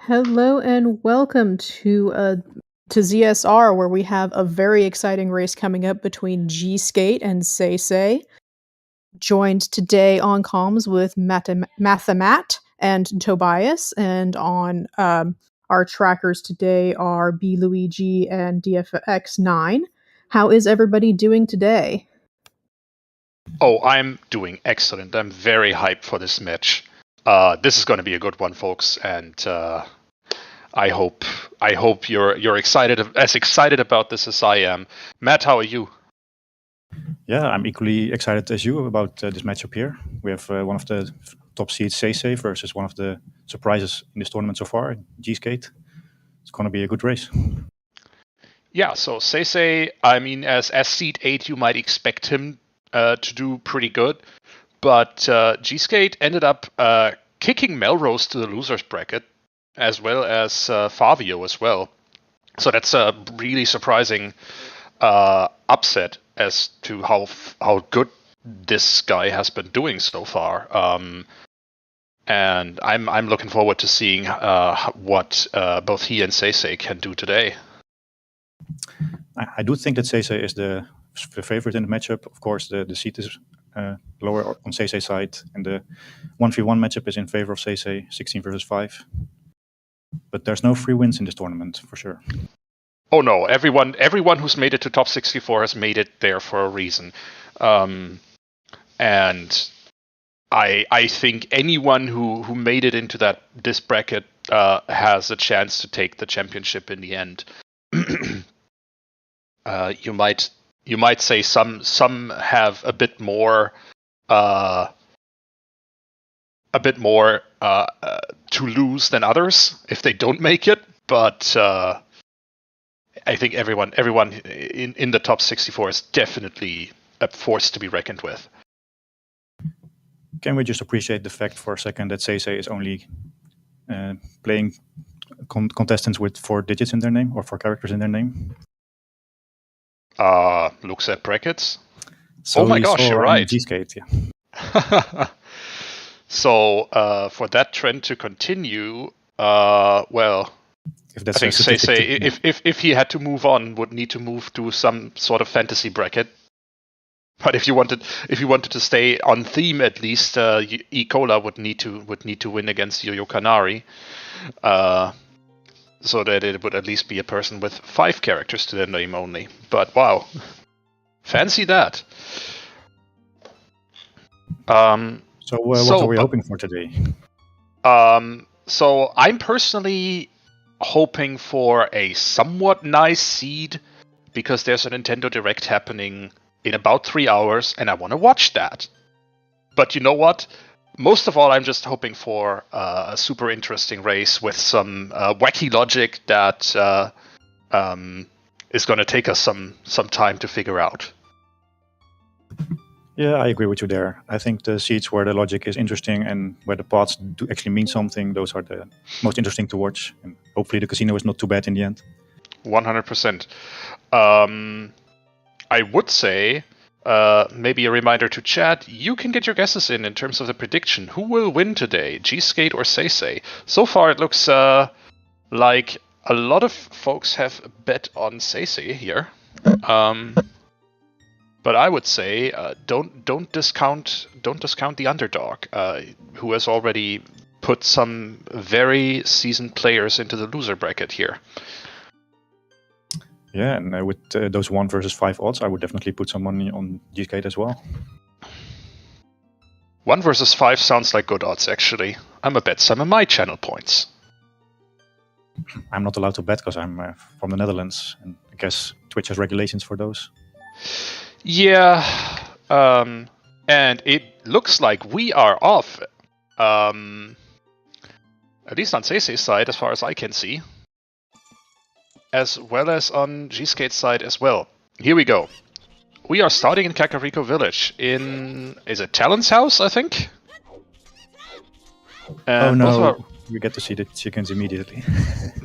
Hello and welcome to ZSR, where we have a very exciting race coming up between gsk8 and SeYsEy. Joined today on comms with Mathamat and Tobias, and on our trackers today are B Luigi and DFX9. How is everybody doing today? Oh, I'm doing excellent. I'm very hyped for this match. This is going to be a good one, folks, and I hope you're as excited about this as I am. Matt, how are you? Yeah, I'm equally excited as you about this matchup here. We have one of the top seeds, SeYsEy, versus one of the surprises in this tournament so far, gsk8. It's going to be a good race. Yeah, so SeYsEy, I mean, as seed 8, you might expect him to do pretty good, but gsk8 ended up kicking Melrose to the losers bracket, as well as Favio as well. So that's a really surprising upset as to how good this guy has been doing so far. And I'm looking forward to seeing what both he and SeYsEy can do today. I do think that SeYsEy is the favorite in the matchup. Of course, the seed is lower on SeYsEy's side, and the 1v1 matchup is in favor of SeYsEy, 16 versus 5. But there's no free wins in this tournament, for sure. Oh no, everyone who's made it to top 64 has made it there for a reason. And I think anyone who made it into this bracket has a chance to take the championship in the end. You might say some have a bit more to lose than others if they don't make it, but I think everyone in the top 64 is definitely a force to be reckoned with. Can we just appreciate the fact for a second that SeYsEy is only playing contestants with 4 digits in their name, or 4 characters in their name? Looks at brackets. So oh my gosh, you're right. gsk8, yeah. So for that trend to continue, well, if that's I think SeYsEy, if he had to move on, would need to move to some sort of fantasy bracket. But if you wanted to stay on theme, at least E-Cola would need to win against Yo-Yo Kanari, so that it would at least be a person with 5 characters to their name only. But wow, fancy that. So what are we hoping for today? So I'm personally hoping for a somewhat nice seed, because there's a Nintendo Direct happening in about 3 hours, and I want to watch that. But you know what? Most of all, I'm just hoping for a super interesting race with some wacky logic that is going to take us some time to figure out. Yeah, I agree with you there. I think the seeds where the logic is interesting and where the paths do actually mean something, those are the most interesting to watch. And hopefully the casino is not too bad in the end. 100%. I would say, maybe a reminder to chat, you can get your guesses in terms of the prediction. Who will win today, gsk8 or SeYsEy? So far it looks like a lot of folks have bet on SeYsEy here. But I would say don't discount the underdog, who has already put some very seasoned players into the loser bracket here. Yeah, and with those 1 versus 5 odds, I would definitely put some money on gsk8 as well. 1 versus 5 sounds like good odds, actually. I'm a bet some of my channel points. I'm not allowed to bet because I'm from the Netherlands, and I guess Twitch has regulations for those. Yeah, and it looks like we are off, at least on SeYsEy's side, as far as I can see, as well as on gsk8's side as well. Here we go. We are starting in Kakariko Village is it Talon's house, I think? And oh no, you get to see the chickens immediately.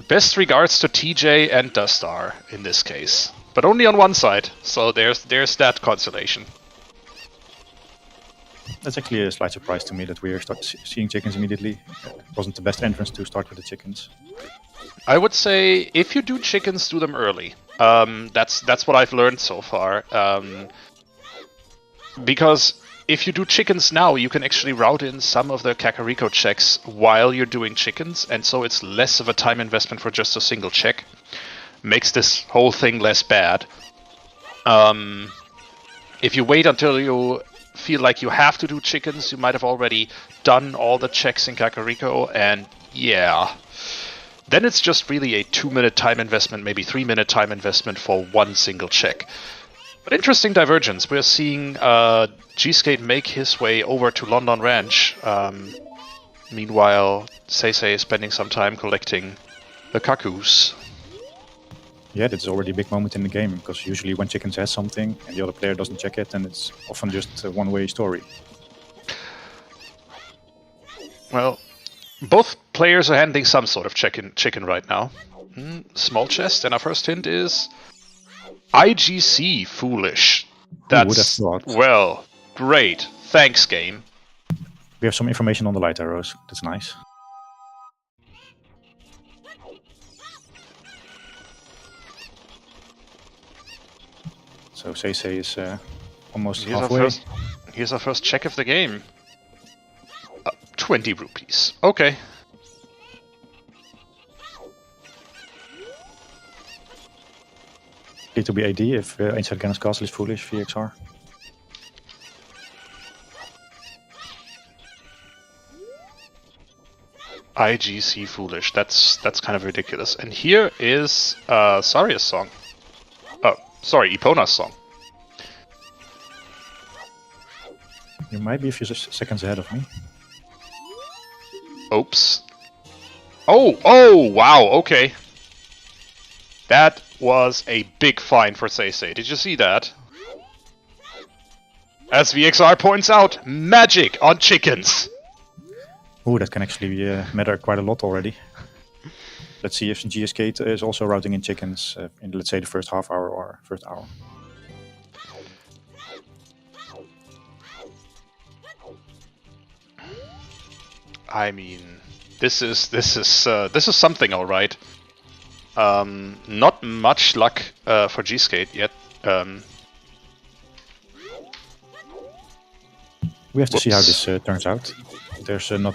Best regards to TJ and Dustar in this case. But only on one side, so there's that consolation. That's actually a slight surprise to me that we are seeing chickens immediately. It wasn't the best entrance to start with the chickens. I would say if you do chickens, do them early. That's what I've learned so far. Because if you do chickens now, you can actually route in some of the Kakariko checks while you're doing chickens, and so it's less of a time investment for just a single check. Makes this whole thing less bad. If you wait until you feel like you have to do chickens, you might have already done all the checks in Kakariko, and yeah. Then it's just really a 2-minute time investment, maybe 3-minute time investment for one single check. But interesting divergence. We're seeing gsk8 make his way over to London Ranch. Meanwhile, SeYsEy is spending some time collecting the Kakus. Yeah, that's already a big moment in the game, because usually when chickens has something and the other player doesn't check it, then it's often just a one-way story. Well, both players are handling some sort of chicken right now. Small chest, and our first hint is IGC foolish. That's, who would have thought? Well, great. Thanks, game. We have some information on the light arrows. That's nice. So SeYsEy is almost halfway. Here's our first check of the game. 20 rupees. Okay. Need to be AD if inside Ganon's Castle is foolish, VXR. IGC foolish. That's kind of ridiculous. And here is Saria's song. Oh, sorry, Epona's song. You might be a few seconds ahead of me. Oops. Oh, wow, okay. That was a big find for SeYsEy. Did you see that? As VXR points out, magic on chickens! Oh, that can actually matter quite a lot already. Let's see if gsk8 is also routing in chickens in, let's say, the first half hour or first hour. I mean, this is something, all right. Not much luck for gsk8 yet. We have to see how this turns out. There's no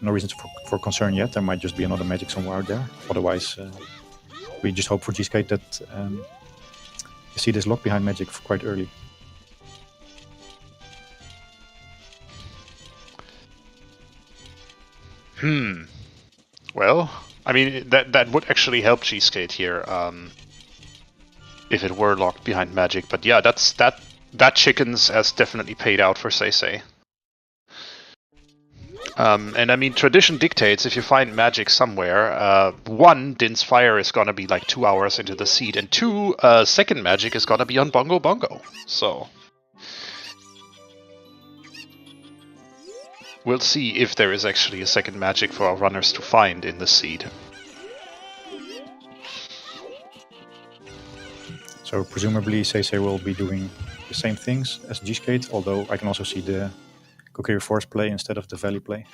reason for concern yet. There might just be another magic somewhere out there. Otherwise, we just hope for gsk8 that you see this lock behind magic quite early. Well, I mean, that would actually help gsk8 here, if it were locked behind magic. But yeah, that chickens has definitely paid out for SeYsEy. And I mean, tradition dictates if you find magic somewhere, 1, Din's Fire is gonna be like 2 hours into the seed, and 2, second magic is gonna be on Bongo Bongo. So we'll see if there is actually a second magic for our runners to find in the seed. So presumably SeYsEy will be doing the same things as gsk8, although I can also see the Kokiri Force play instead of the Valley play.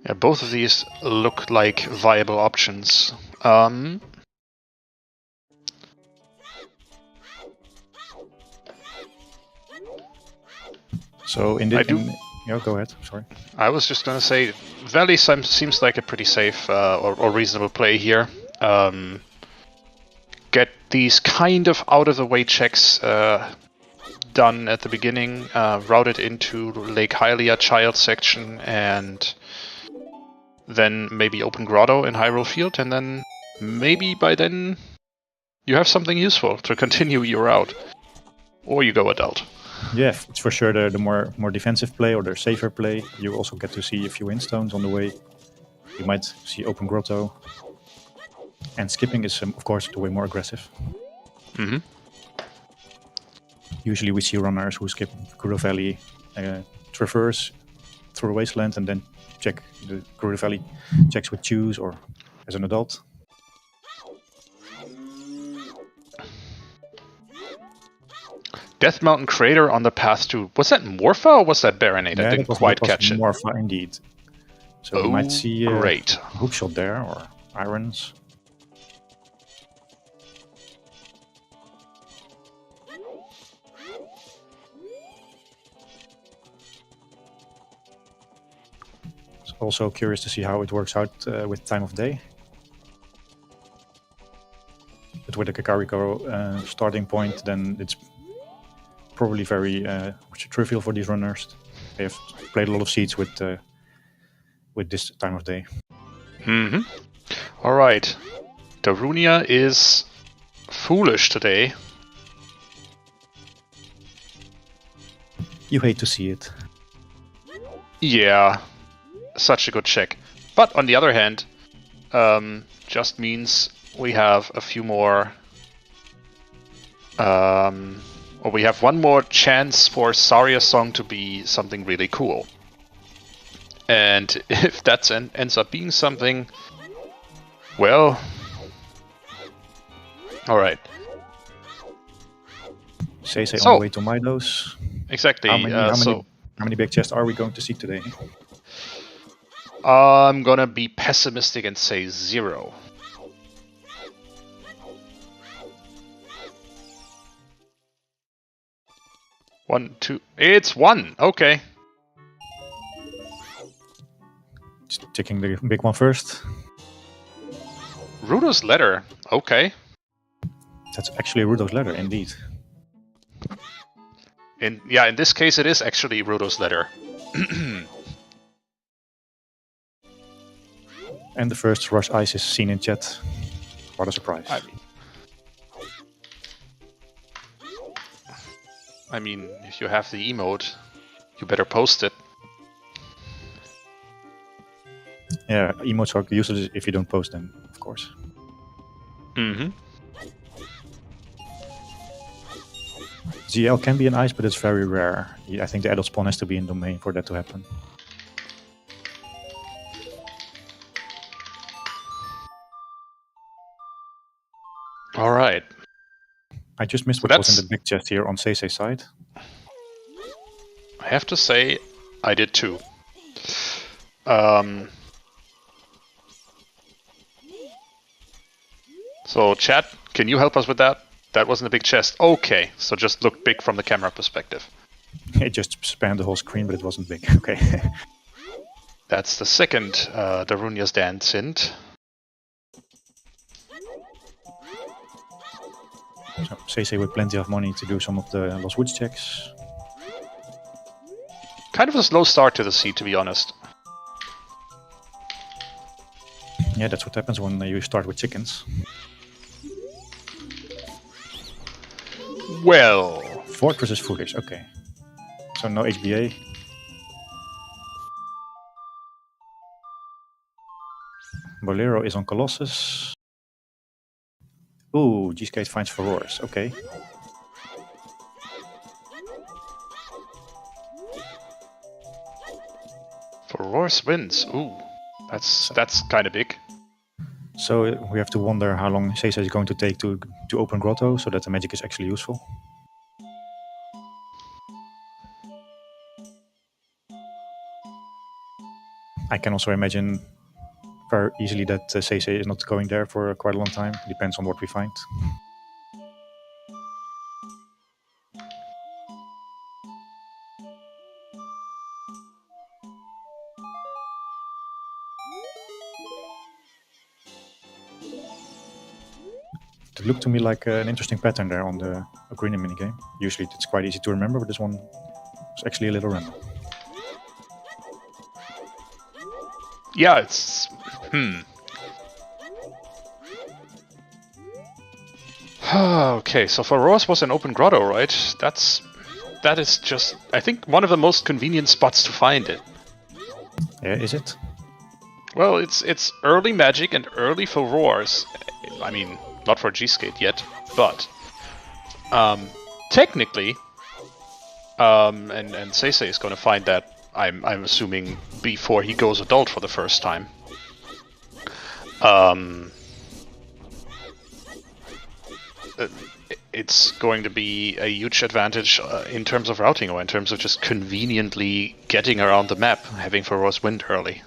Yeah, both of these look like viable options. So in the yeah, go ahead. Sorry. I was just gonna say, Valley seems like a pretty safe or reasonable play here. Get these kind of out of the way checks done at the beginning, routed into Lake Hylia child section, and then maybe open Grotto in Hyrule Field, and then maybe by then you have something useful to continue your route, or you go adult. Yeah, it's for sure the more defensive play or the safer play. You also get to see a few windstones on the way. You might see open Grotto, and skipping is of course the way more aggressive. Mm-hmm. Usually we see runners who skip Gerudo Valley, traverse through a wasteland, and then check the Gerudo Valley checks with choose or as an adult. Death Mountain Crater on the path to... Was that Morpha or was that Baronade? I didn't quite catch it. Morpha, indeed. So we might see great. hookshot there, or irons. Also curious to see how it works out with time of day. But with the Kakariko starting point, then it's probably very trivial for these runners. They have played a lot of seeds with this time of day. All right. Darunia is foolish today. You hate to see it. Yeah. Such a good check. But on the other hand, just means we have a few more... or we have one more chance for Saria's song to be something really cool. And if that ends up being something... Well... Alright. SeYsEy on the way to Midos. Exactly. How many big chests are we going to see today? I'm gonna be pessimistic and say 0. One, two. It's 1. Okay. Just checking the big one first. Rudo's letter. Okay. That's actually Rudo's letter, indeed. In this case, it is actually Rudo's letter. And the first Rush Ice is seen in chat. What a surprise. I mean, if you have the emote, you better post it. Yeah, emotes are useless if you don't post them, of course. ZL can be an ice, but it's very rare. I think the adult spawn has to be in domain for that to happen. Alright. I just missed what was in the big chest here on SeYsEy's side. I have to say, I did too. So, chat, can you help us with that? That wasn't a big chest. Okay, so just look big from the camera perspective. It just spanned the whole screen, but it wasn't big. Okay. That's the second Darunia's Dance hint. So SeYsEy with plenty of money to do some of the Lost Woods checks. Kind of a slow start to the seed, to be honest. Yeah, that's what happens when you start with chickens. Well... Fortress is foolish, okay. So no HBA. Bolero is on Colossus. Ooh, gsk8 finds Furores, okay. Furores wins, ooh. That's kind of big. So we have to wonder how long SeYsEy is going to take to open Grotto, so that the magic is actually useful. I can also imagine very easily that SeYsEy is not going there for quite a long time. Depends on what we find. It looked to me like an interesting pattern there on the Ocarina minigame. Usually it's quite easy to remember, but this one was actually a little random. Yeah, it's... Okay, so Furores was an open grotto, right? That is just, I think, one of the most convenient spots to find it. Yeah, is it? Well, it's early magic and early Furores. I mean, not for gsk8 yet, but technically, and SeYsEy is going to find that. I'm assuming before he goes adult for the first time. it's going to be a huge advantage in terms of routing or in terms of just conveniently getting around the map, having Ferocious Wind early.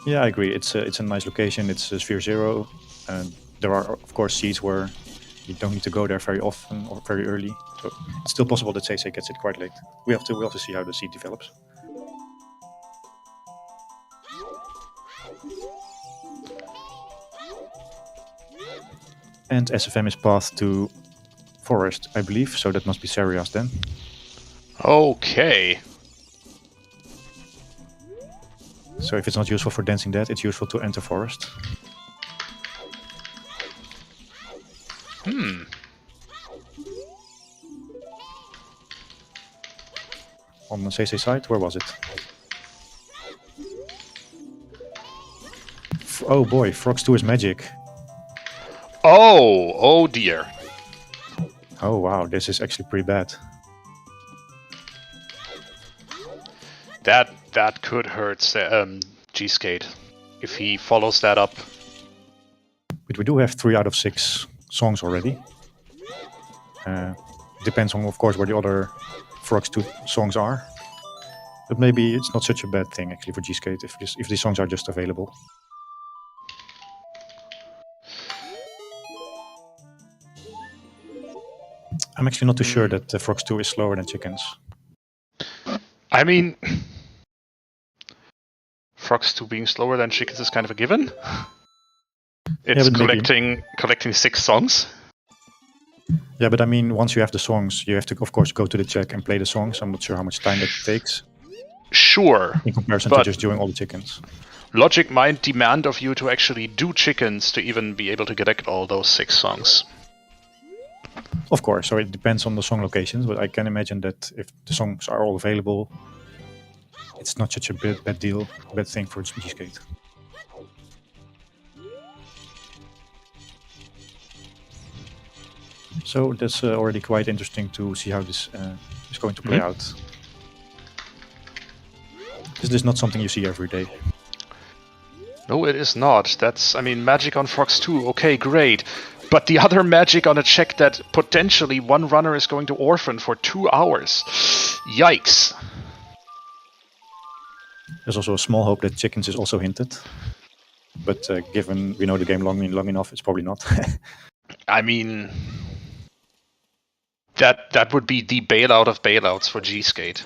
Yeah, I agree. It's a nice location. It's Sphere 0. And there are, of course, seeds where you don't need to go there very often or very early. So it's still possible that SeYsEy gets it quite late. We have to see how the seed develops. And SFM is path to forest, I believe, so that must be Serias then. Okay. So if it's not useful for Dancing Dead, it's useful to enter forest. On the SeYsEy side, where was it? Oh boy, Frogs 2 is magic. Oh dear. Oh wow, this is actually pretty bad. That could hurt gsk8 if he follows that up. But we do have 3 out of 6 songs already. Depends on, of course, where the other Frogs 2 songs are. But maybe it's not such a bad thing actually for gsk8 if these songs are just available. I'm actually not too sure that Frogs 2 is slower than chickens. I mean, Frogs 2 being slower than chickens is kind of a given. It's collecting 6 songs. Yeah, but I mean, once you have the songs, you have to, of course, go to the check and play the songs. I'm not sure how much time that takes. Sure. In comparison to just doing all the chickens. Logic might demand of you to actually do chickens to even be able to get all those 6 songs. Of course, so it depends on the song locations, but I can imagine that if the songs are all available, it's not such a bad thing for gsk8. So that's already quite interesting to see how this is going to play out. This is not something you see every day. No, it is not. That's, I mean, magic on Frogs 2, okay, great. But the other magic on a check that potentially one runner is going to orphan for 2 hours. Yikes. There's also a small hope that chickens is also hinted. But given we know the game long enough, it's probably not. I mean, that would be the bailout of bailouts for gsk8.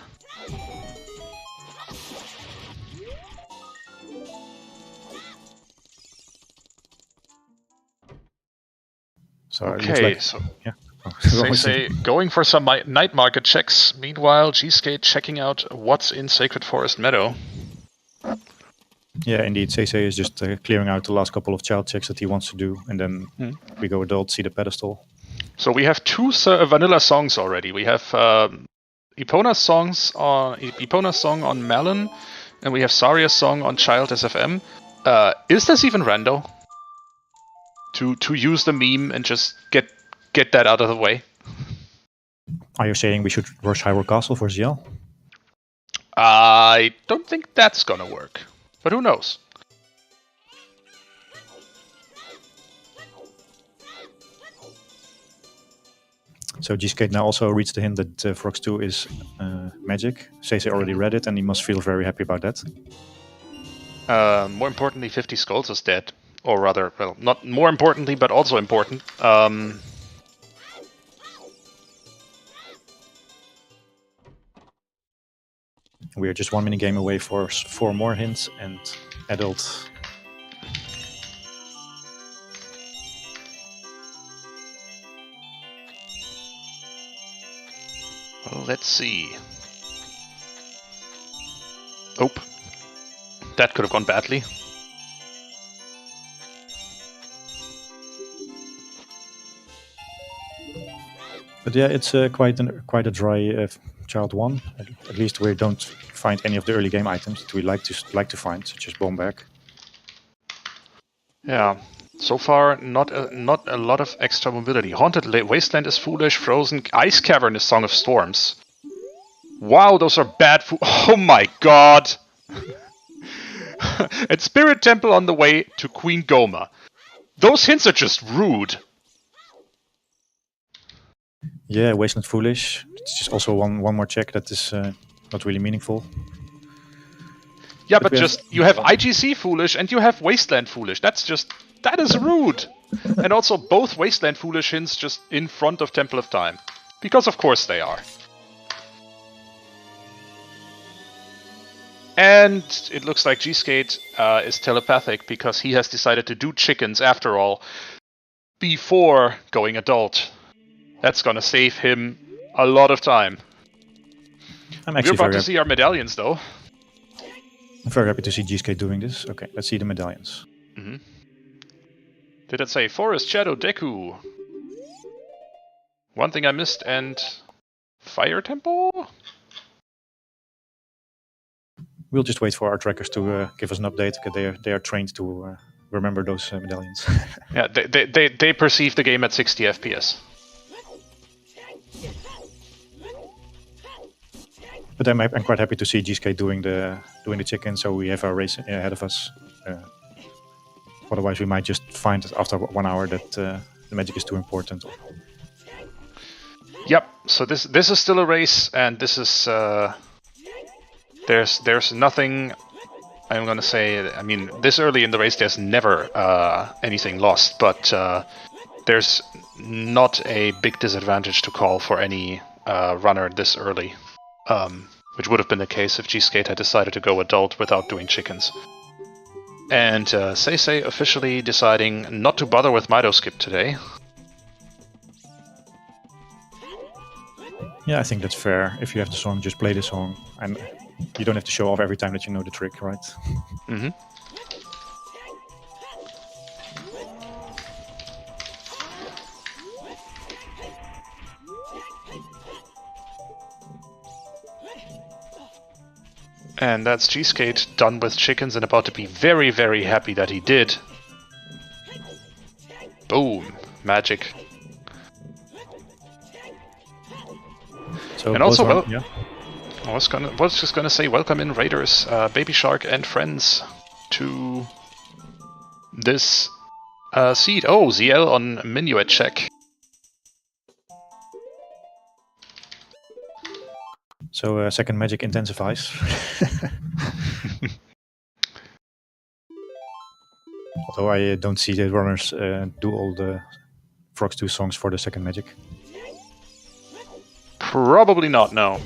So okay, yeah. SeYsEy going for some night market checks. Meanwhile, gsk8 checking out what's in Sacred Forest Meadow. Yeah, indeed. SeYsEy is just clearing out the last couple of child checks that he wants to do, and then we go adult, see the pedestal. So we have 2 vanilla songs already. We have Epona's song on Melon, and we have Saria's song on Child SFM. Is this even rando? To use the meme and just get that out of the way? Are you saying we should rush Hyrule Castle for ZL? I don't think that's gonna work, but who knows? So gsk8 now also reads the hint that Frogs 2 is magic. SeYsEy already read it, and he must feel very happy about that. More importantly, 50 Skulls is dead. Or rather, well, not more importantly, but also important. We are just 1 minigame away for 4 more hints and adult. Well, let's see. Oh, that could have gone badly. But yeah, it's quite a dry child 1. At least we don't find any of the early game items that we like to find, such as bomb bag. Yeah, so far not a lot of extra mobility. Haunted Wasteland is foolish. Frozen Ice Cavern is Song of Storms. Wow, those are bad. Oh my god! And Spirit Temple on the way to Queen Goma. Those hints are just rude. Yeah, Wasteland Foolish. It's just also one more check that is not really meaningful. Yeah, But but just you have IGC Foolish and you have Wasteland Foolish. That is rude. And also both Wasteland Foolish hints just in front of Temple of Time. Because of course they are. And it looks like gsk8 is telepathic because he has decided to do chickens after all before going adult. That's gonna save him a lot of time. We're about to see our medallions though. I'm very happy to see gsk8 doing this. Okay, let's see the medallions. Mm-hmm. Did it say Forest Shadow Deku? One thing I missed and Fire Temple? We'll just wait for our trackers to give us an update because they are trained to remember those medallions. Yeah, they perceive the game at 60 FPS. But I'm quite happy to see gsk8 doing the chicken, so we have our race ahead of us. Otherwise, we might just find after 1 hour that the magic is too important. Yep. So this is still a race, and this is there's nothing. I'm gonna say. I mean, this early in the race, there's never anything lost, but there's not a big disadvantage to call for any runner this early, which would have been the case if gsk8 had decided to go adult without doing chickens. And SeYsEy officially deciding not to bother with Mido Skip today. Yeah, I think that's fair. If you have the song, just play the song, and you don't have to show off every time that you know the trick, right? Mm-hmm. And that's gsk8 done with chickens and about to be very, very happy that he did. Boom. Magic. So and also, well, yeah. I was just gonna say, welcome in Raiders, Baby Shark and friends to this seed. Oh, ZL on Minuet check. So second magic intensifies. Although I don't see the runners do all the Frogs 2 songs for the second magic. Probably not, no.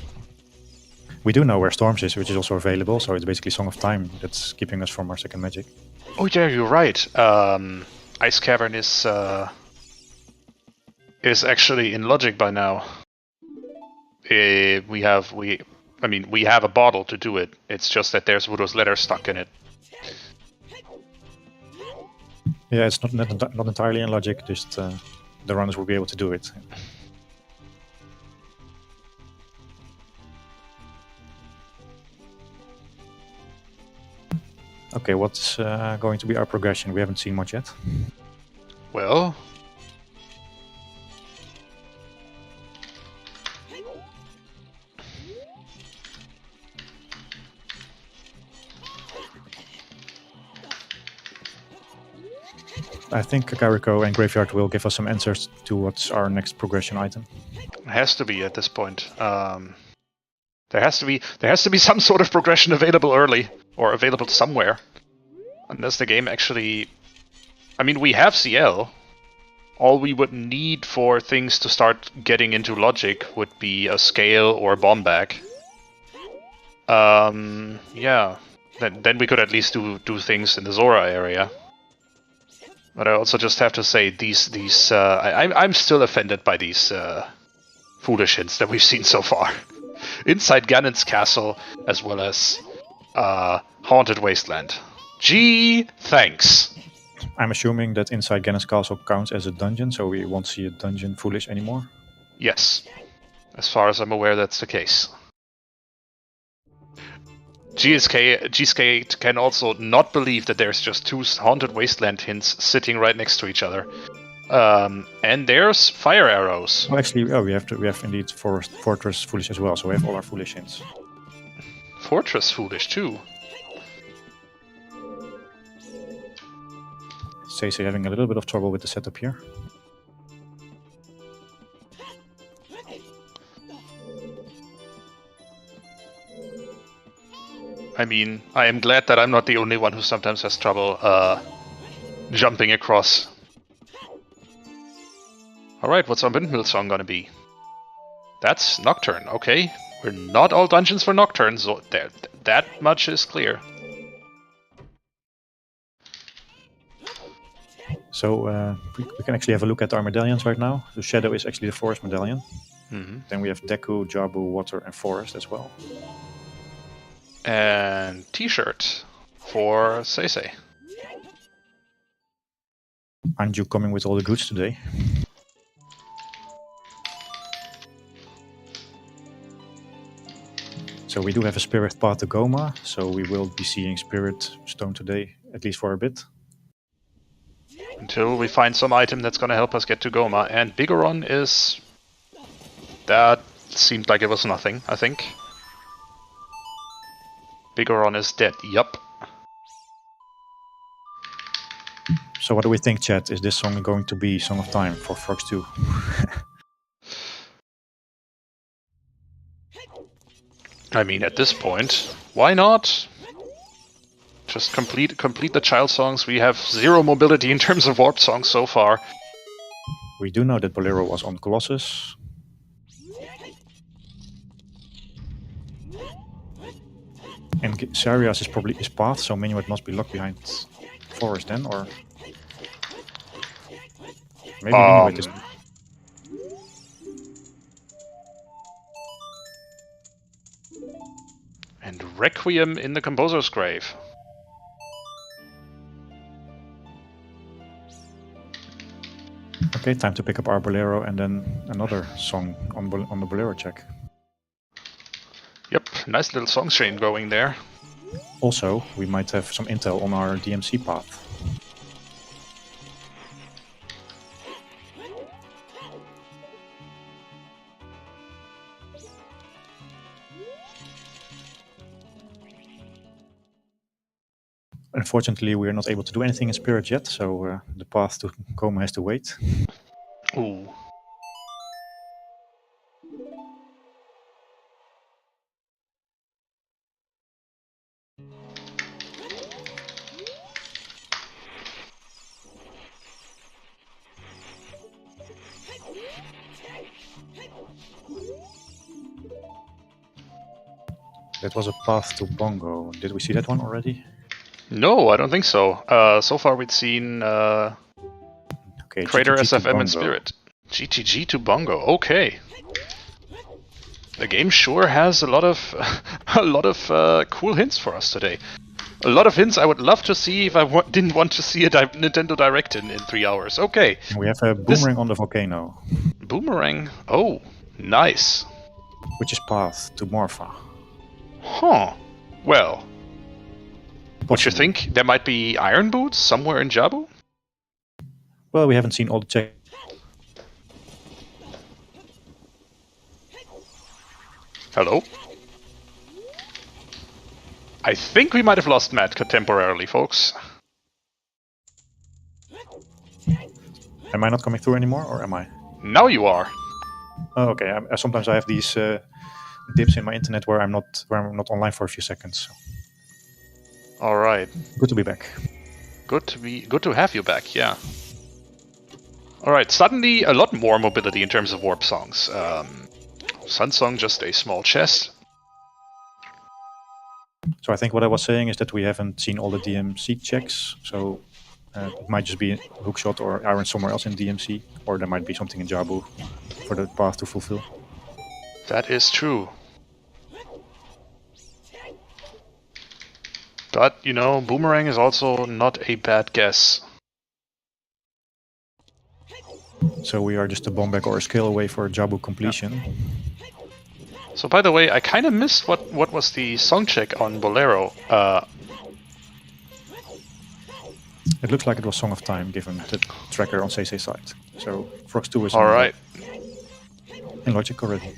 We do know where Storms is, which is also available, so it's basically Song of Time that's keeping us from our second magic. Oh yeah, you're right. Ice Cavern is actually in Logic by now. We have a bottle to do it. It's just that there's Voodoo's letter stuck in it. Yeah, it's not entirely in Logic, just the runners will be able to do it. Okay, what's going to be our progression? We haven't seen much yet. Well, I think Kakariko and Graveyard will give us some answers to what's our next progression item. it has to be at this point. There has to be some sort of progression available early, or available somewhere. Unless the game actually... I mean, we have CL. All we would need for things to start getting into Logic would be a Scale or a Bomb Bag. Yeah. Then we could at least do things in the Zora area. But I also just have to say, I'm still offended by these foolish hints that we've seen so far. Inside Ganon's castle, as well as Haunted Wasteland. Gee, thanks. I'm assuming that inside Ganon's castle counts as a dungeon, so we won't see a dungeon foolish anymore? Yes. As far as I'm aware, that's the case. gsk8 can also not believe that there's just two Haunted Wasteland hints sitting right next to each other. And there's fire arrows. Well, actually, we have indeed Fortress Foolish as well, so we have all our foolish hints. Fortress Foolish too. SeYsEy having a little bit of trouble with the setup here. I mean, I am glad that I'm not the only one who sometimes has trouble jumping across. Alright, what's our windmill song gonna be? That's Nocturne, okay. We're not all dungeons for Nocturne, so that much is clear. So we can actually have a look at our medallions right now. The Shadow is actually the Forest Medallion. Mm-hmm. Then we have Deku, Jabu, Water, and Forest as well. And T-shirt for SeYsEy. Aren't you coming with all the goods today? So we do have a Spirit Path to Goma, so we will be seeing Spirit Stone today, at least for a bit. Until we find some item that's gonna help us get to Goma. And Bigoron is... That seemed like it was nothing, I think. Bigoron is dead, yup. So what do we think, chat? Is this song going to be Song of Time for Frogs 2? I mean, at this point, why not? Just complete the child songs. We have 0 mobility in terms of warp songs so far. We do know that Bolero was on Colossus. And Sarias is probably his path, so Minuet must be locked behind Forest then, or... Maybe Minuet is... And Requiem in the Composer's Grave. Okay, time to pick up our Bolero and then another song on the Bolero check. Yep, nice little song chain going there. Also, we might have some intel on our DMC path. Unfortunately, we are not able to do anything in Spirit yet, so the path to Coma has to wait. Ooh. That was a path to Bongo. Did we see that one already? No, I don't think so. So far we'd seen Okay, Crater, GTG to SFM, and Bongo. Spirit. GTG to Bongo, okay. The game sure has a lot of cool hints for us today. A lot of hints I would love to see if I didn't want to see a Nintendo Direct in 3 hours. Okay. And we have a Boomerang on the volcano. Boomerang. Oh, nice. Which is path to Morpha. Huh. Well, what you Possibly. think? There might be Iron Boots somewhere in Jabu? Well, we haven't seen all the check. Hello? I think we might have lost Matt temporarily, folks. Am I not coming through anymore, or am I? Now you are. Oh, okay. Sometimes I have these dips in my internet where I'm not online for a few seconds. So. All right. Good to be back. Good to have you back. Yeah. All right. Suddenly, a lot more mobility in terms of warp songs. Sunsong, just a small chest. So I think what I was saying is that we haven't seen all the DMC checks. So it might just be Hookshot or Iron somewhere else in DMC, or there might be something in Jabu for the path to fulfill. That is true. But, you know, Boomerang is also not a bad guess. So we are just a bomb back or a scale away for Jabu completion. Yeah. So, by the way, I kind of missed what was the song check on Bolero. It looks like it was Song of Time, given the tracker on SeYsEy side. So Frogs 2 is Alright. in logic already.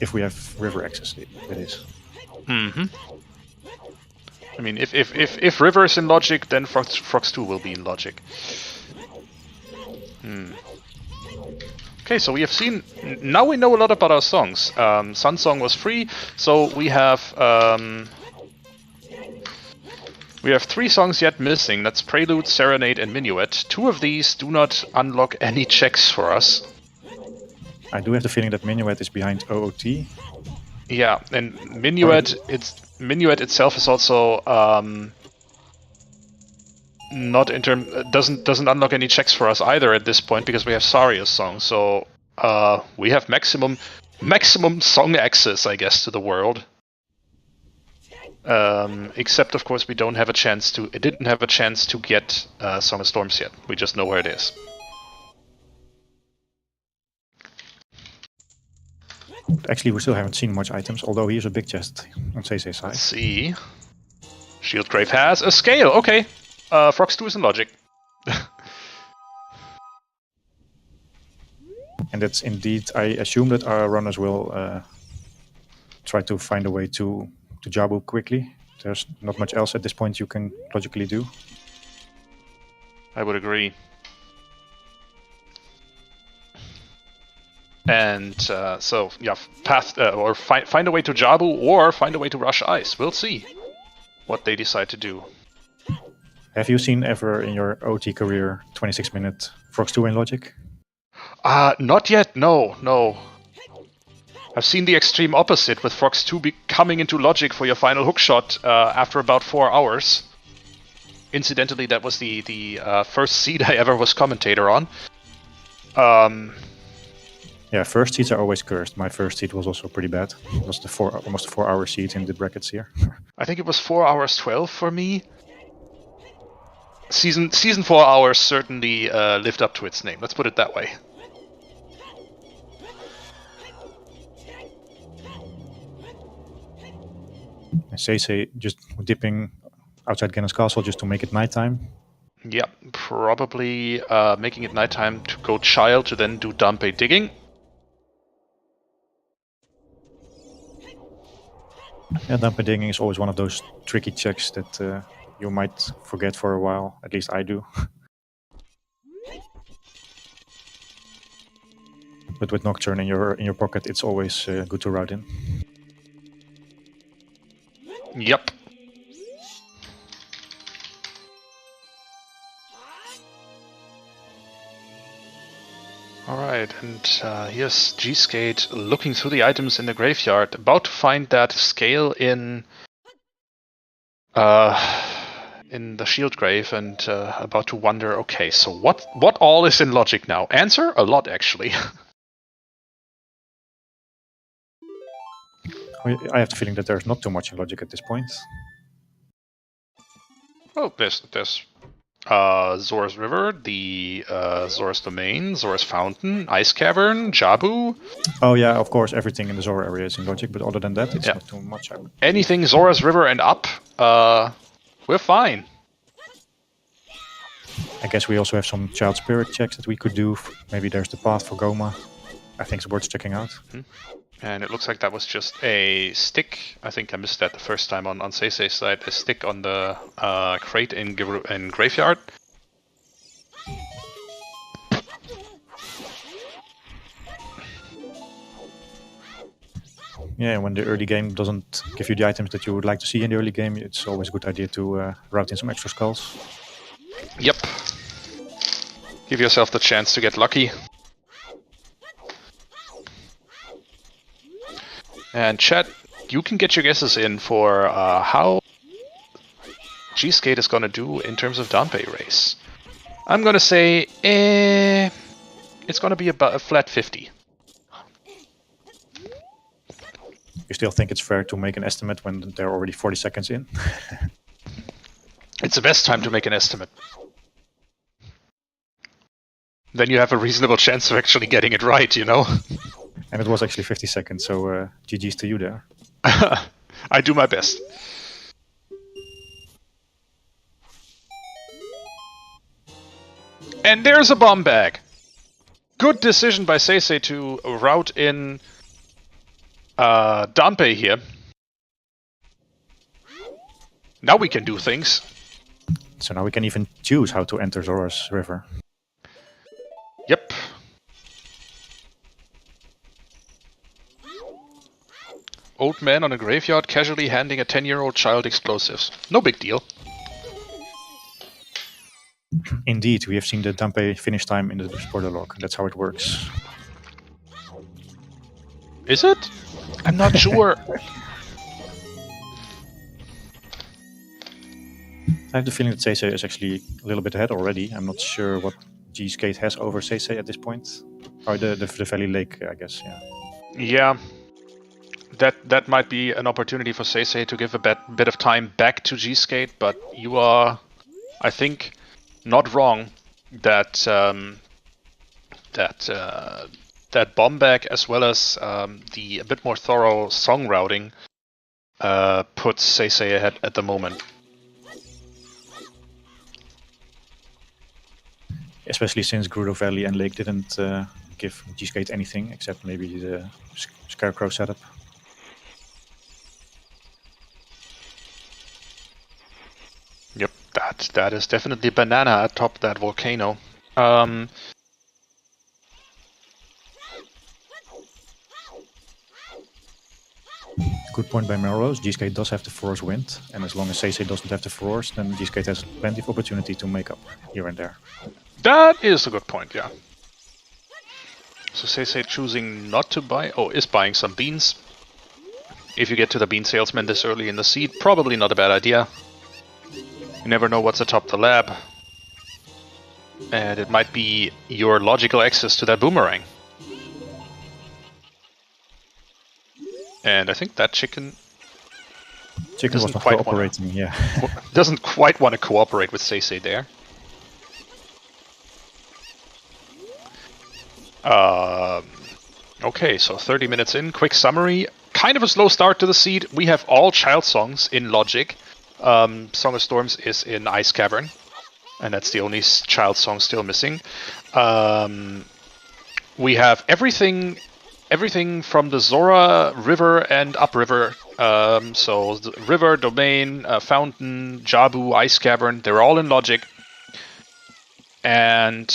If we have river access, that is. Mm-hmm. I mean, if River is in logic, then Frogs 2 will be in logic. Okay, so we have seen... Now we know a lot about our songs. Sun Song was free, so we have 3 songs yet missing. That's Prelude, Serenade, and Minuet. 2 of these do not unlock any checks for us. I do have the feeling that Minuet is behind OOT. Yeah, and Minuet itself is also not in term doesn't unlock any checks for us either at this point because we have Saria's song. So we have maximum song access, I guess, to the world. Except of course we don't have a chance to. It didn't have a chance to get Song of Storms yet. We just know where it is. Actually, we still haven't seen much items, although here's a big chest on SeYsEy's side. Let's see. Shieldgrave has a scale. Okay. Frox 2 is in logic. And that's indeed, I assume that our runners will try to find a way to Jabu quickly. There's not much else at this point you can logically do. I would agree. And so, yeah, find a way to Jabu or find a way to Rush Ice. We'll see what they decide to do. Have you seen ever in your OT career 26-minute Frox 2 in logic? Not yet, no. I've seen the extreme opposite with Frox 2 coming into logic for your final hookshot after about 4 hours. Incidentally, that was the first seed I ever was commentator on. Yeah, first seeds are always cursed. My first seed was also pretty bad. It was almost a 4-hour seed in the brackets here. I think it was 4 hours 12 for me. Season 4 hours certainly lived up to its name. Let's put it that way. And SeYsEy just dipping outside Ganon's castle just to make it nighttime. Yeah, probably making it nighttime to go child to then do Dampe digging. Yeah, Dampe digging is always one of those tricky checks that you might forget for a while. At least I do. But with Nocturne in your pocket, it's always good to route in. Yep. Alright, and here's gsk8 looking through the items in the graveyard, about to find that scale in the shield grave, and about to wonder, okay, so what all is in logic now? Answer? A lot, actually. I have the feeling that there's not too much in logic at this point. Oh, there's Zora's River, the Zora's Domain, Zora's Fountain, Ice Cavern, Jabu. Oh yeah, of course, everything in the Zora area is in logic, but other than that, it's not too much. Anything Zora's River and up, we're fine. I guess we also have some Child Spirit checks that we could do. Maybe there's the path for Goma. I think it's worth checking out. Mm-hmm. And it looks like that was just a stick. I think I missed that the first time on SeYsEy's side. A stick on the crate in Graveyard. Yeah, when the early game doesn't give you the items that you would like to see in the early game, it's always a good idea to route in some extra skulls. Yep. Give yourself the chance to get lucky. And chat, you can get your guesses in for how gsk8 is going to do in terms of Dampe race. I'm going to say it's going to be about a flat 50. You still think it's fair to make an estimate when they're already 40 seconds in? It's the best time to make an estimate. Then you have a reasonable chance of actually getting it right, you know? And it was actually 50 seconds, so GG's to you there. I do my best. And there's a bomb bag. Good decision by SeYsEy to route in Dampe here. Now we can do things. So now we can even choose how to enter Zora's River. Yep. Old man on a graveyard casually handing a 10-year-old child explosives. No big deal. Indeed, we have seen the Dampe finish time in the spoiler log. That's how it works. Is it? I'm not sure. I have the feeling that SeYsEy is actually a little bit ahead already. I'm not sure what gsk8 has over SeYsEy at this point. Or the Valley Lake, I guess, yeah. Yeah. That might be an opportunity for SeYsEy to give a bit of time back to gsk8, but you are, I think, not wrong that that bomb bag as well as the a bit more thorough song routing puts SeYsEy ahead at the moment. Especially since Gerudo Valley and Lake didn't give gsk8 anything except maybe the Scarecrow setup. Yep, that is definitely banana atop that volcano. Good point by Melrose. gsk8 does have the Forest Wind, and as long as SeYsEy doesn't have the Forest, then gsk8 has plenty of opportunity to make up here and there. That is a good point, yeah. So SeYsEy choosing not to buy, is buying some beans. If you get to the bean salesman this early in the seed, probably not a bad idea. You never know what's atop the lab. And it might be your logical access to that boomerang. And I think that chicken was not cooperating, yeah. Doesn't quite want to cooperate with SeYsEy there. Okay, so 30 minutes in, quick summary. Kind of a slow start to the seed. We have all child songs in Logic. Song of Storms is in Ice Cavern, and that's the only child song still missing. We have everything from the Zora River and upriver. So the river, domain, fountain, Jabu, Ice Cavern, they're all in Logic. And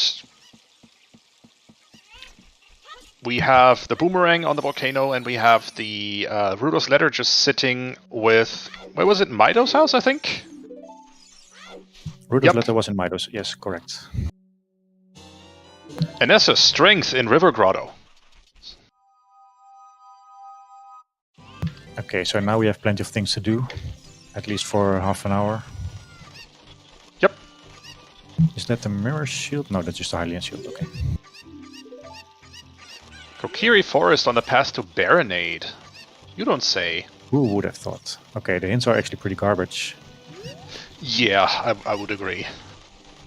we have the boomerang on the volcano, and we have the Rudo's letter just sitting with, where was it? Mido's house, I think? Rudo's letter was in Mido's, yes, correct. And that's a strength in River Grotto. Okay, so now we have plenty of things to do, at least for half an hour. Yep. Is that the mirror shield? No, that's just the Hylian shield, okay. Kokiri Forest on the path to Baronade. You don't say. Who would have thought? Okay, the hints are actually pretty garbage. Yeah, I would agree.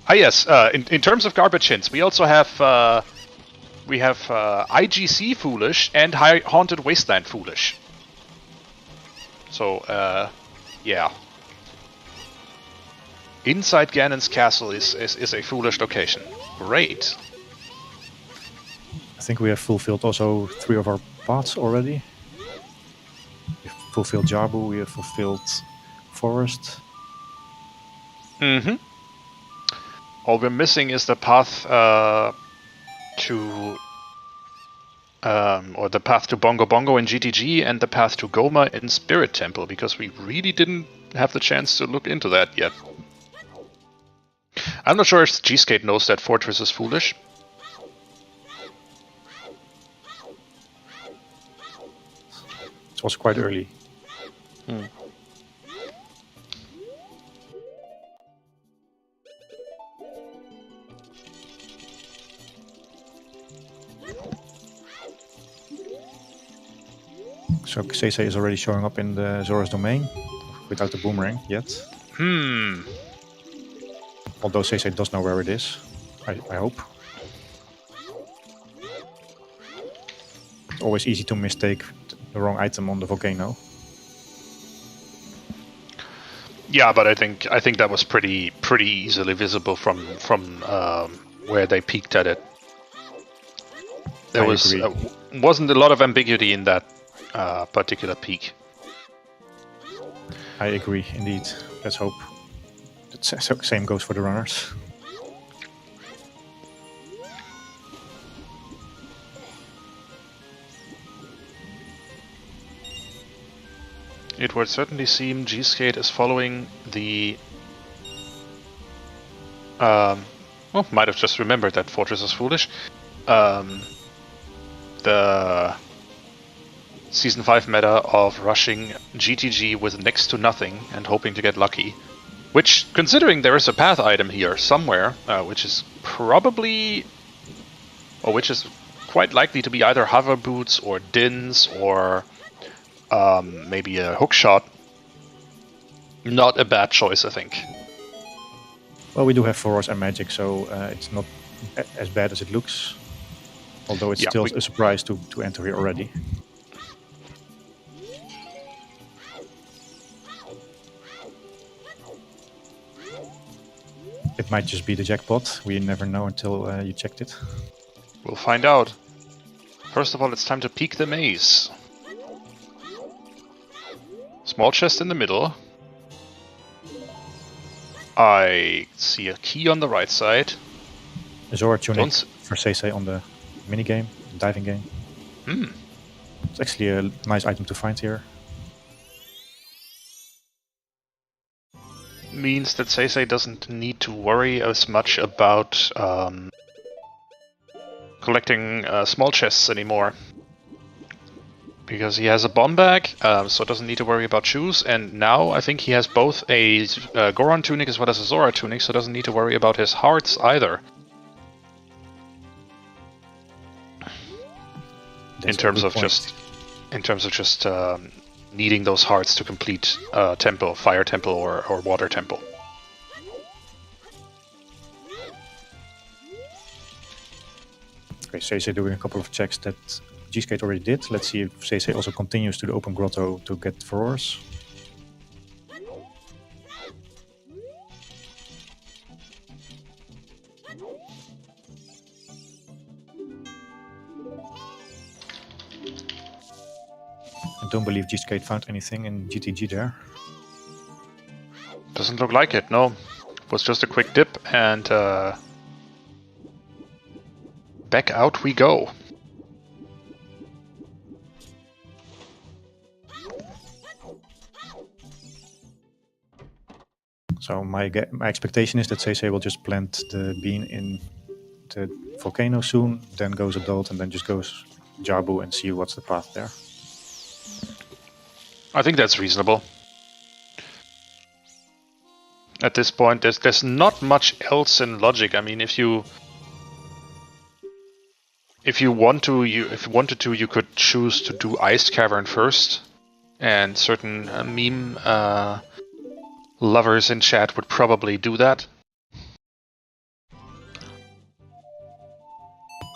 Ah yes, in terms of garbage hints, we also have IGC Foolish and Haunted Wasteland Foolish. So, yeah. Inside Ganon's castle is a foolish location. Great. I think we have fulfilled also 3 of our paths already. We've fulfilled Jabu, we have fulfilled Forest. Mm-hmm. All we're missing is the path or the path to Bongo Bongo in GTG and the path to Goma in Spirit Temple, because we really didn't have the chance to look into that yet. I'm not sure if gsk8 knows that Fortress is foolish. It was quite early. So SeYsEy is already showing up in the Zora's domain without the boomerang yet. Although SeYsEy does know where it is, I hope. It's always easy to mistake the wrong item on the volcano. Yeah, but I think that was pretty easily visible from where they peeked at it. There wasn't a lot of ambiguity in that particular peak. I agree, indeed. Let's hope. The same goes for the runners. it would certainly seem gsk8 is following the... well, might have just remembered that Fortress is foolish. The Season 5 meta of rushing GTG with next to nothing and hoping to get lucky. Which, considering there is a path item here somewhere, which is probably... or which is quite likely to be either hover boots or dins or maybe a hookshot. Not a bad choice, I think. Well, we do have Force and magic, so it's not as bad as it looks. Although it's still a surprise to enter here already. It might just be the jackpot. We never know until you checked it. We'll find out. First of all, it's time to peek the maze. Small chest in the middle. I see a key on the right side. Zora tunic for SeYsEy on the minigame, diving game. It's actually a nice item to find here. Means that SeYsEy doesn't need to worry as much about collecting small chests anymore. Because he has a bomb bag, so doesn't need to worry about shoes, and now I think he has both a Goron tunic as well as a Zora tunic, so doesn't need to worry about his hearts either. In terms of just needing those hearts to complete temple, fire temple or water temple. Okay, SeYsEy doing a couple of checks that gsk8 already did. Let's see if SeYsEy also continues to the open grotto to get furrows. I don't believe gsk8 found anything in GTG there. Doesn't look like it, no. It was just a quick dip and back out we go. So my expectation is that SeYsEy will just plant the bean in the volcano soon, then goes adult, and then just goes Jabu and see what's the path there. I think that's reasonable. At this point, there's not much else in logic. I mean, if you wanted to, you could choose to do Iced Cavern first, and certain meme lovers in chat would probably do that.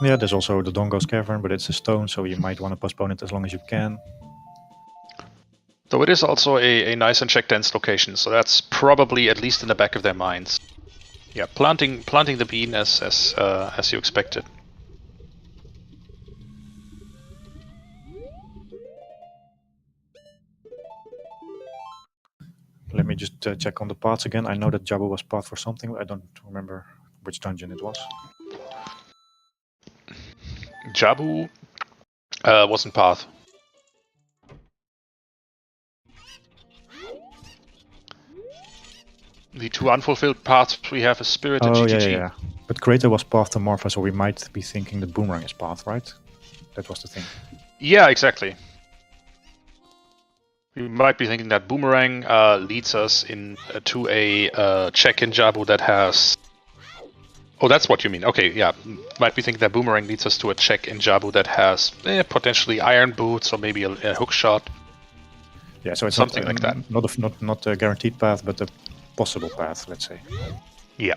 Yeah, there's also the Dodongo's cavern, but it's a stone, so you might want to postpone it as long as you can. Though it is also a nice and check dense location, so that's probably at least in the back of their minds. Yeah, planting the bean as you expected. Let me just check on the paths again. I know that Jabu was path for something, but I don't remember which dungeon it was. Jabu wasn't path. The two unfulfilled paths we have is Spirit and GTG. Yeah. But Crater was path to Morpha, so we might be thinking the Boomerang is path, right? That was the thing. Yeah, exactly. We might be thinking that Boomerang leads us to a check in Jabu that has... Oh, that's what you mean. Okay, yeah. Might be thinking that Boomerang leads us to a check in Jabu that has potentially iron boots or maybe a hook shot. Yeah, so it's something like that. Not a guaranteed path, but a possible path, let's say. Yeah.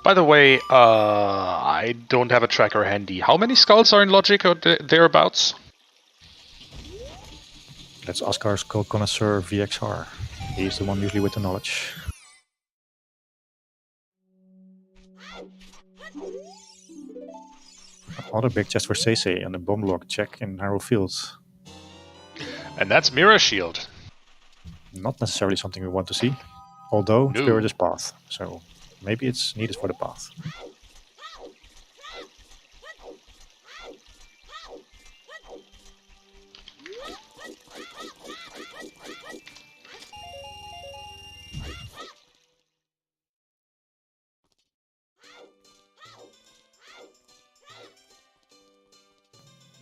By the way, I don't have a tracker handy. How many skulls are in Logic or thereabouts? Let's ask our skull connoisseur VXR. He's the one usually with the knowledge. Another big chest for SeYsEy and a bomb log check in Harrow Fields. And that's Mirror Shield. not necessarily something we want to see. Although No. Spirit is path, so maybe it's needed for the path.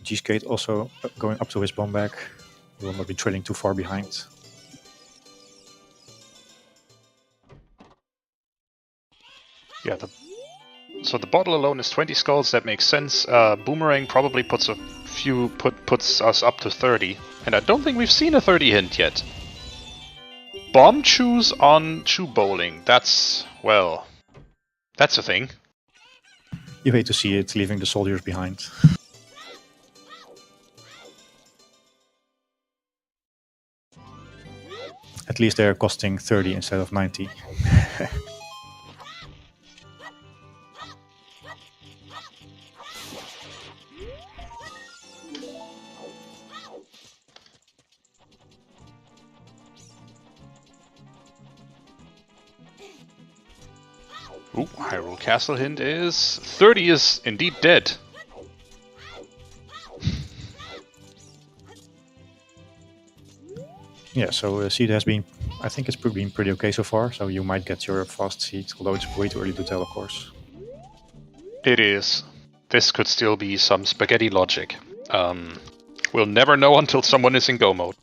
gsk8 also going up to his bomb bag. He will not be trailing too far behind. Yeah, so the bottle alone is 20 skulls, that makes sense. Boomerang probably puts us up to 30. And I don't think we've seen a 30 hint yet. Bomb chews on chew bowling. That's a thing. You hate to see it, leaving the soldiers behind. At least they're costing 30 instead of 90. Ooh, Hyrule Castle hint is 30 is indeed dead. Yeah, so seed has been, I think it's been pretty okay so far, so you might get your fast seed, although it's way too early to tell, of course. It is. This could still be some spaghetti logic. We'll never know until someone is in go mode.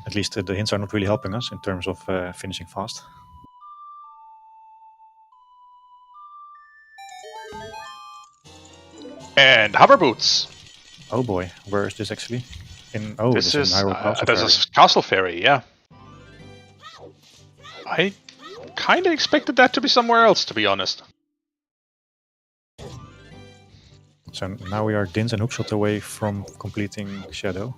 At least the hints are not really helping us in terms of finishing fast. And hover boots. Oh boy, where is this actually? This is in Hyrule Castle there's Ferry. a castle ferry, yeah. I kind of expected that to be somewhere else, to be honest. So now we are Dins and Hookshot away from completing Shadow.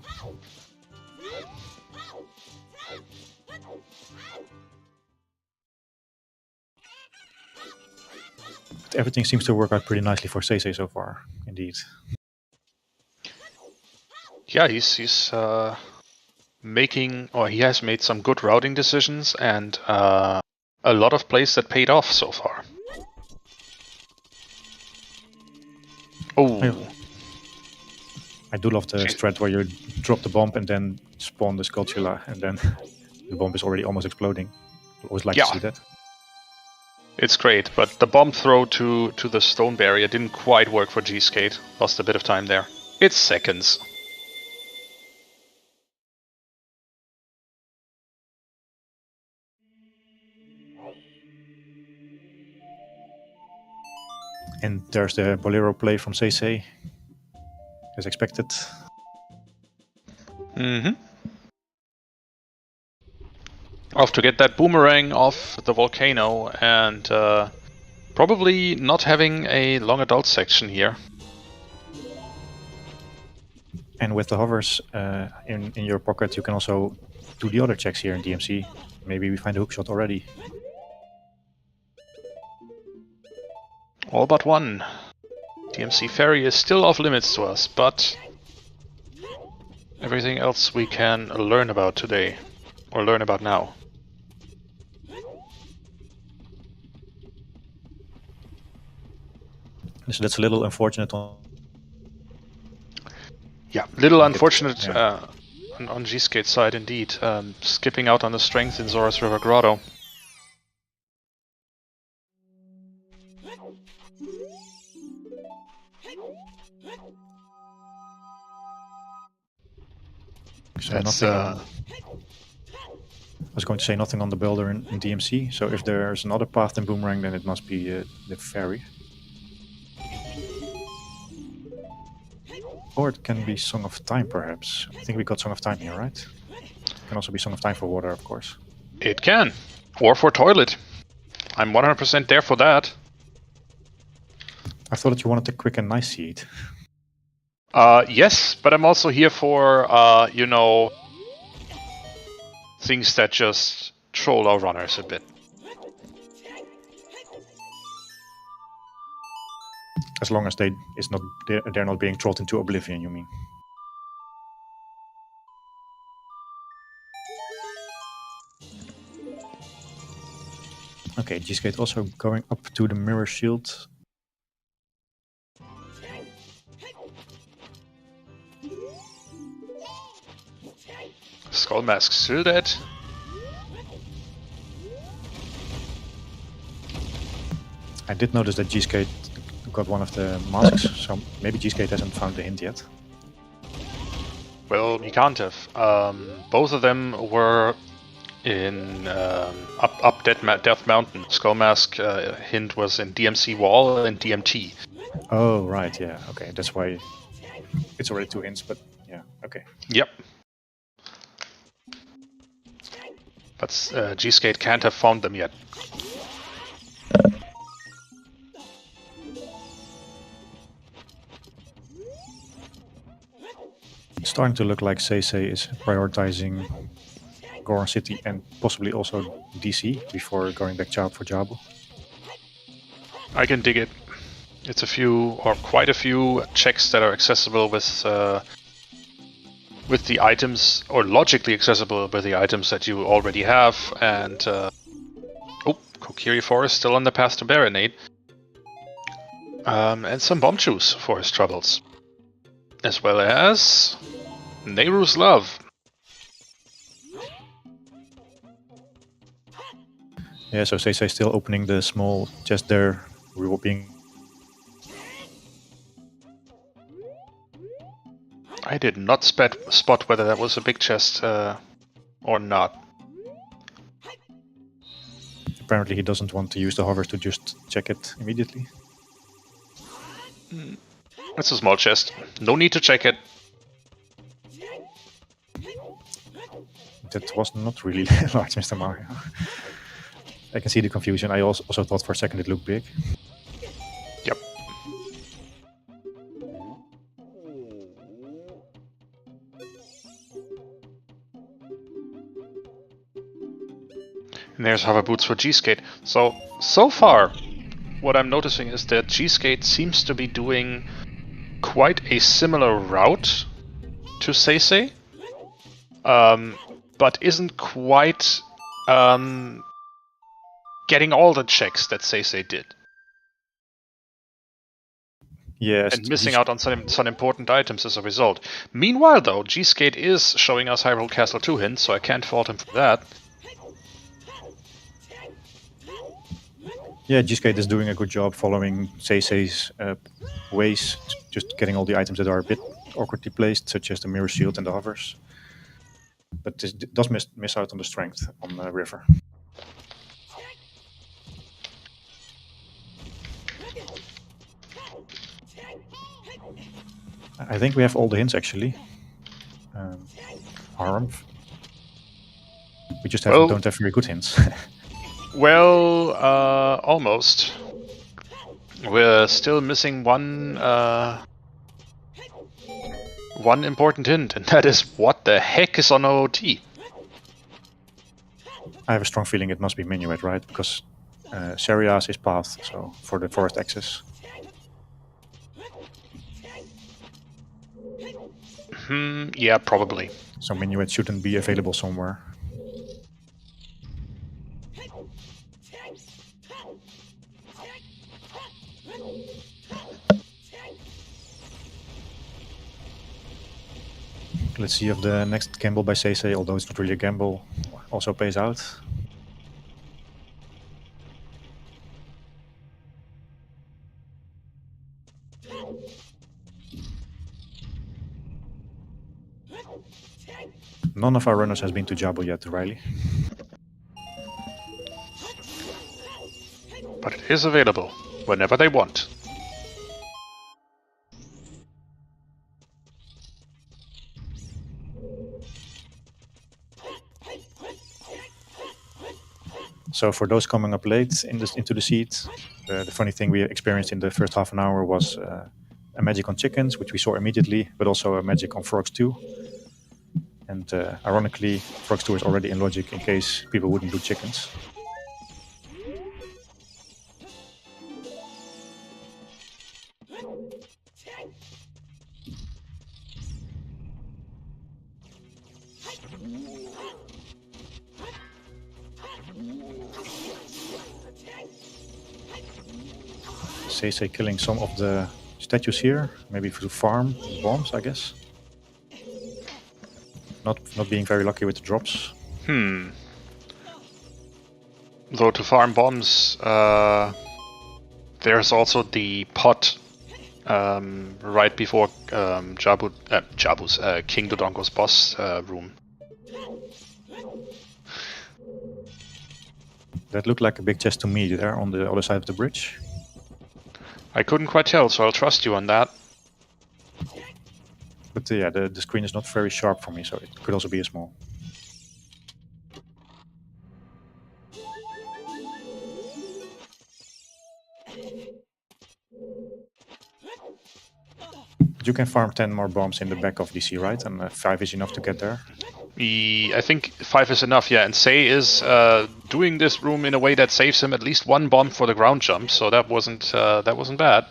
But everything seems to work out pretty nicely for SeYsEy so far, indeed. Yeah, he's making, or he has made some good routing decisions and a lot of plays that paid off so far. Oh. I do love the strat where you drop the bomb and then spawn the Skulltula, and then the bomb is already almost exploding. I always like to see that. It's great, but the bomb throw to the stone barrier didn't quite work for gsk8. Lost a bit of time there. It's seconds. And there's the Bolero play from SeYsEy, as expected. Off to get that boomerang off the volcano, and probably not having a long adult section here. And with the hovers in your pocket, you can also do the other checks here in DMC. Maybe we find a hookshot already. All but one. DMC Ferry is still off limits to us, but everything else we can learn about today, or learn about now. So that's a little unfortunate Yeah, little unfortunate on gsk8's side indeed. Skipping out on the strength in Zora's River Grotto. So nothing I was going to say nothing on the builder in DMC, so if there's another path than Boomerang, then it must be the ferry. Or it can be Song of Time, perhaps. I think we got Song of Time here, right? It can also be Song of Time for water, of course. It can. Or for toilet. I'm 100% there for that. I thought that you wanted a quick and nice seed. Yes, but I'm also here for, you know, things that just troll our runners a bit. As long as they're not being trolled into oblivion, you mean? Okay, gsk8 also going up to the mirror shield. Skull Mask still dead. I did notice that gsk8 got one of the masks, so maybe gsk8 hasn't found the hint yet. Well, he can't have. Both of them were in up Death Mountain. Skull Mask hint was in DMC Wall and DMT. Oh, right, yeah. Okay, that's why it's already 2 hints, but yeah, okay. Yep. But gsk8 can't have found them yet. It's starting to look like SeYsEy is prioritizing Goron City and possibly also DC before going back for Jabu. I can dig it. It's a few, or quite a few, checks that are accessible with the items, or logically accessible with the items that you already have. And Kokiri Forest still on the path to Baronade. And some bomb juice for his troubles, as well as Nehru's Love. Yeah, so SeYsEy still opening the small chest there, being. I did not spot whether that was a big chest or not. Apparently he doesn't want to use the hovers to just check it immediately. It's a small chest. No need to check it. That was not really large, Mr. Mario. I can see the confusion. I also thought for a second it looked big. Yep. And there's hover boots for gsk8. So far, what I'm noticing is that gsk8 seems to be doing quite a similar route to SeYsEy, but isn't quite getting all the checks that SeYsEy did. Yes, and missing out on some important items as a result. Meanwhile, though, gsk8 is showing us Hyrule Castle 2 hints, so I can't fault him for that. Yeah, gsk8 is doing a good job following SeYsEy's ways, just getting all the items that are a bit awkwardly placed, such as the mirror shield and the hovers. But this does miss out on the strength on the river. I think we have all the hints actually. Harm. We just don't have very good hints. Well, almost. We're still missing one important hint, and that is what the heck is on OOT? I have a strong feeling it must be Minuet, right? Because Serias is path, so for the forest access. Yeah, probably. So Minuet shouldn't be available somewhere. Let's see if the next gamble by SeYsEy, although it's not really a gamble, also pays out. None of our runners has been to Jabu yet, Riley. But it is available whenever they want. So for those coming up late into the seed, the funny thing we experienced in the first half an hour was a magic on chickens, which we saw immediately, but also a magic on frogs too. And ironically, frogs 2 is already in logic in case people wouldn't do chickens. SeYsEy killing some of the statues here, maybe to farm bombs, I guess. Not being very lucky with the drops. Though to farm bombs, there's also the pot right before King Dodongo's boss room. That looked like a big chest to me there on the other side of the bridge. I couldn't quite tell, so I'll trust you on that. But yeah, the screen is not very sharp for me, so it could also be a small. You can farm 10 more bombs in the back of DC, right? And 5 is enough to get there. I think 5 is enough, yeah. And SeYsEy is doing this room in a way that saves him at least 1 bomb for the ground jump, so that wasn't bad.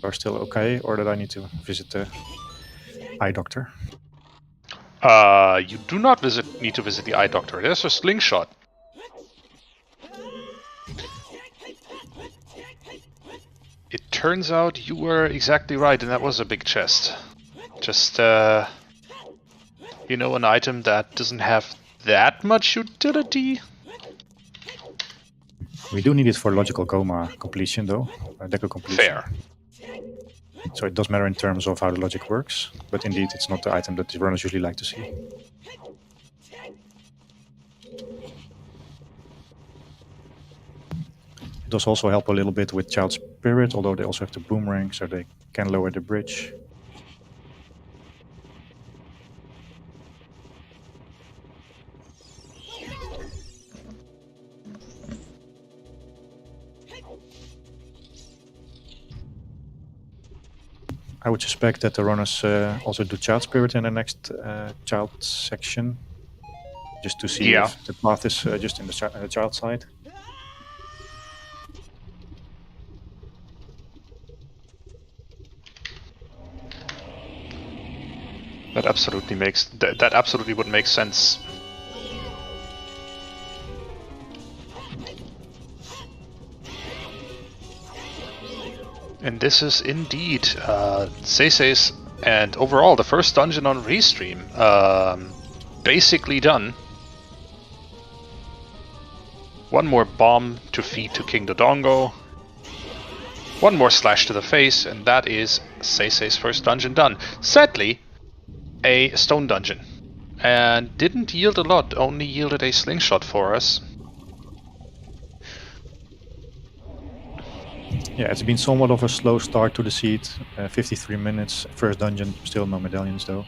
Are still okay, or did I need to visit the eye doctor? You do not need to visit the eye doctor. There's a slingshot. It turns out you were exactly right, and that was a big chest. Just, you know, an item that doesn't have that much utility. We do need it for logical coma completion, though. Deco completion. Fair. So it does matter in terms of how the logic works, but indeed it's not the item that the runners usually like to see. It does also help a little bit with Child Spirit, although they also have the boomerang, so they can lower the bridge. I would suspect that the runners also do Child Spirit in the next Child section, just to see if the path is just in the Child side. That absolutely would make sense. And this is indeed SeYsEy's and overall the first dungeon on Restream basically done. One more bomb to feed to King Dodongo. One more slash to the face, and that is SeYsEy's first dungeon done. Sadly, a stone dungeon. And didn't yield a lot, only yielded a slingshot for us. Yeah, it's been somewhat of a slow start to the seed. 53 minutes, first dungeon, still no medallions though.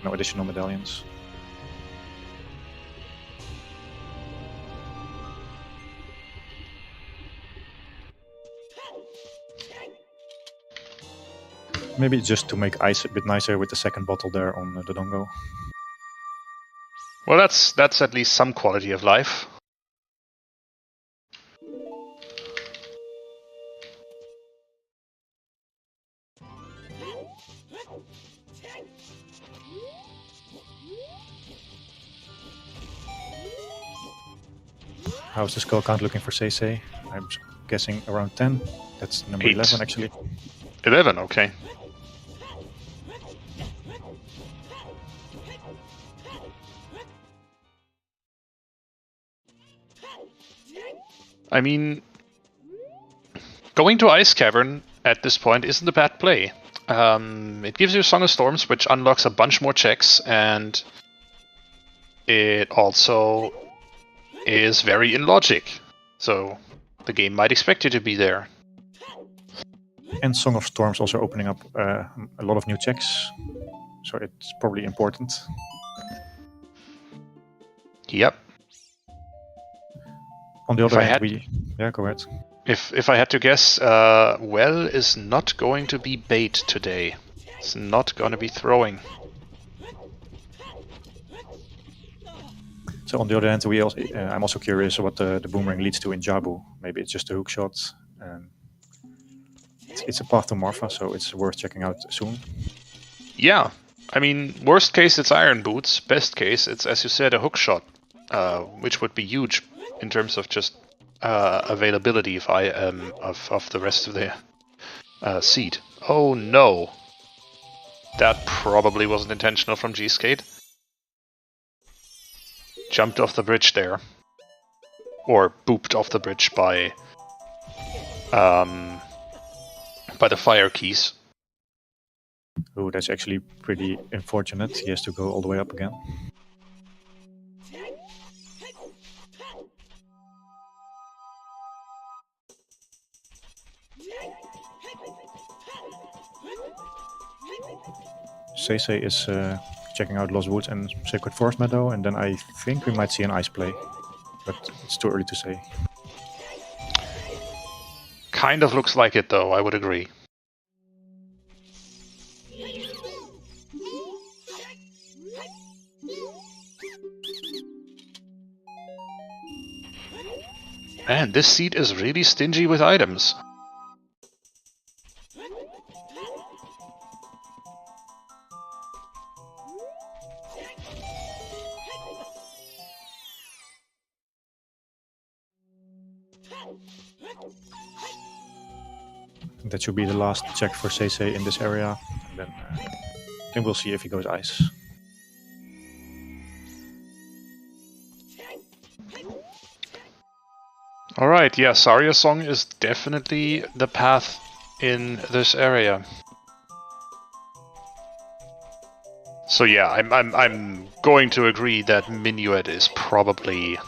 No additional medallions. Maybe just to make ice a bit nicer with the second bottle there on the Dodongo. Well, that's at least some quality of life. How's the skull count looking for SeYsEy? I'm guessing around 10. That's number 8. 11 actually. 11, okay. I mean, going to Ice Cavern at this point isn't a bad play. It gives you Song of Storms, which unlocks a bunch more checks, and it also is very in logic. So the game might expect you to be there. And Song of Storms also opening up a lot of new checks, so it's probably important. Yep. On the other hand, yeah, go ahead. If I had to guess, Well is not going to be bait today. It's not going to be throwing. So on the other hand, I'm also curious what the boomerang leads to in Jabu. Maybe it's just a hook shot. it's a path to Morpha, so it's worth checking out soon. Yeah, I mean, worst case it's iron boots. Best case it's, as you said, a hook shot, which would be huge in terms of just availability if I of the rest of the seed. Oh no, that probably wasn't intentional from gsk8. Jumped off the bridge there, or booped off the bridge by the fire keys. Oh, that's actually pretty unfortunate. He has to go all the way up again. SeYsEy is checking out Lost Woods and Sacred Forest Meadow, and then I think we might see an ice play, but it's too early to say. Kind of looks like it though, I would agree. Man, this seed is really stingy with items. That should be the last check for SeYsEy in this area, and then we'll see if he goes ice. Alright, yeah, Saria Song is definitely the path in this area. So yeah, I'm going to agree that Minuet is probably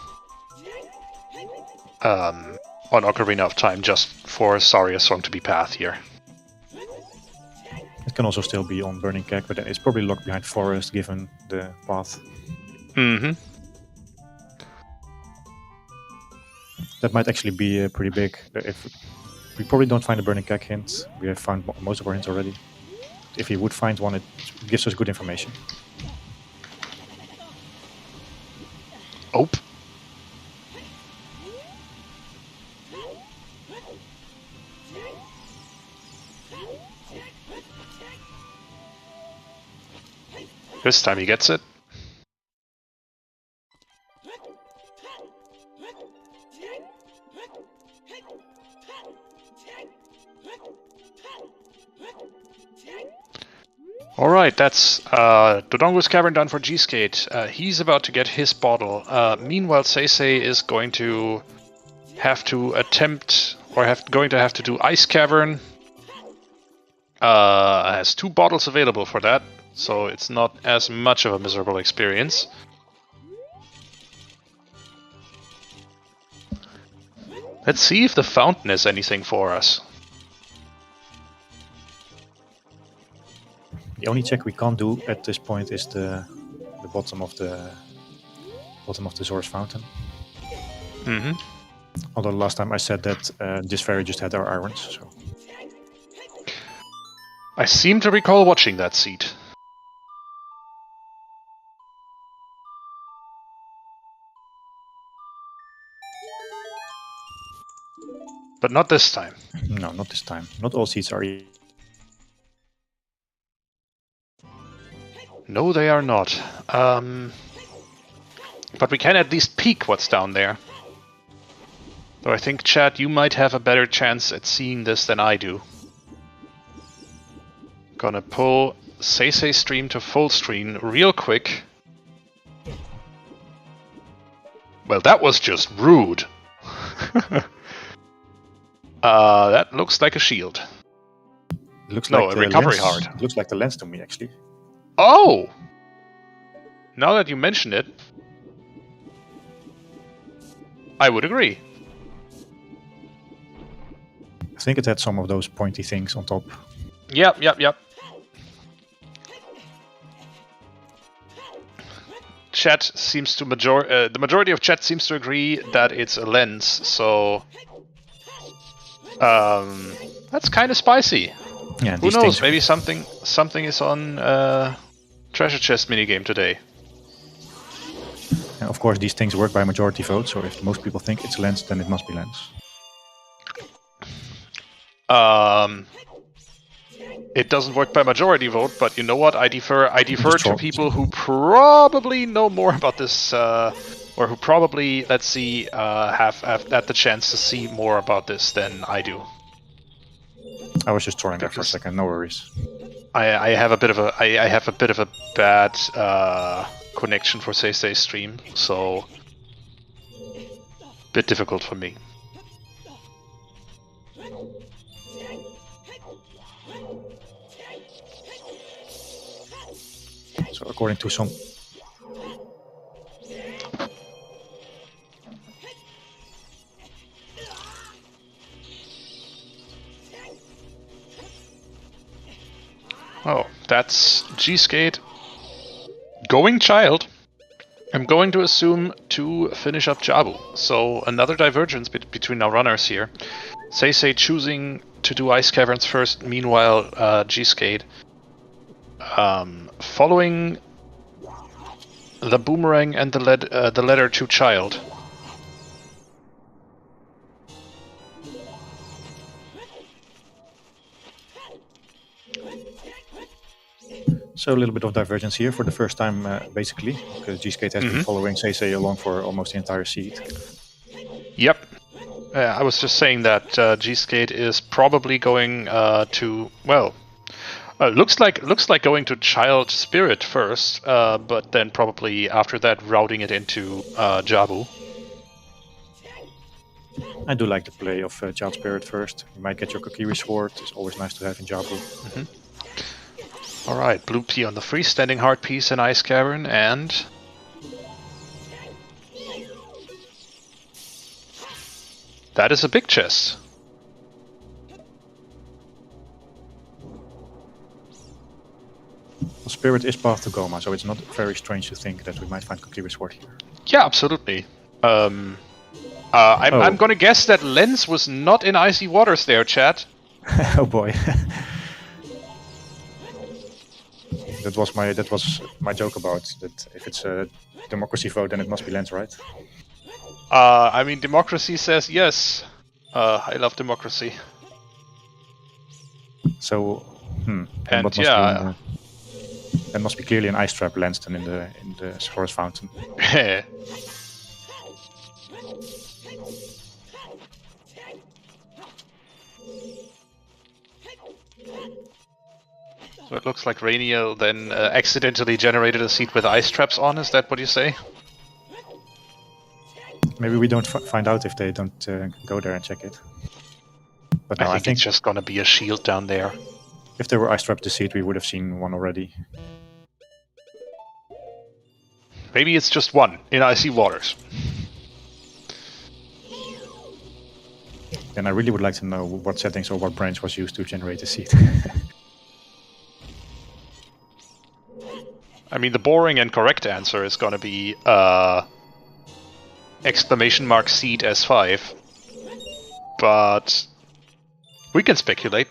on Ocarina of Time just for Saria Song to be path here. It can also still be on Burning Keg, but it's probably locked behind Forest given the path. Mm-hmm. That might actually be pretty big. If we probably don't find a Burning Keg hint, we have found most of our hints already. If he would find one, it gives us good information. Oh. This time he gets it. Alright, that's Dodongo's cavern done for gsk8. He's about to get his bottle. Meanwhile, SeYsEy is going to have to attempt, or going to have to do Ice Cavern. Has 2 bottles available for that, so it's not as much of a miserable experience. Let's see if the fountain is anything for us. The only check we can't do at this point is the bottom of the source fountain. Mm-hmm. Although last time I said that this fairy just had our irons, so. I seem to recall watching that seed. But not this time. No, not this time. Not all seeds are. No, they are not. But we can at least peek what's down there. Though I think, chat, you might have a better chance at seeing this than I do. Gonna pull SeYsEy stream to full screen real quick. Well, that was just rude. That looks like a shield. It looks No, like a recovery lens. heart. It looks like the lens to me, actually. Oh! Now that you mention it, I would agree. I think it had some of those pointy things on top. Yep. Chat seems to the majority of chat seems to agree that it's a lens, so that's kind of spicy. Yeah, Who knows? Maybe something is on treasure chest minigame today. And of course, these things work by majority vote, so if most people think it's lens, then it must be lens. It doesn't work by majority vote, but you know what? I defer Just to people who probably know more about this, or who probably, let's see, have had the chance to see more about this than I do. I was just touring there for a second. No worries. I have a bit of a bad connection for SeYsEy stream, so bit difficult for me. So according to some. Oh, that's gsk8 going child. I'm going to assume to finish up Jabu. So another divergence between our runners here. SeYsEy choosing to do ice caverns first, meanwhile gsk8 following the boomerang and the letter to child. So a little bit of divergence here for the first time, basically, because gsk8 has been following SeYsEy along for almost the entire seed. Yep. I was just saying that gsk8 is probably going to, well, looks like going to Child Spirit first, but then probably after that routing it into Jabu. I do like the play of Child Spirit first. You might get your Kokiri Sword. It's always nice to have in Jabu. Alright, blue P on the freestanding heart piece in Ice Cavern, and that is a big chest. Well, Spirit is path to Goma, so it's not very strange to think that we might find Kokiri Sword here. Yeah, absolutely. I'm gonna guess that Lens was not in icy waters there, chat. Oh boy. That was my joke about that. If it's a democracy vote, then it must be Lens, right? I mean, democracy says yes. I love democracy. So, and what yeah, that must be clearly an ice trap Lanston in the forest fountain. So it looks like Rainiel then accidentally generated a seed with ice traps on, is that what you say? Maybe we don't find out if they don't go there and check it. But no, I think it's just gonna be a shield down there. If there were ice traps to seed, we would have seen one already. Maybe it's just one in icy waters. Then I really would like to know what settings or what branch was used to generate the seed. I mean, the boring and correct answer is gonna be exclamation mark seed S5. But we can speculate.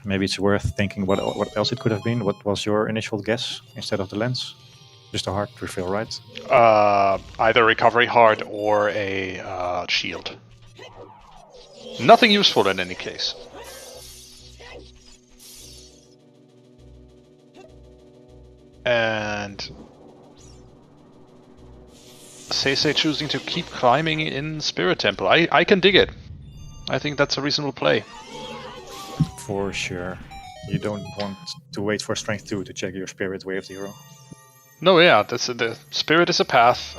Maybe it's worth thinking what else it could have been. What was your initial guess instead of the lens? Just a heart refill, right? Either recovery heart or a shield. Nothing useful in any case. And SeYsEy choosing to keep climbing in Spirit Temple. I can dig it. I think that's a reasonable play. For sure. You don't want to wait for Strength 2 to check your Spirit Wave Hero. No, yeah, the Spirit is a path.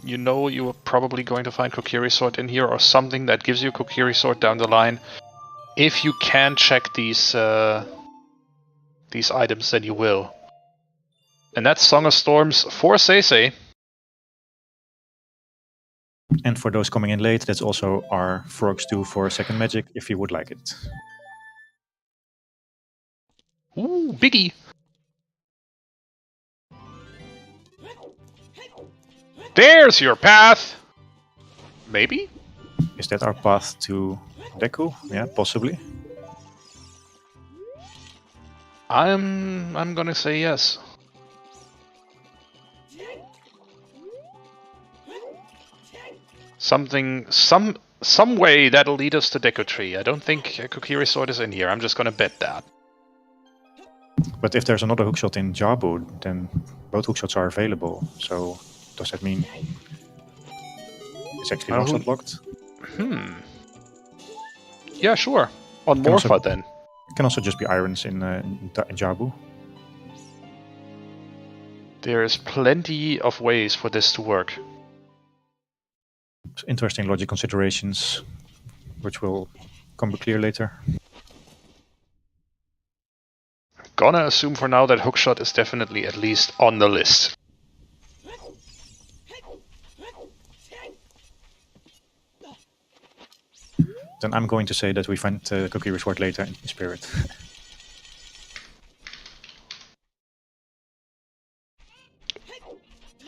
You know you are probably going to find Kokiri Sword in here, or something that gives you Kokiri Sword down the line. If you can check these items, then you will. And that's Song of Storms for SeYsEy. And for those coming in late, that's also our Frogs 2 for Second Magic, if you would like it. Ooh, biggie! There's your path! Maybe? Is that our path to Deku? Yeah, possibly. I'm gonna say yes. Some way that'll lead us to Deku Tree. I don't think Kokiri Sword is in here. I'm just gonna bet that. But if there's another hookshot in Jabu, then both hookshots are available. So does that mean it's actually one-shot blocked? Yeah, sure. On Can also- Morpha then. It can also just be irons in Jabu. There's plenty of ways for this to work. Interesting logic considerations, which will come clear later. Gonna assume for now that hookshot is definitely at least on the list. Then I'm going to say that we find Kokiri Sword later in spirit.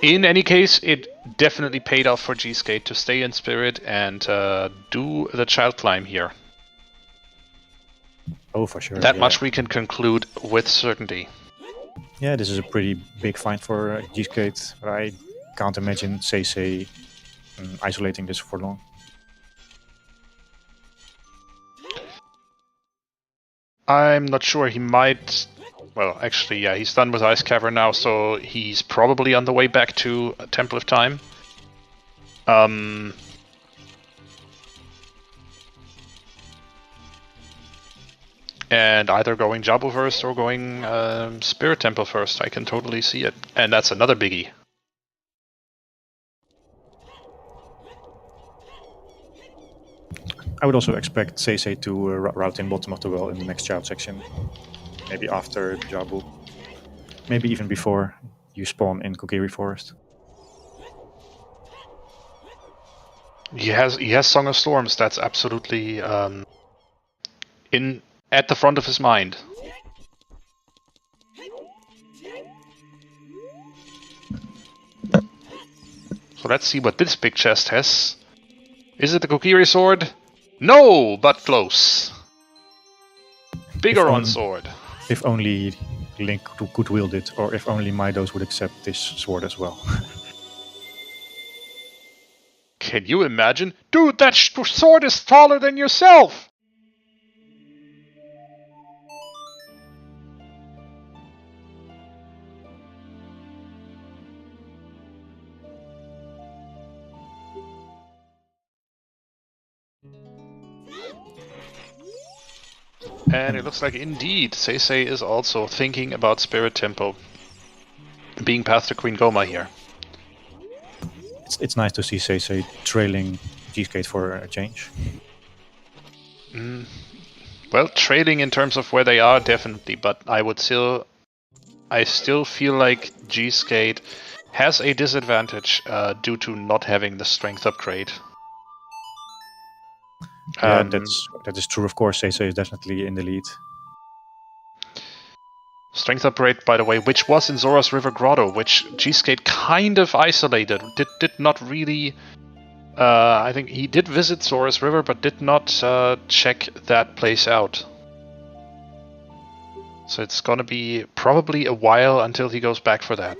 In any case, it definitely paid off for gsk8 to stay in spirit and do the child climb here. Oh, for sure. That much we can conclude with certainty. Yeah, this is a pretty big find for gsk8, but I can't imagine SeYsEy isolating this for long. I'm not sure. He might... Well, actually, yeah, he's done with Ice Cavern now, so he's probably on the way back to Temple of Time. And either going Jabu first or going Spirit Temple first. I can totally see it. And that's another biggie. I would also expect SeYsEy to route in bottom of the well in the next child section. Maybe after Jabu. Maybe even before you spawn in Kokiri Forest. He has Song of Storms. That's absolutely at the front of his mind. So let's see what this big chest has. Is it the Kokiri sword? No, but close. Bigger sword. If only Link could wield it, or if only Midos would accept this sword as well. Can you imagine? Dude, that sword is taller than yourself! And it looks like indeed SeYsEy is also thinking about Spirit Temple being past the Queen Goma here. It's nice to see SeYsEy trailing gsk8 for a change. Well, trailing in terms of where they are, definitely, but I still feel like gsk8 has a disadvantage due to not having the strength upgrade. Yeah, that is true. Of course, SeYsEy is definitely in the lead. Strength upgrade, by the way, which was in Zora's River Grotto, which gsk8 kind of isolated. Did not really. I think he did visit Zora's River, but did not check that place out. So it's gonna be probably a while until he goes back for that.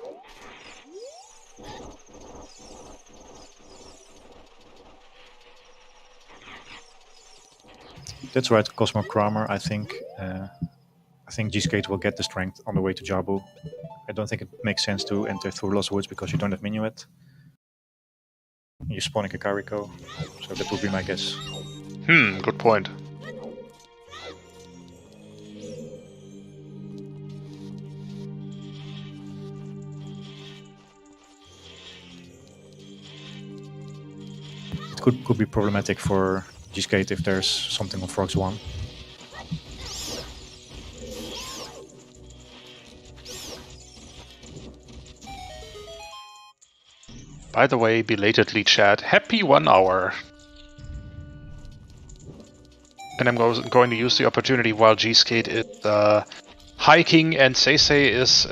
That's right, Cosmo Kramer. I think gsk8 will get the strength on the way to Jabu. I don't think it makes sense to enter through Lost Woods because you don't have Minuet. You're spawning a Kariko, so that would be my guess. Good point. It could be problematic for gsk8 if there's something on Frogs 1. By the way, belatedly, chat, happy 1 hour. And I'm going to use the opportunity while gsk8 is hiking and SeYsEy is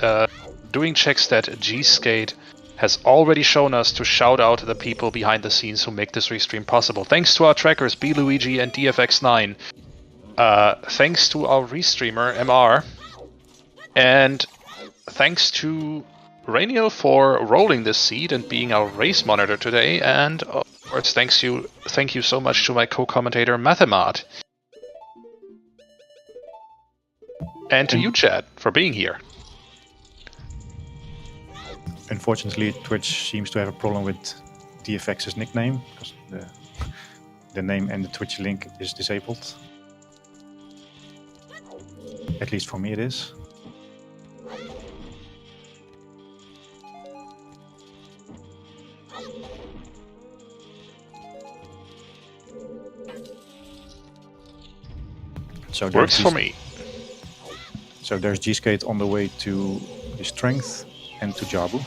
doing checks that gsk8 has already shown us to shout out the people behind the scenes who make this restream possible. Thanks to our trackers, BLuigi and DFX9. Thanks to our restreamer, MR. And thanks to Rainiel for rolling this seed and being our race monitor today. And course, thank you so much to my co-commentator Mathemat. And to you, Chad, for being here. Unfortunately, Twitch seems to have a problem with DFX's nickname, because the name and the Twitch link is disabled. At least for me it is. So works for me. So there's gsk8 on the way to the strength and to Jabu.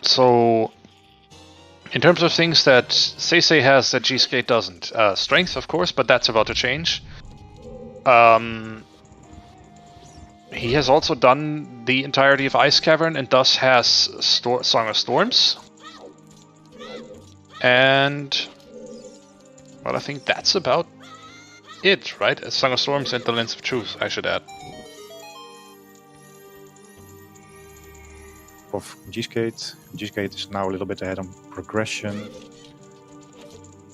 So, in terms of things that SeYsEy has that gsk8 doesn't, strength, of course, but that's about to change. He has also done the entirety of Ice Cavern and thus has Song of Storms. And, well, I think that's about it, right? Song of Storms and the Lens of Truth, I should add. Of gsk8. gsk8 is now a little bit ahead on progression,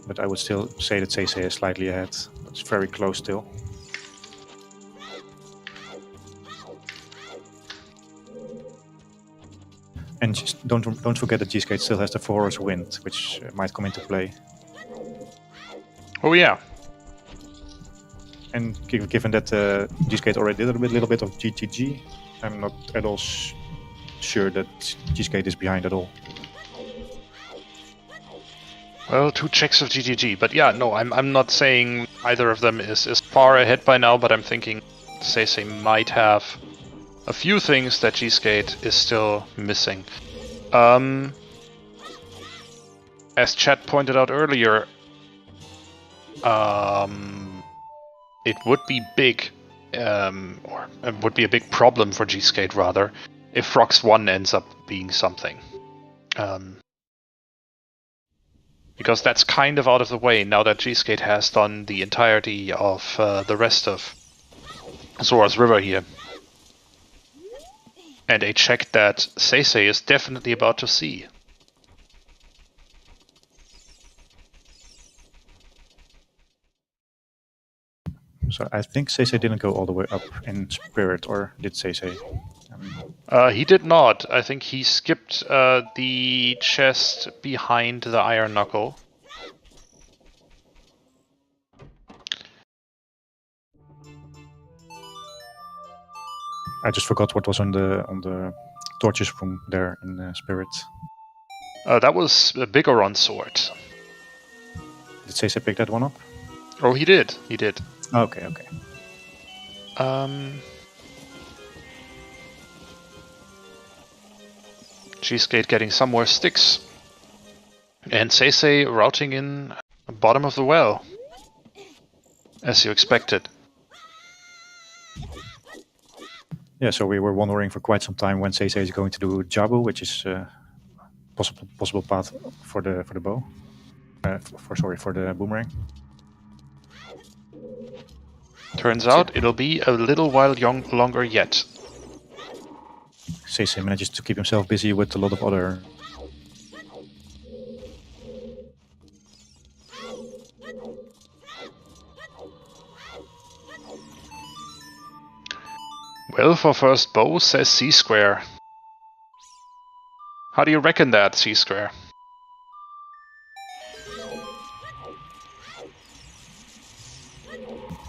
but I would still say that SeYsEy is slightly ahead. It's very close still. And just don't forget that gsk8 still has the Forest Wind, which might come into play. Oh yeah. And given that gsk8 already did a little bit of GTG, I'm not at all sure that gsk8 is behind at all. Well, 2 checks of GTG, but yeah, no, I'm not saying either of them is far ahead by now, but I'm thinking SeYsEy might have a few things that gsk8 is still missing. As Chat pointed out earlier, it would be big, or it would be a big problem for gsk8 rather, if Frox 1 ends up being something. Because that's kind of out of the way now that gsk8 has done the entirety of the rest of Zora's River here. And a check that SeYsEy is definitely about to see. So I think SeYsEy didn't go all the way up in spirit, or did SeYsEy? He did not. I think he skipped the chest behind the Iron Knuckle. I just forgot what was on the torches room there in spirit. That was a Bigoron sword. Did SeYsEy pick that one up? Oh, he did. He did. Okay, okay. gsk8 getting some more sticks. And SeYsEy routing in the bottom of the well. As you expected. Yeah, so we were wondering for quite some time when SeYsEy is going to do Jabu, which is possible path for the bow. For the boomerang. Turns out it'll be a little while longer yet. SeYsEy manages to keep himself busy with a lot of other... Well, for first bow, says C-Square. How do you reckon that, C-Square?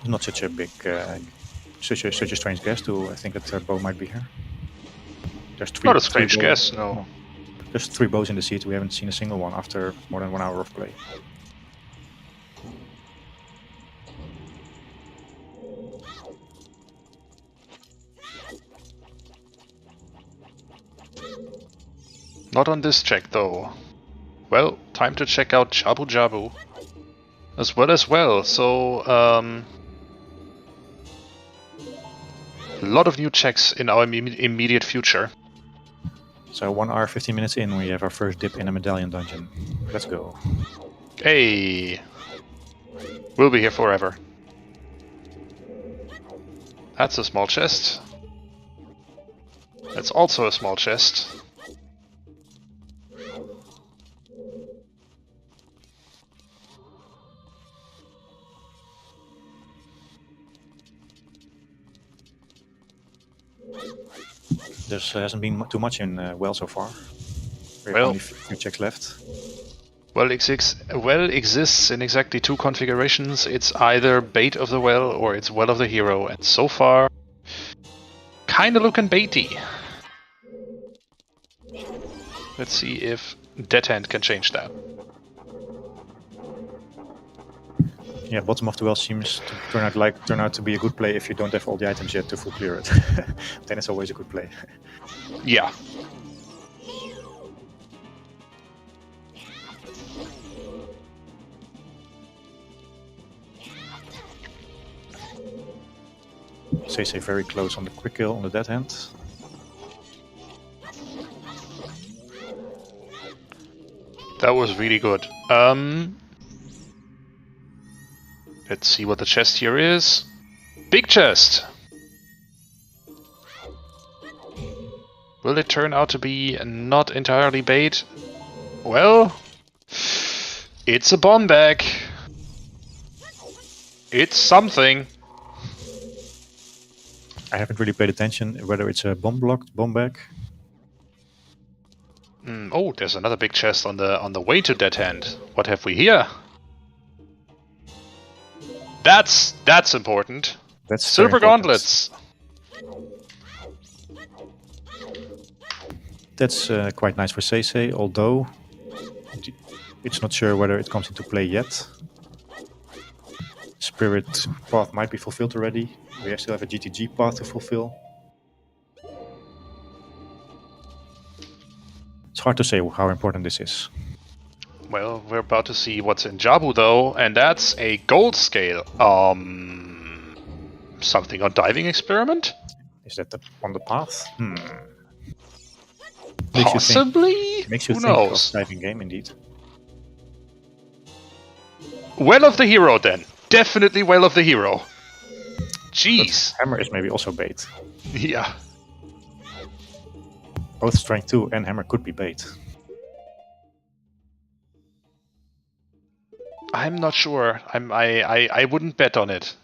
Not such a big, such a strange guess to think that third bow might be here. There's Not a strange guess, no. There's 3 bows in the seat. We haven't seen a single one after more than 1 hour of play. Not on this check, though. Well, time to check out Jabu Jabu. As well. So, a lot of new checks in our immediate future. So 1 hour, 15 minutes in, we have our first dip in a Medallion dungeon. Let's go. Hey! We'll be here forever. That's a small chest. That's also a small chest. There hasn't been too much in well so far. We have Well. only a few checks left. Well exists in exactly 2 configurations. It's either Bait of the Well or it's Well of the Hero, and so far, kinda looking baity. Let's see if Dead Hand can change that. Yeah, bottom of the well seems to turn out to be a good play if you don't have all the items yet to full clear it. Then it's always a good play. Yeah. SeYsEy very close on the quick kill on the Dead Hand. That was really good. Let's see what the chest here is. Big chest! Will it turn out to be not entirely bait? Well, it's a bomb bag. It's something. I haven't really paid attention whether it's a bomb blocked, bomb bag. Oh, there's another big chest on the way to Dead Hand. What have we here? That's important. That's Silver very important. gauntlets. That's quite nice for SeYsEy, although it's not sure whether it comes into play yet. Spirit path might be fulfilled already. We still have a GTG path to fulfill. It's hard to say how important this is. Well, we're about to see what's in Jabu though, and that's a gold scale. Something on diving experiment? Is that on the path? Possibly? Makes you Who think knows? of diving game, indeed. Well of the Hero then. Definitely Well of the Hero. Jeez. But hammer is maybe also bait. Yeah. Both strength 2 and hammer could be bait. I'm not sure. I wouldn't bet on it.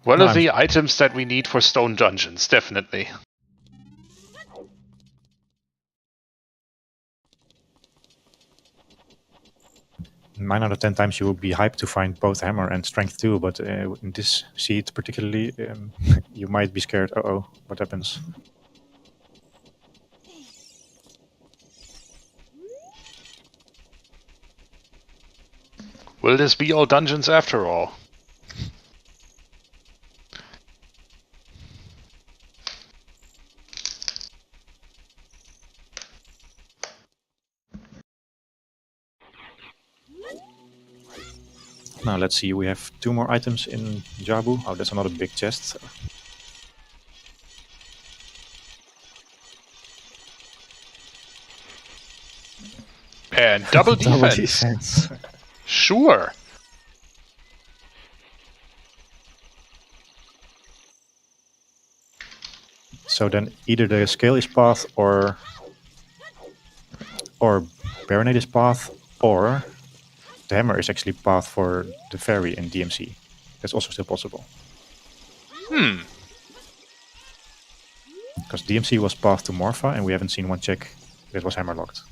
One of the items that we need for stone dungeons, definitely. 9 out of 10 times you will be hyped to find both hammer and strength 2, but in this seed particularly, you might be scared. Uh-oh, what happens? Will this be all dungeons after all? Now let's see, we have 2 more items in Jabu. Oh, that's another big chest. And double defense. Sure. So then either the scale is path or Baronade is path, or the hammer is actually path for the fairy in DMC. That's also still possible. Because DMC was path to Morpha, and we haven't seen one check that was hammer locked.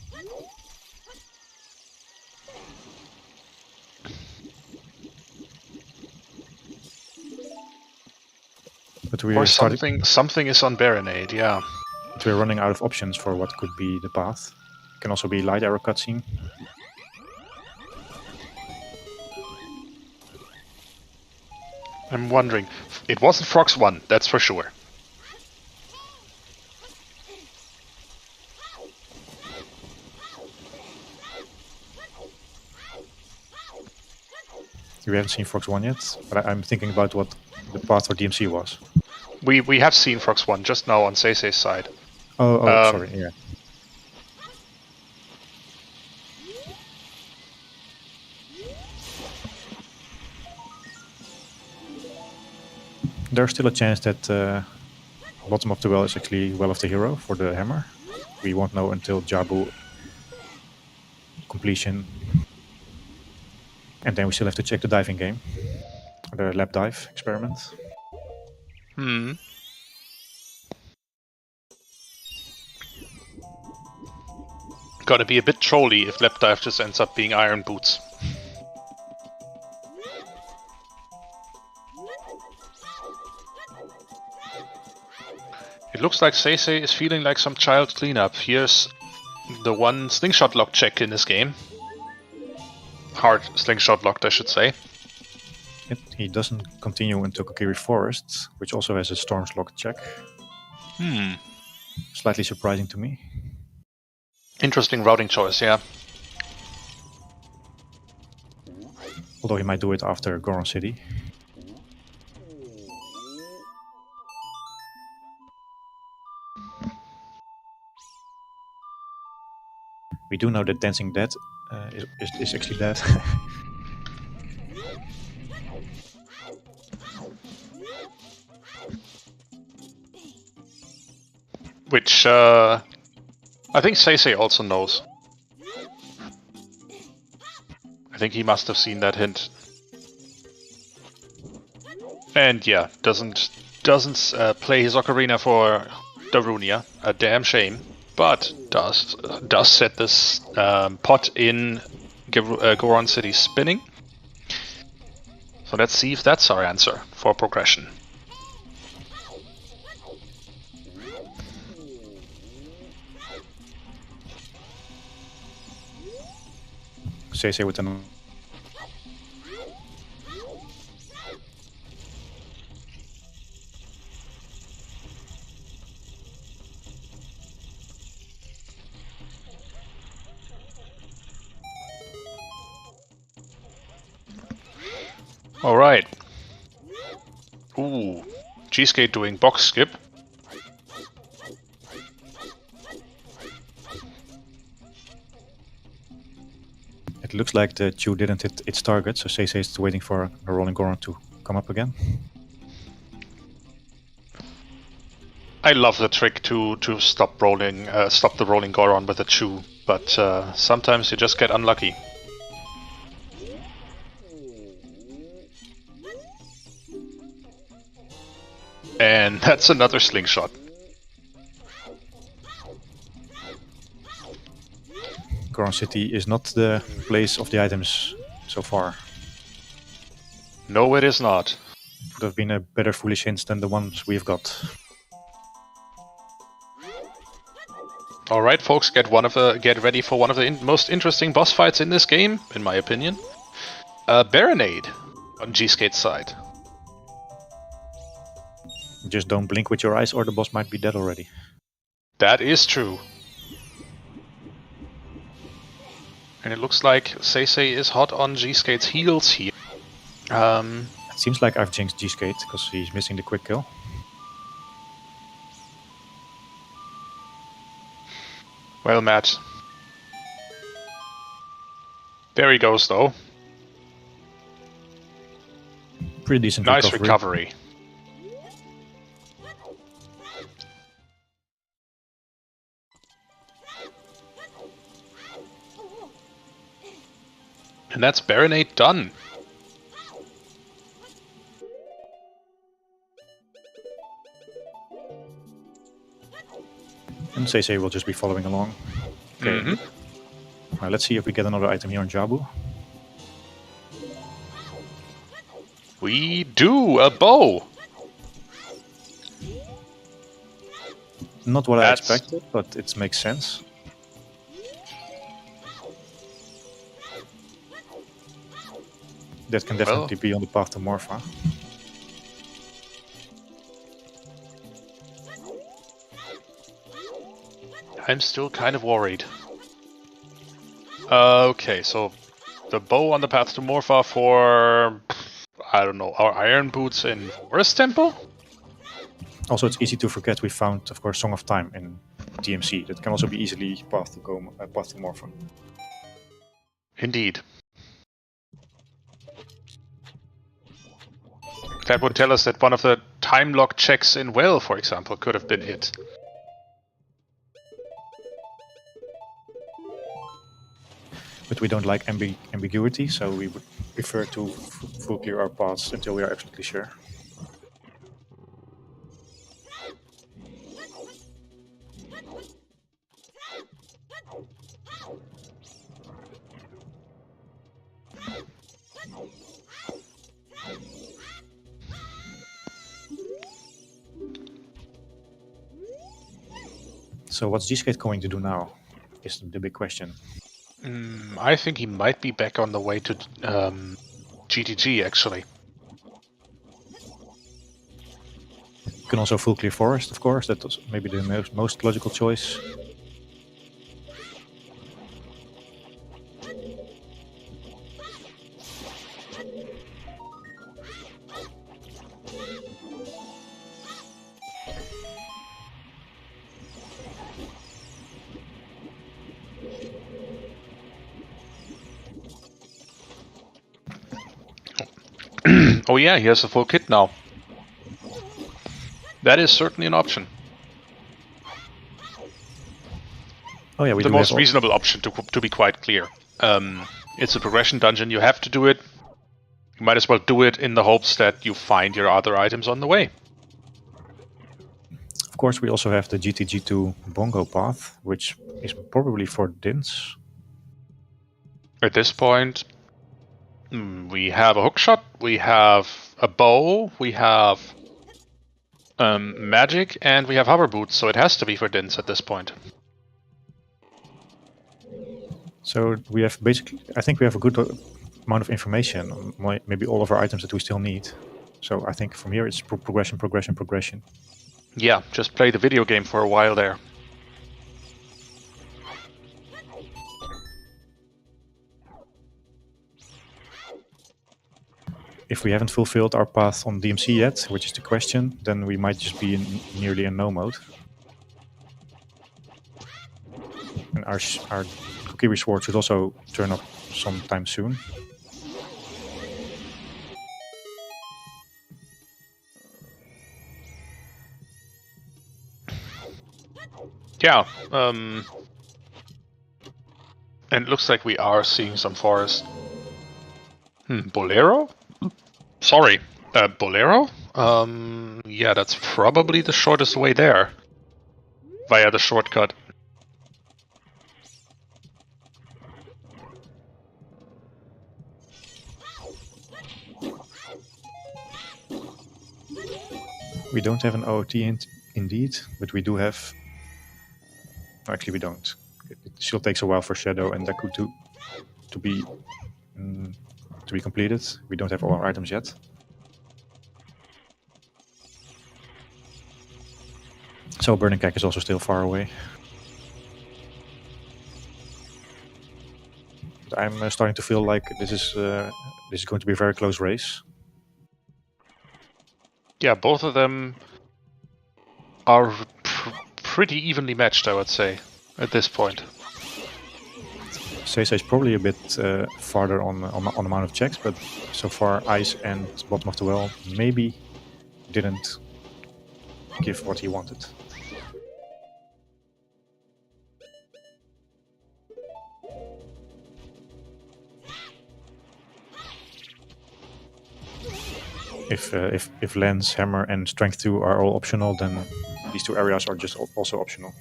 But we or something is on Baronade, yeah. But we're running out of options for what could be the path. Can also be light arrow cutscene. I'm wondering. It wasn't Frox 1, that's for sure. We haven't seen Frox 1 yet, but I'm thinking about what the path for DMC was. We have seen Frox 1 just now on SeYsEy's side. Sorry, yeah. There's still a chance that bottom of the well is actually well of the hero for the hammer. We won't know until Jabu completion. And then we still have to check the diving game. The lap dive experiment. Gotta be a bit trolly if lap dive just ends up being iron boots. It looks like SeYsEy is feeling like some child cleanup. Here's the one slingshot lock check in this game. Hard slingshot locked, I should say. He doesn't continue into Kokiri Forest, which also has a storms lock check. Slightly surprising to me. Interesting routing choice, yeah. Although he might do it after Goron City. We do know that Dancing Dead is actually dead. Which, I think SeYsEy also knows. I think he must have seen that hint. And yeah, doesn't play his ocarina for Darunia, a damn shame. But does set this pot in Goron City spinning. So let's see if that's our answer for progression. SeYsEy with an... Alright. Ooh. gsk8 doing box skip. It looks like the Chew didn't hit its target, so SeYsEy is waiting for the rolling Goron to come up again. I love the trick to stop the rolling Goron with a Chew, but sometimes you just get unlucky. And that's another slingshot. Goron City is not the place of the items so far. No, it is not. Would have been a better foolish hint than the ones we've got. Alright folks, get ready for one of the most interesting boss fights in this game, in my opinion. Baronade on gsk8's side. Just don't blink with your eyes or the boss might be dead already. That is true. And it looks like SeYsEy is hot on gsk8's heels here. It seems like I've jinxed gsk8 because he's missing the quick kill. Well, Matt. There he goes, though. Pretty decent nice recovery. And that's Baronade done. And SeYsEy will just be following along. Okay. Let's see if we get another item here on Jabu. We do! A bow! Not what I expected, but it makes sense. That can definitely be on the path to Morpha. I'm still kind of worried. Okay, so the bow on the path to Morpha for, I don't know, our iron boots in Forest Temple? Also, it's easy to forget we found, of course, Song of Time in DMC. That can also be easily path to Morpho. Indeed. That would tell us that one of the time lock checks in Well, for example, could have been hit. But we don't like ambiguity, so we would prefer to full clear our paths until we are absolutely sure. So what's gsk8 going to do now, is the big question. I think he might be back on the way to GTG, actually. You can also full clear forest, of course. That was maybe the most logical choice. Oh yeah, he has a full kit now. That is certainly an option. Oh yeah, we the do most have reasonable option, to be quite clear. It's a progression dungeon, you have to do it. You might as well do it in the hopes that you find your other items on the way. Of course, we also have the GTG2 Bongo path, which is probably for Dins. At this point, we have a hookshot, we have a bow, we have magic, and we have hover boots, so it has to be for Dins at this point. So we have basically, I think we have a good amount of information on maybe all of our items that we still need. So I think from here it's progression, progression, progression. Yeah, just play the video game for a while there. If we haven't fulfilled our path on DMC yet, which is the question, then we might just be nearly in no mode. And our Kokiri sword should also turn up sometime soon. Yeah, and it looks like we are seeing some forest. Bolero? Sorry, Bolero? Yeah, that's probably the shortest way there. Via the shortcut. We don't have an OOT indeed, but we do have... Actually, we don't. It still takes a while for Shadow and Deku to be completed. We don't have all our items yet. So Burning Cake is also still far away. But I'm starting to feel like this is going to be a very close race. Yeah, both of them are pretty evenly matched, I would say, at this point. SeYsEy is probably a bit farther on amount of checks, but so far Ice and Bottom of the Well maybe didn't give what he wanted. If Lens, Hammer and Strength 2 are all optional, then these two areas are just also optional.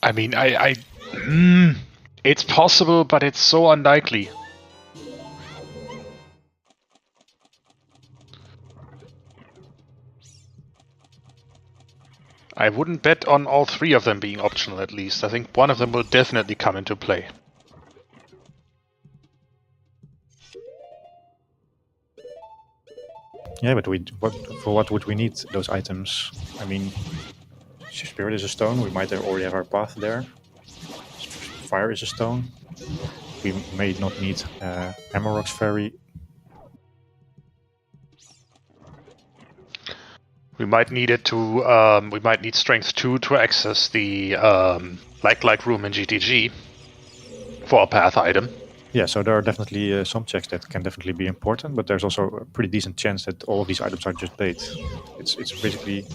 I mean, it's possible, but it's so unlikely. I wouldn't bet on all three of them being optional, at least. I think one of them will definitely come into play. Yeah, but for what would we need those items? I mean, Spirit is a stone. We might already have our path there. Fire is a stone. We may not need Amarok's Fairy. We might need it to. We might need strength 2 to access the like room in GTG for a path item. Yeah, so there are definitely some checks that can definitely be important, but there's also a pretty decent chance that all of these items are just bait. It's basically,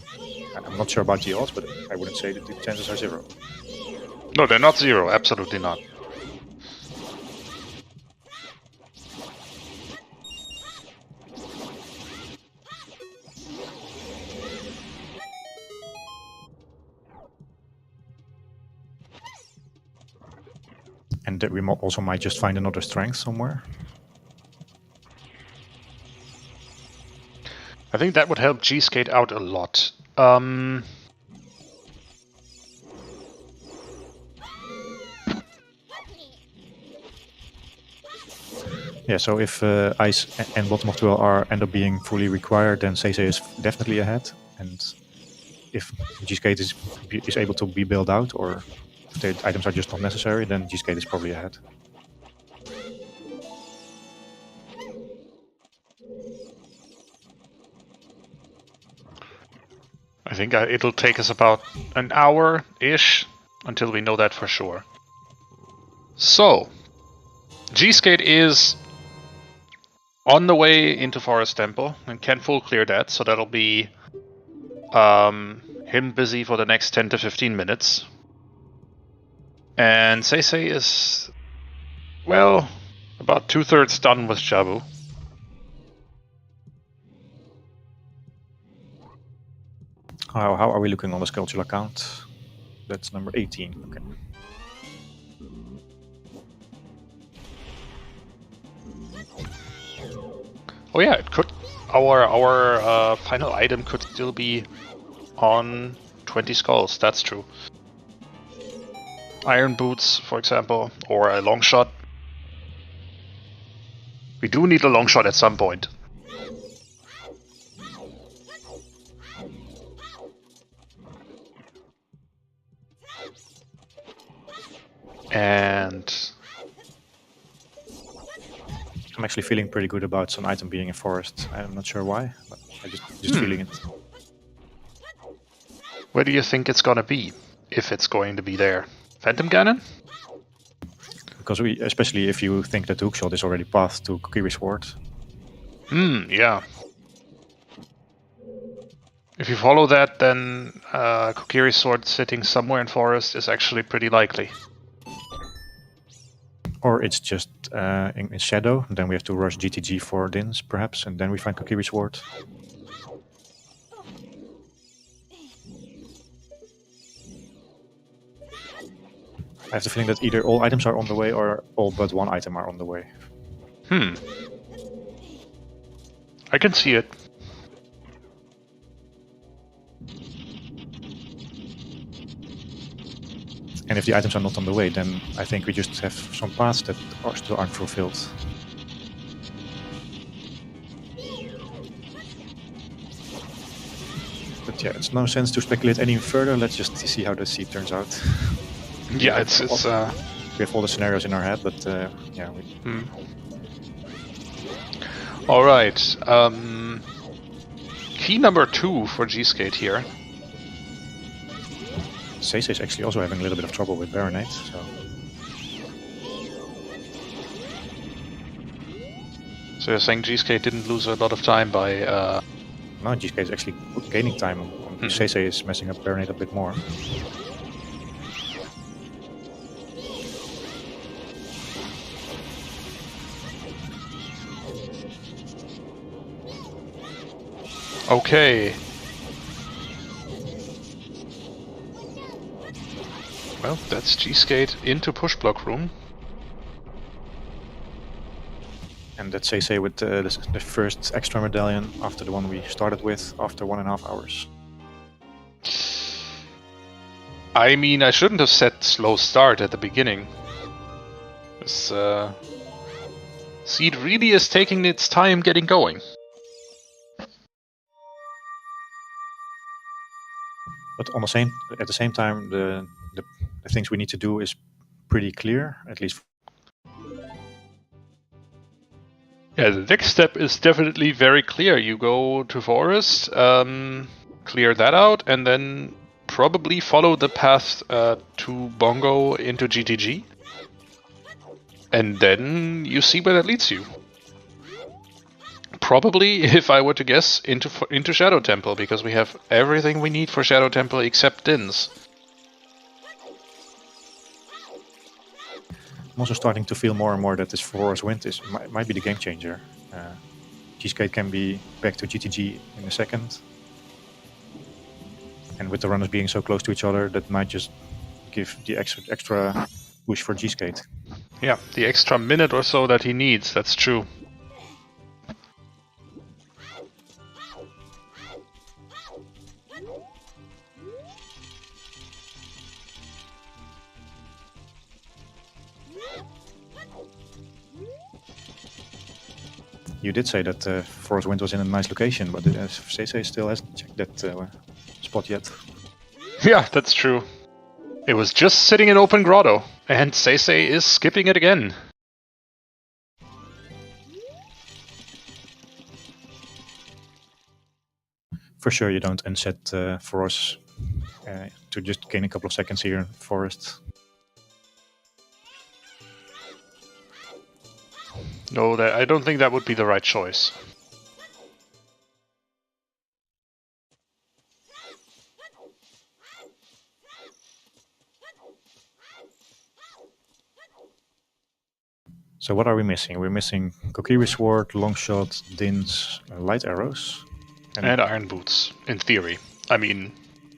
I'm not sure about the odds, but I wouldn't say that the chances are 0. No, they're not 0. Absolutely not. And that we also might just find another strength somewhere. I think that would help gsk8 out a lot. Yeah, so if Ice and Bottom of 12 end up being fully required, then SeYsEy is definitely ahead. And if gsk8 is able to be built out, or if the items are just not necessary, then gsk8 is probably ahead. I think it'll take us about an hour-ish until we know that for sure. So, gsk8 is on the way into Forest Temple and can full clear that, so that'll be him busy for the next 10 to 15 minutes. And SeYsEy is, well, about 2/3 done with Jabu. How are we looking on the Sculptural account? That's number 18. Okay. Oh yeah, it could. Our final item could still be on 20 skulls. That's true. Iron boots, for example, or a long shot. We do need a long shot at some point. And I'm actually feeling pretty good about some item being in forest. I'm not sure why, but I'm just feeling it. Where do you think it's gonna be? If it's going to be there? Phantom Cannon? Because especially if you think that the hookshot is already pathed to Kokiri Sword. Yeah. If you follow that, then Kokiri Sword sitting somewhere in forest is actually pretty likely. Or it's just in shadow, then we have to rush GTG for Dins, perhaps, and then we find Kokiri Sword. I have the feeling that either all items are on the way or all but one item are on the way. I can see it. And if the items are not on the way, then I think we just have some paths that still aren't fulfilled. But yeah, it's no sense to speculate any further. Let's just see how the seed turns out. Yeah, it's we have all the scenarios in our head, but yeah. All right. Key number 2 for gsk8 here. SeYsEy is actually also having a little bit of trouble with Baronate, so. So you're saying gsk8 didn't lose a lot of time by... No, gsk8 is actually gaining time. SeYsEy is messing up Baronate a bit more. Okay. Well, that's gsk8 into push block room. And that's SeYsEy with the first extra medallion after the one we started with after 1.5 hours. I mean, I shouldn't have said slow start at the beginning. This seed really is taking its time getting going. But at the same time, the things we need to do is pretty clear, at least. Yeah, the next step is definitely very clear. You go to forest, clear that out, and then probably follow the path to Bongo into GTG. And then you see where that leads you. Probably, if I were to guess, into Shadow Temple, because we have everything we need for Shadow Temple except Dins. I'm also starting to feel more and more that this Forest Wind might be the game changer. Gsk8 can be back to GTG in a second. And with the runners being so close to each other, that might just give the extra push for Gsk8. Yeah, the extra minute or so that he needs, that's true. You did say that Forest Wind was in a nice location, but SeYsEy still hasn't checked that spot yet. Yeah, that's true. It was just sitting in open grotto, and SeYsEy is skipping it again. For sure you don't unset Forest to just gain a couple of seconds here in Forest. No, I don't think that would be the right choice. So what are we missing? We're missing Kokiri Sword, Longshot, Dins, Light Arrows. And Iron Boots, in theory. I mean,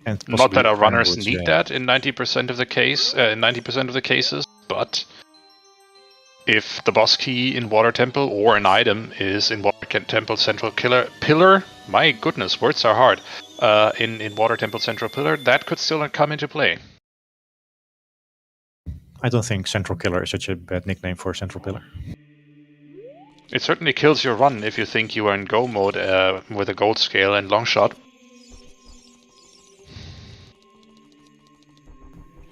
and not that our runners boots, need that in 90% of the case, 90% of the cases, but if the boss key in Water Temple or an item is in Water Temple Central Pillar, my goodness, words are hard, in Water Temple Central Pillar, that could still come into play. I don't think Central Killer is such a bad nickname for Central Pillar. It certainly kills your run if you think you are in go mode with a gold scale and long shot.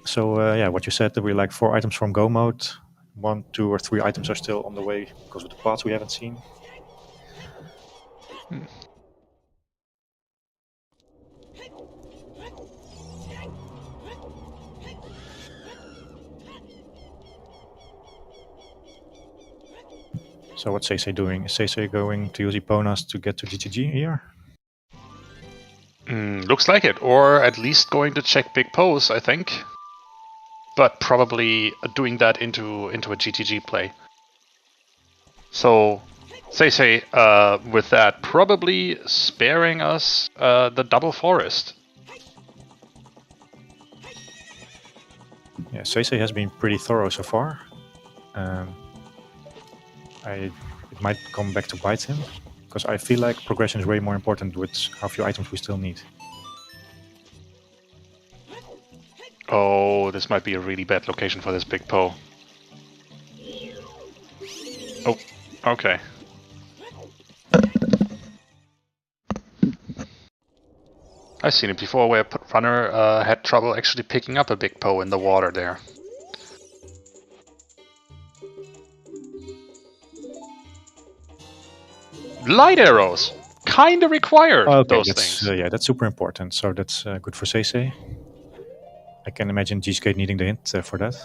So yeah, what you said, that we like 4 items from go mode. 1, 2, or 3 items are still on the way because of the paths we haven't seen. So what's SeYsEy doing? Is SeYsEy going to use Eponas to get to GTG here? Looks like it, or at least going to check Big Pose, I think. But probably doing that into a GTG play. So, SeYsEy, with that, probably sparing us the double forest. Yeah, SeYsEy has been pretty thorough so far. It might come back to bite him, because I feel like progression is way more important with how few items we still need. Oh, this might be a really bad location for this Big Poe. Oh, okay. I've seen it before where a runner had trouble actually picking up a Big Poe in the water there. Light arrows! Kinda required, those things. Yeah, that's super important, so that's good for SeYsEy. I can imagine Gsk8 needing the hint for that.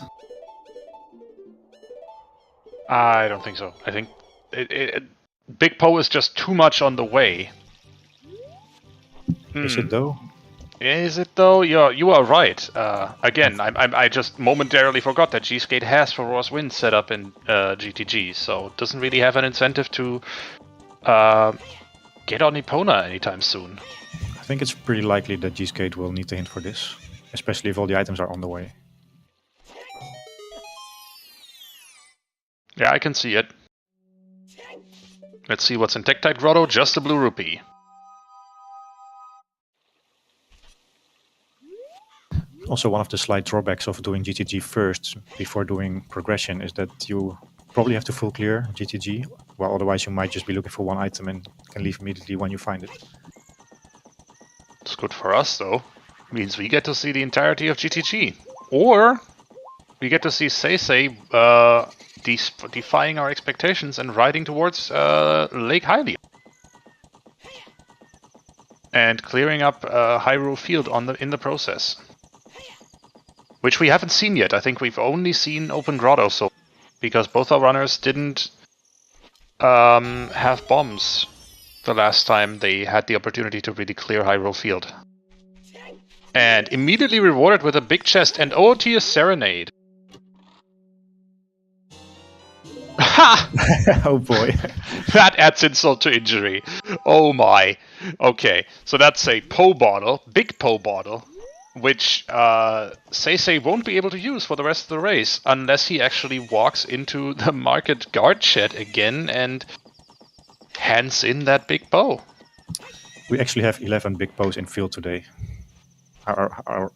I don't think so. I think Big Poe is just too much on the way. Is it though? Is it though? Yeah, you are right. Again, I just momentarily forgot that Gsk8 has Forest Wind set up in GTG, so it doesn't really have an incentive to get on Epona anytime soon. I think it's pretty likely that Gsk8 will need the hint for this, especially if all the items are on the way. Yeah, I can see it. Let's see what's in Tektite Grotto. Just a blue rupee. Also, one of the slight drawbacks of doing GTG first before doing progression is that you probably have to full clear GTG, while otherwise you might just be looking for one item and can leave immediately when you find it. It's good for us, though. Means we get to see the entirety of GTG. Or we get to see SeYsEy defying our expectations and riding towards Lake Hylia. and clearing up Hyrule Field in the process. Which we haven't seen yet. I think we've only seen Open Grotto, so because both our runners didn't have bombs the last time they had the opportunity to really clear Hyrule Field. And immediately rewarded with a big chest and OoTR Serenade. Ha! Oh boy. That adds insult to injury. Oh my. Okay, so that's a Po bottle, big Po bottle, which SeYsEy won't be able to use for the rest of the race unless he actually walks into the market guard shed again and hands in that big bow. We actually have 11 big bows in field today.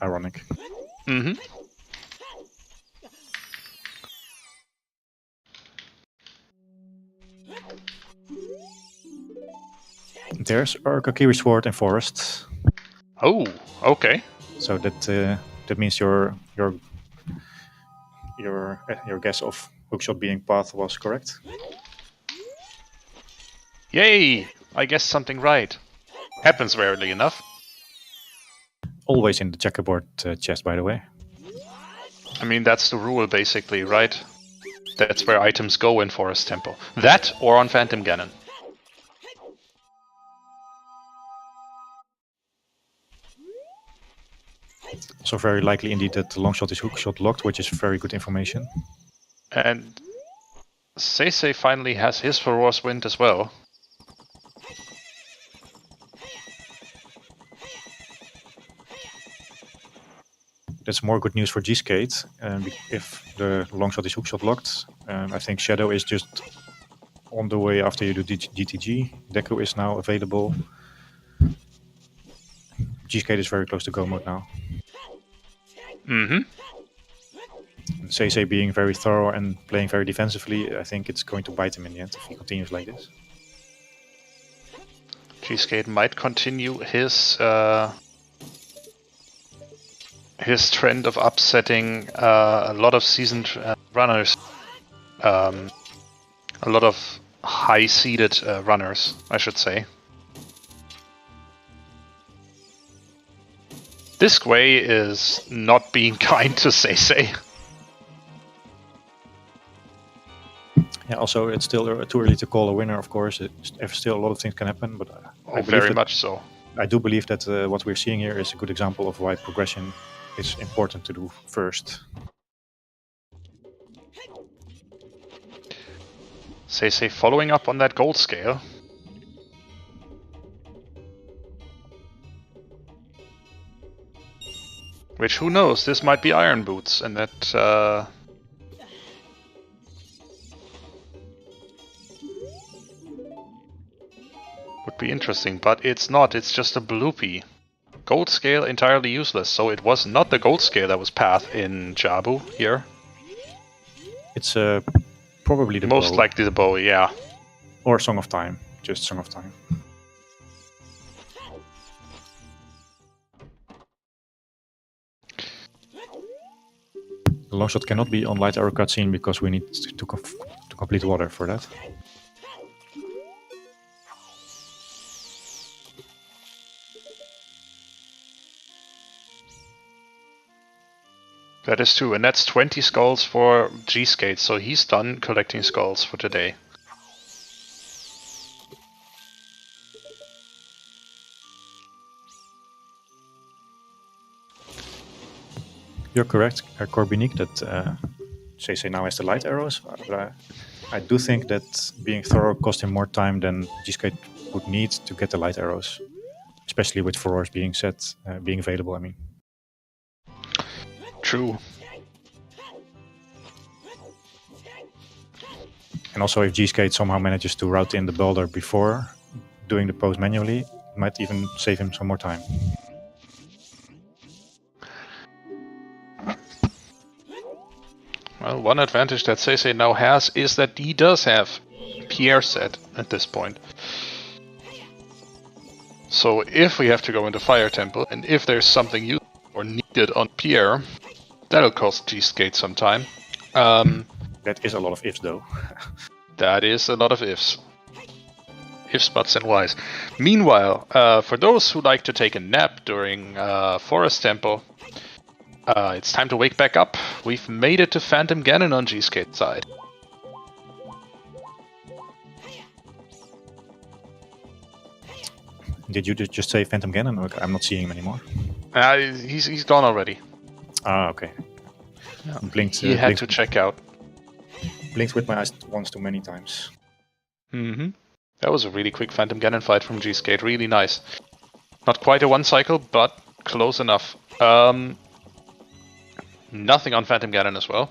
Ironic. Mm-hmm. There's our Kakiri sword in forest. Oh, okay. So that means your guess of hookshot being path was correct. Yay! I guessed something right. Happens rarely enough. Always in the checkerboard chest, by the way. I mean, that's the rule, basically, right? That's where items go in Forest Temple. That, or on Phantom Ganon. So very likely indeed that the long shot is hookshot locked, which is very good information. And SeYsEy finally has his Ferocious Wind as well. That's more good news for gsk8. If the long shot is hookshot locked, I think Shadow is just on the way after you do GTG. Deku is now available. gsk8 is very close to go mode now. Mm-hmm. SeYsEy being very thorough and playing very defensively, I think it's going to bite him in the end if he continues like this. gsk8 might continue his trend of upsetting a lot of seasoned runners, a lot of high-seeded runners, I should say. This way is not being kind to SeYsEy. Yeah, also it's still too early to call a winner, of course. Still a lot of things can happen, but I very much so. I do believe that what we're seeing here is a good example of why progression is important to do first. SeYsEy following up on that gold scale. Which, who knows, this might be Iron Boots, and that would be interesting, but it's not, it's just a bloopy. Gold scale entirely useless, so it was not the gold scale that was path in Jabu here. It's probably the most bow. likely the bow, yeah. Or Song of Time, just Song of Time. The long shot cannot be on light arrow cutscene because we need to complete water for that. That is true, and that's 20 skulls for gsk8, so he's done collecting skulls for today. You're correct, Corbinik, that SeYsEy now has the light arrows. But I do think that being thorough cost him more time than gsk8 would need to get the light arrows, especially with Furores being being available. I mean, true. And also, if gsk8 somehow manages to route in the boulder before doing the pose manually, it might even save him some more time. Well, one advantage that SeYsEy now has is that he does have Pierre set at this point. So if we have to go into Fire Temple, and if there's something useful or needed on Pierre, that'll cost gsk8 some time. That is a lot of ifs, though. That is a lot of ifs. ifs, buts, and whys. Meanwhile, for those who like to take a nap during Forest Temple, it's time to wake back up. We've made it to Phantom Ganon on gsk8's side. Did you just say Phantom Ganon? I'm not seeing him anymore. He's gone already. Ah, okay. Yeah. Blinked, He had to check out. Blinked with my eyes once too many times. That was a really quick Phantom Ganon fight from gsk8. Really nice. Not quite a one cycle, but close enough. Nothing on Phantom Ganon as well.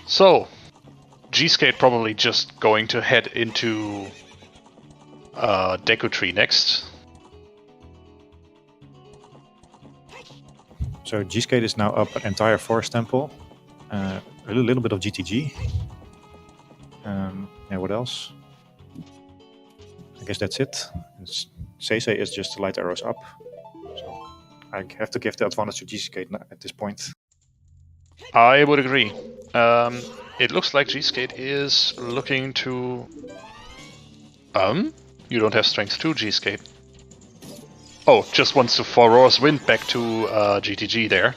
So, gsk8 probably just going to head into Deku Tree next. So gsk8 is now up an entire Forest Temple. A little bit of GTG. Yeah, what else? I guess that's it. SeYsEy is just light arrows up. So I have to give the advantage to gsk8 at this point. I would agree. It looks like gsk8 is looking to... You don't have strength 2, gsk8. Oh, just wants to Forore's Wind back to GTG there.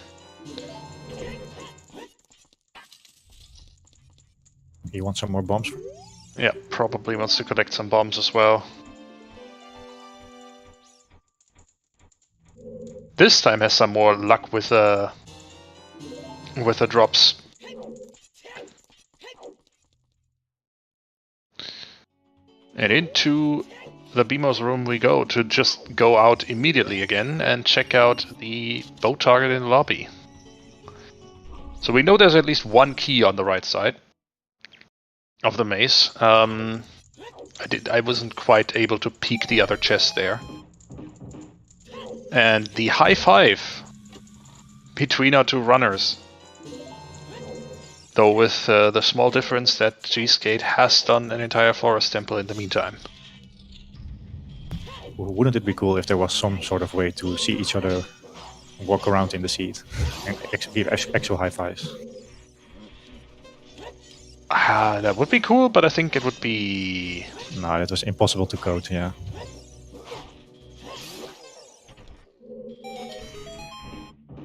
He wants some more bombs. Yeah, probably wants to collect some bombs as well. This time has some more luck with the drops. And into the Beamer's room we go to just go out immediately again and check out the boat target in the lobby. So we know there's at least one key on the right side of the maze. I wasn't quite able to peek the other chest there. And the high five between our two runners. Though with the small difference that gsk8 has done an entire Forest Temple in the meantime. Wouldn't it be cool if there was some sort of way to see each other walk around in the seat and give actual high fives? That would be cool, but I think it would be... No, that was impossible to code, yeah.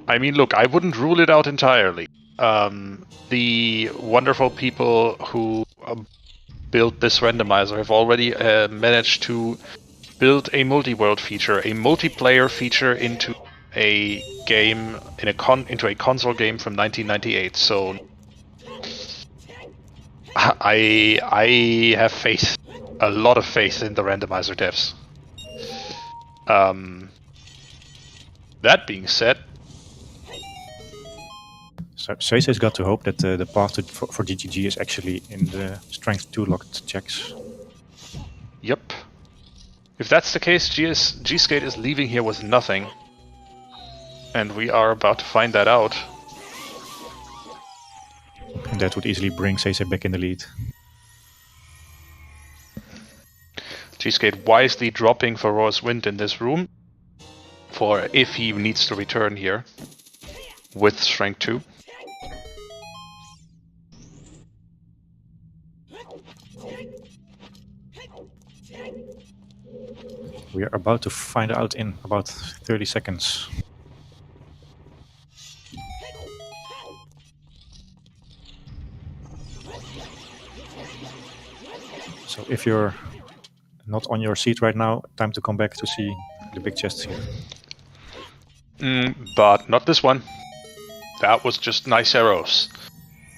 I mean, look, I wouldn't rule it out entirely. The wonderful people who built this randomizer have already managed to build a multi-world feature, a multiplayer feature into a game, into a console game from 1998. So I have faith, a lot of faith in the randomizer devs. That being said, so SeYsEy's got to hope that the path for GTG is actually in the strength 2 locked checks. Yep. If that's the case, gsk8 is leaving here with nothing. And we are about to find that out. And that would easily bring SeYsEy back in the lead. gsk8 wisely dropping Forore's Wind in this room. For if he needs to return here. With strength 2. We are about to find out in about 30 seconds. So if you're not on your seat right now, time to come back to see the big chests here. But not this one. That was just nice arrows.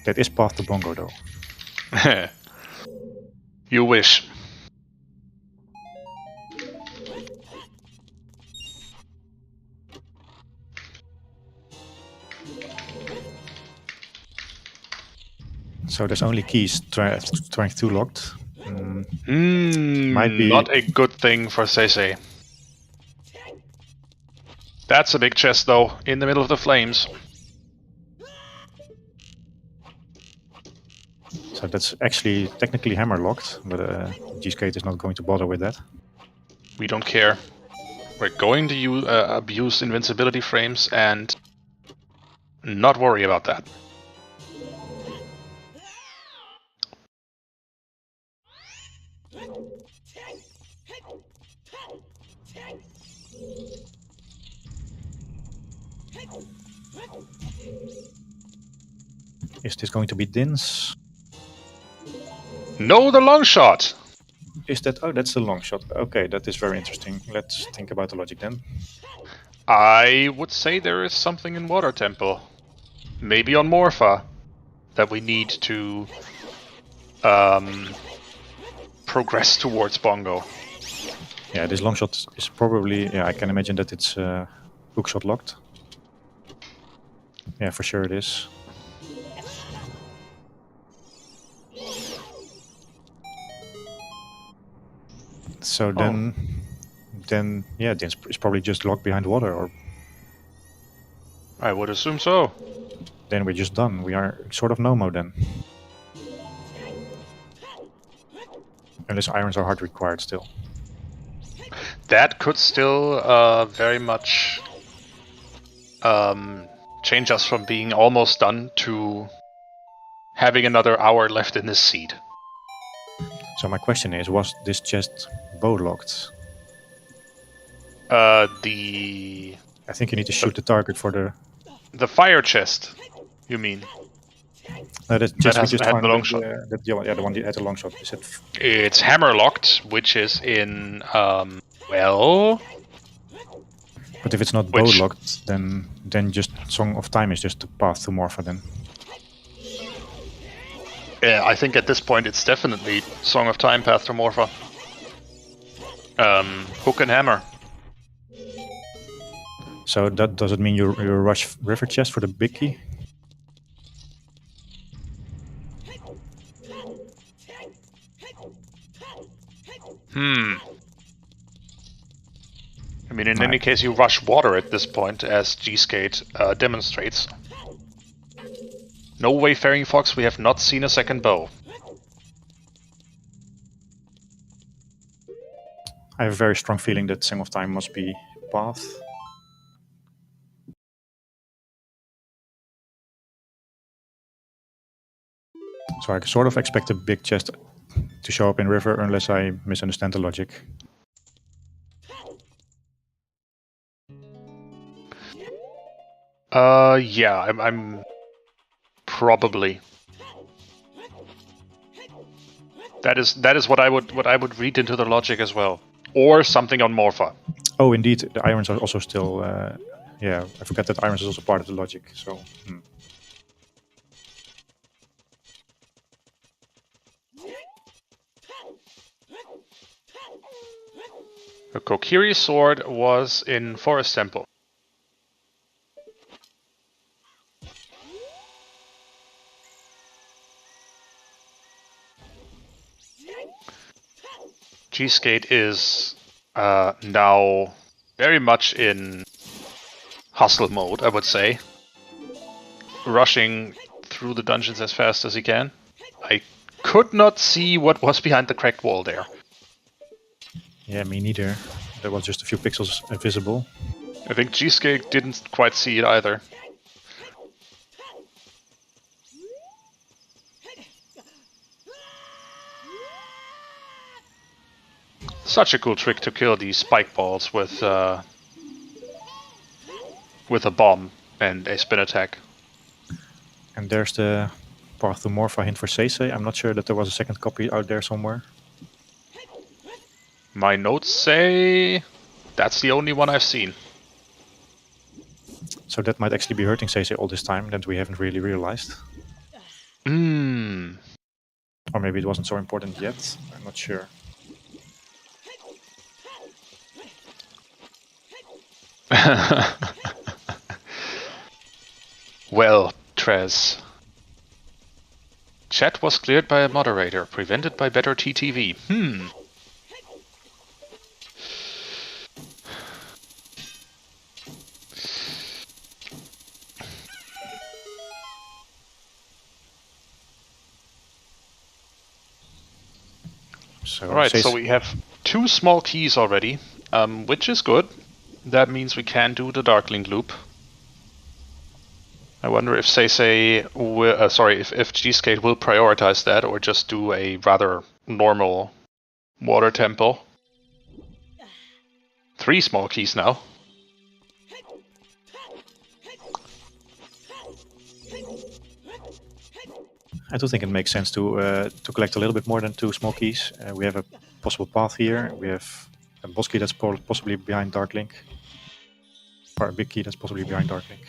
That is path to Bongo though. You wish. So there's only keys strength 2 locked. Might be not a good thing for SeYsEy. That's a big chest though, in the middle of the flames. So that's actually technically hammer locked, but gsk8 is not going to bother with that. We don't care. We're going to abuse invincibility frames and not worry about that. Is this going to be Din's? No, the long shot. Is that... Oh, that's the long shot. Okay, that is very interesting. Let's think about the logic then. I would say there is something in Water Temple. Maybe on Morpha. That we need to progress towards Bongo. Yeah, this long shot is probably... Yeah, I can imagine that it's hookshot locked. Yeah, for sure it is. So then yeah, Din's is probably just locked behind water, or I would assume so. then we're just done. We are sort of no-mo then. Unless irons are hard required still. That could still very much change us from being almost done to having another hour left in this seed. So my question is, was this chest bow locked? I think you need to shoot the target for the fire chest. You mean? That chest we just had found the long shot. The one that had the long shot. Is it? It's hammer locked, which is in well. But if it's not bow locked, then just Song of Time is just the path to Morpha then. Yeah, I think at this point it's definitely Song of Time path to Morpha. Hook and hammer. So that does it mean you rush river chest for the big key? I mean, in any case, you rush water at this point, as gsk8 demonstrates. No Wayfaring Fox, we have not seen a second bow. I have a very strong feeling that Song of Time must be path. So I sort of expect a big chest to show up in river, unless I misunderstand the logic. Yeah, I'm probably. That is what I would read into the logic as well, or something on Morpha. Oh, indeed, the irons are also still. Yeah, I forgot that irons is also part of the logic. So. The Kokiri sword was in Forest Temple. gsk8 is now very much in hustle mode, I would say. Rushing through the dungeons as fast as he can. I could not see what was behind the cracked wall there. Yeah, me neither. There was just a few pixels visible. I think gsk8 didn't quite see it either. Such a cool trick to kill these spike balls with a bomb and a spin attack. And there's the path to Morpha hint for SeYsEy. I'm not sure that there was a second copy out there somewhere. My notes say that's the only one I've seen. So that might actually be hurting SeYsEy all this time that we haven't really realized. Or maybe it wasn't so important yet. I'm not sure. Well, Trez. Chat was cleared by a moderator, prevented by better TTV. Alright, so we have 2 small keys already, which is good. That means we can do the Darkling loop. I wonder if SeYsEy will, if gsk8 will prioritize that or just do a rather normal Water Temple. 3 small keys now. I do think it makes sense to collect a little bit more than 2 small keys. We have a possible path here. We have a boss key that's possibly behind Dark Link. Or a big key that's possibly behind Dark Link.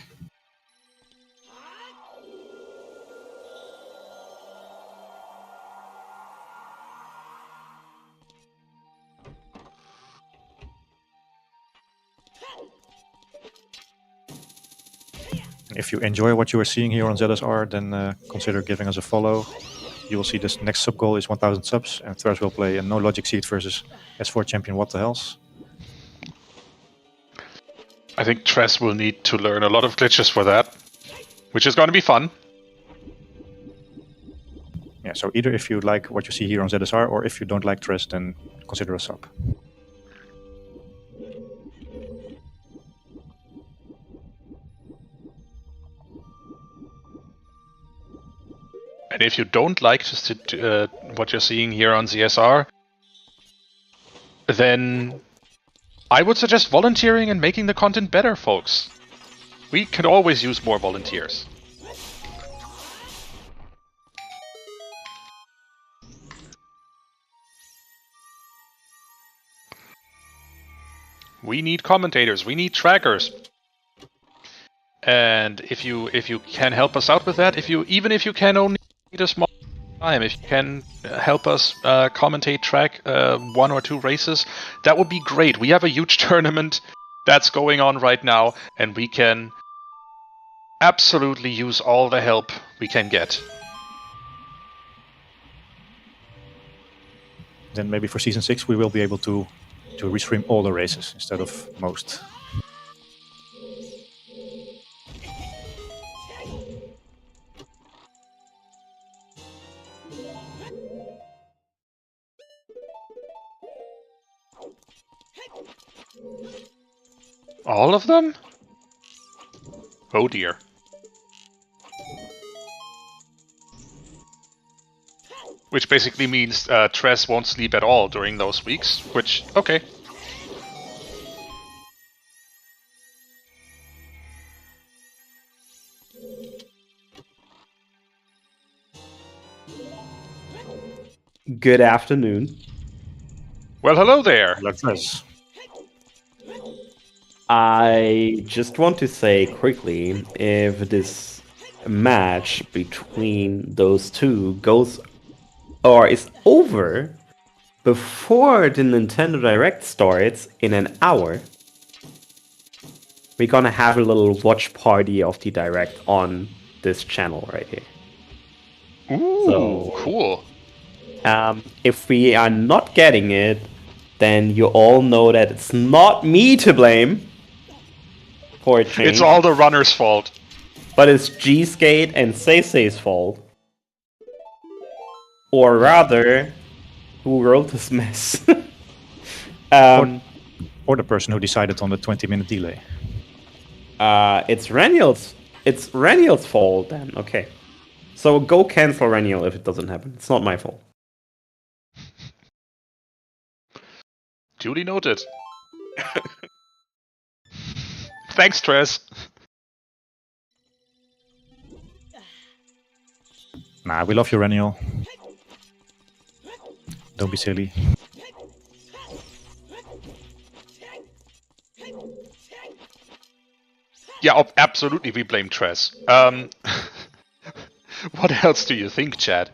If you enjoy what you are seeing here on ZSR, then consider giving us a follow. You will see this next sub goal is 1000 subs, and Thrash will play a no logic seed versus S4 champion What the Hells. I think Tress will need to learn a lot of glitches for that, which is going to be fun. Yeah, so either if you like what you see here on ZSR, or if you don't like Tress, then consider a sub. And if you don't like what you're seeing here on ZSR, then I would suggest volunteering and making the content better, folks. We can always use more volunteers. We need commentators, we need trackers. And if you can help us out with that, even if you can only need a small time, if you can help us commentate track 1 or 2 races, that would be great. We have a huge tournament that's going on right now, and we can absolutely use all the help we can get. Then maybe for Season 6 we will be able to restream all the races instead of most. All of them? Oh dear. Which basically means Tress won't sleep at all during those weeks, which, okay. Good afternoon. Well, hello there. Like Tress. I just want to say quickly, if this match between those two goes or is over before the Nintendo Direct starts in an hour, we're gonna have a little watch party of the Direct on this channel right here. Ooh, So, cool. If we are not getting it, then you all know that it's not me to blame for a change. It's all the runner's fault. But it's gsk8 and SeYsEy's fault. Or rather, who wrote this mess? Or the person who decided on the 20-minute delay. It's Reniel's fault then. Okay. So go cancel Reniel if it doesn't happen. It's not my fault. Duly noted. Thanks, Tress. Nah, we love you, Reniel. Don't be silly. Yeah, absolutely we blame Tress. What else do you think, Chad?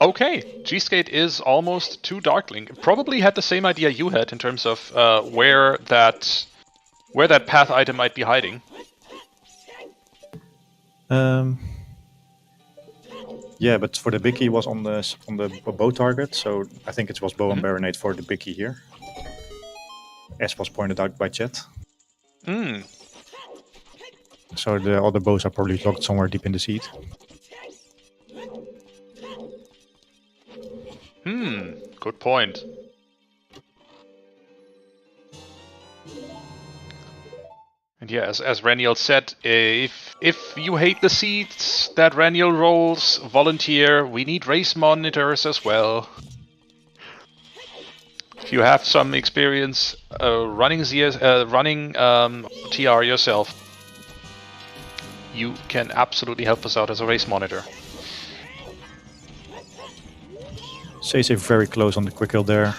Okay, gsk8 is almost to Darklink. Probably had the same idea you had in terms of where that path item might be hiding. Yeah, but for the big key was on the bow target, so I think it was bow and baronade for the big key here, as was pointed out by chat. So the other bows are probably locked somewhere deep in the seed. Good point. And yeah, as Raniel said, if you hate the seeds that Raniel rolls, volunteer. We need race monitors as well. If you have some experience running OoTR yourself, you can absolutely help us out as a race monitor. SeYsEy very close on the quick kill there.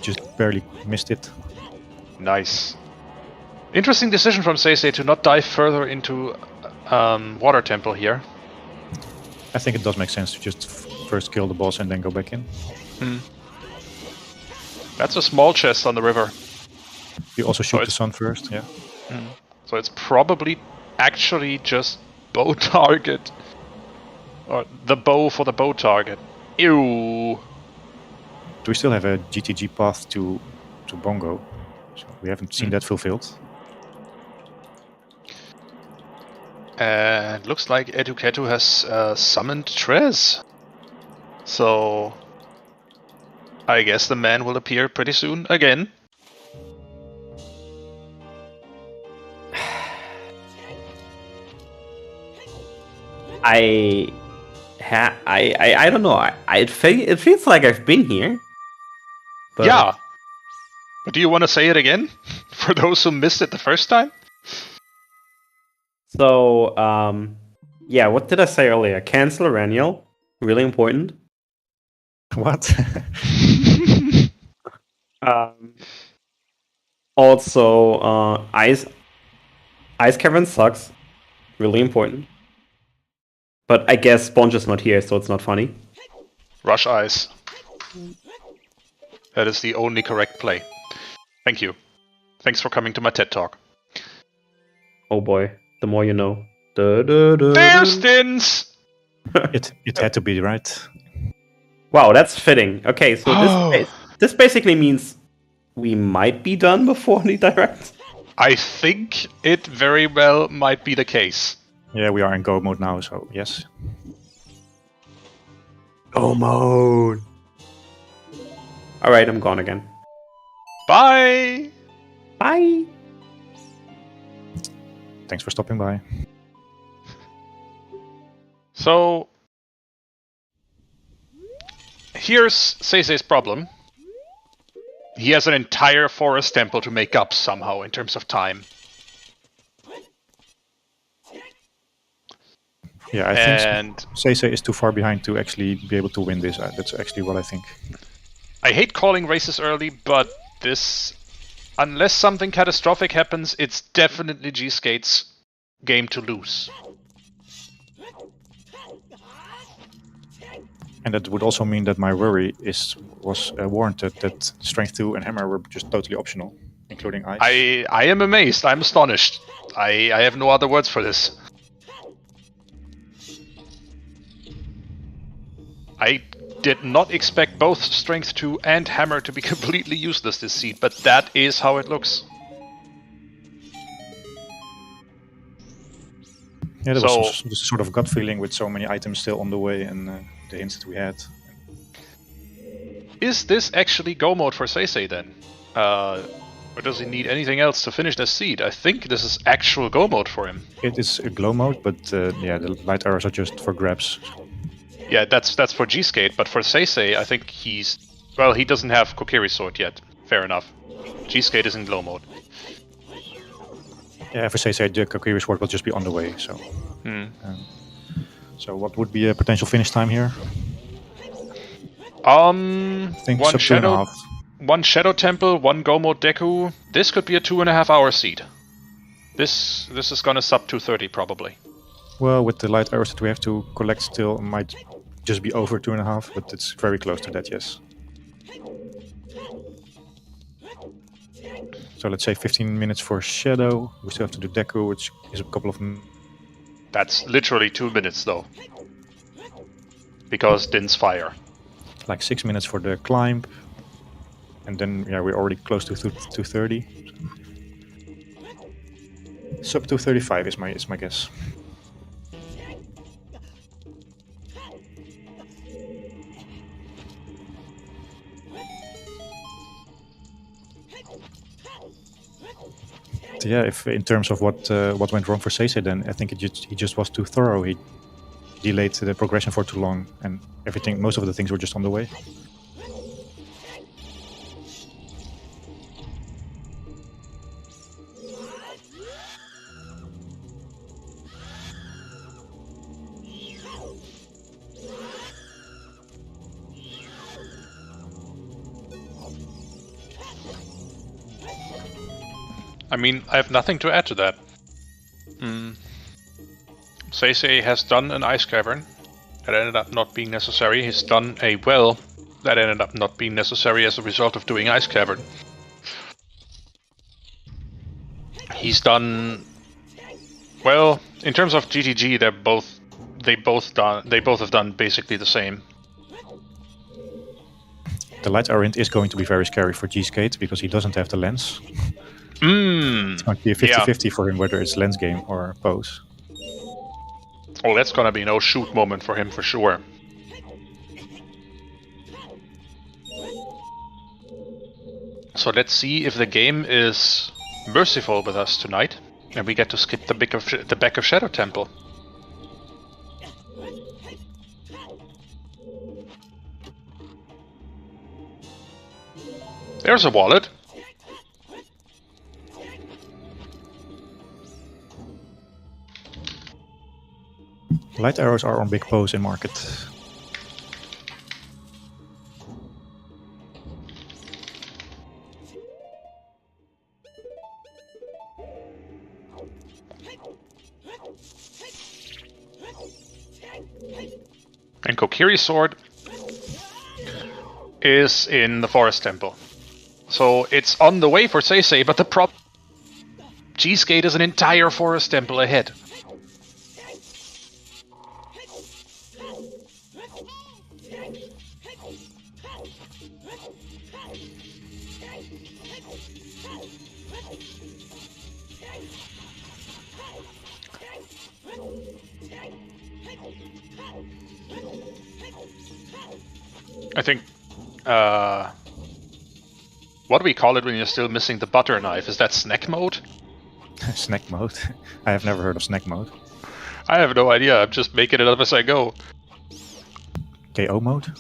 Just barely missed it. Nice. Interesting decision from SeYsEy to not dive further into Water Temple here. I think it does make sense to just first kill the boss and then go back in. That's a small chest on the river. You also shoot the sun first, yeah. So it's probably actually just bow target. Or the bow for the bow target. Ew. Do we still have a GTG path to Bongo? So we haven't seen that fulfilled. And looks like Eduketu has summoned Trez. So I guess the man will appear pretty soon again. I don't know. It feels like I've been here. But Yeah. But do you want to say it again? For those who missed it the first time? So, yeah, what did I say earlier? Cancel Raniel. Really important. What? Also, Ice Cavern sucks. Really important. But I guess Sponge is not here, so it's not funny. Rush Ice. That is the only correct play. Thank you. Thanks for coming to my TED Talk. Oh boy, the more you know. There's Stins! It had to be, right? Wow, that's fitting. Okay, so this basically means we might be done before the direct. I think it very well might be the case. Yeah, we are in go mode now, so yes. Go mode. Alright, I'm gone again. Bye! Bye! Thanks for stopping by. So here's SeYsEy's problem. He has an entire forest temple to make up somehow in terms of time. Yeah, I think SeYsEy is too far behind to actually be able to win this. That's actually what I think. I hate calling races early, but this, unless something catastrophic happens, it's definitely gsk8's game to lose. And that would also mean that my worry was warranted, that Strength 2 and Hammer were just totally optional, including Ice. I am amazed. I'm astonished. I have no other words for this. I did not expect both Strength 2 and Hammer to be completely useless this seed, but that is how it looks. Yeah, there was some sort of gut feeling with so many items still on the way and the hints that we had. Is this actually go mode for SeYsEy then? Or does he need anything else to finish this seed? I think this is actual go mode for him. It is a glow mode, but yeah, the light arrows are just for grabs. Yeah, that's for gsk8, but for SeYsEy, I think he doesn't have Kokiri Sword yet. Fair enough. gsk8 is in glow mode. Yeah, for SeYsEy, the Kokiri Sword will just be on the way, so... So what would be a potential finish time here? I think one sub shadow, 2.5. one Shadow Temple, one Go Mode Deku. This could be a 2.5 hour seed. This is gonna sub 230 probably. Well, with the light arrows that we have to collect still, it might just be over 2.5, but it's very close to that, yes. So let's say 15 minutes for Shadow. We still have to do Deku, which is a couple of... That's literally 2 minutes though. Because Din's fire. Like 6 minutes for the climb. And then, yeah, we're already close to 230. Sub 235 is my guess. Yeah, if in terms of what went wrong for SeYsEy, then I think he just was too thorough. He delayed the progression for too long, and most of the things were just on the way. I mean, I have nothing to add to that. SeYsEy has done an ice cavern that ended up not being necessary. He's done a well that ended up not being necessary as a result of doing ice cavern. He's done well in terms of GTG. They both have done basically the same. The light variant is going to be very scary for gsk8 because he doesn't have the lens. It's going to be a 50-50 for him whether it's lens game or pose. Oh, that's gonna be no shoot moment for him for sure. So let's see if the game is merciful with us tonight, and we get to skip the back of Shadow Temple. There's a wallet. Light arrows are on big pose in market. And Kokiri's sword is in the Forest Temple. So it's on the way for SeYsEy, but the problem... gsk8 is an entire Forest Temple ahead. I think, what do we call it when you're still missing the butter knife? Is that snack mode? Snack mode? I have never heard of snack mode. I have no idea, I'm just making it up as I go. KO mode?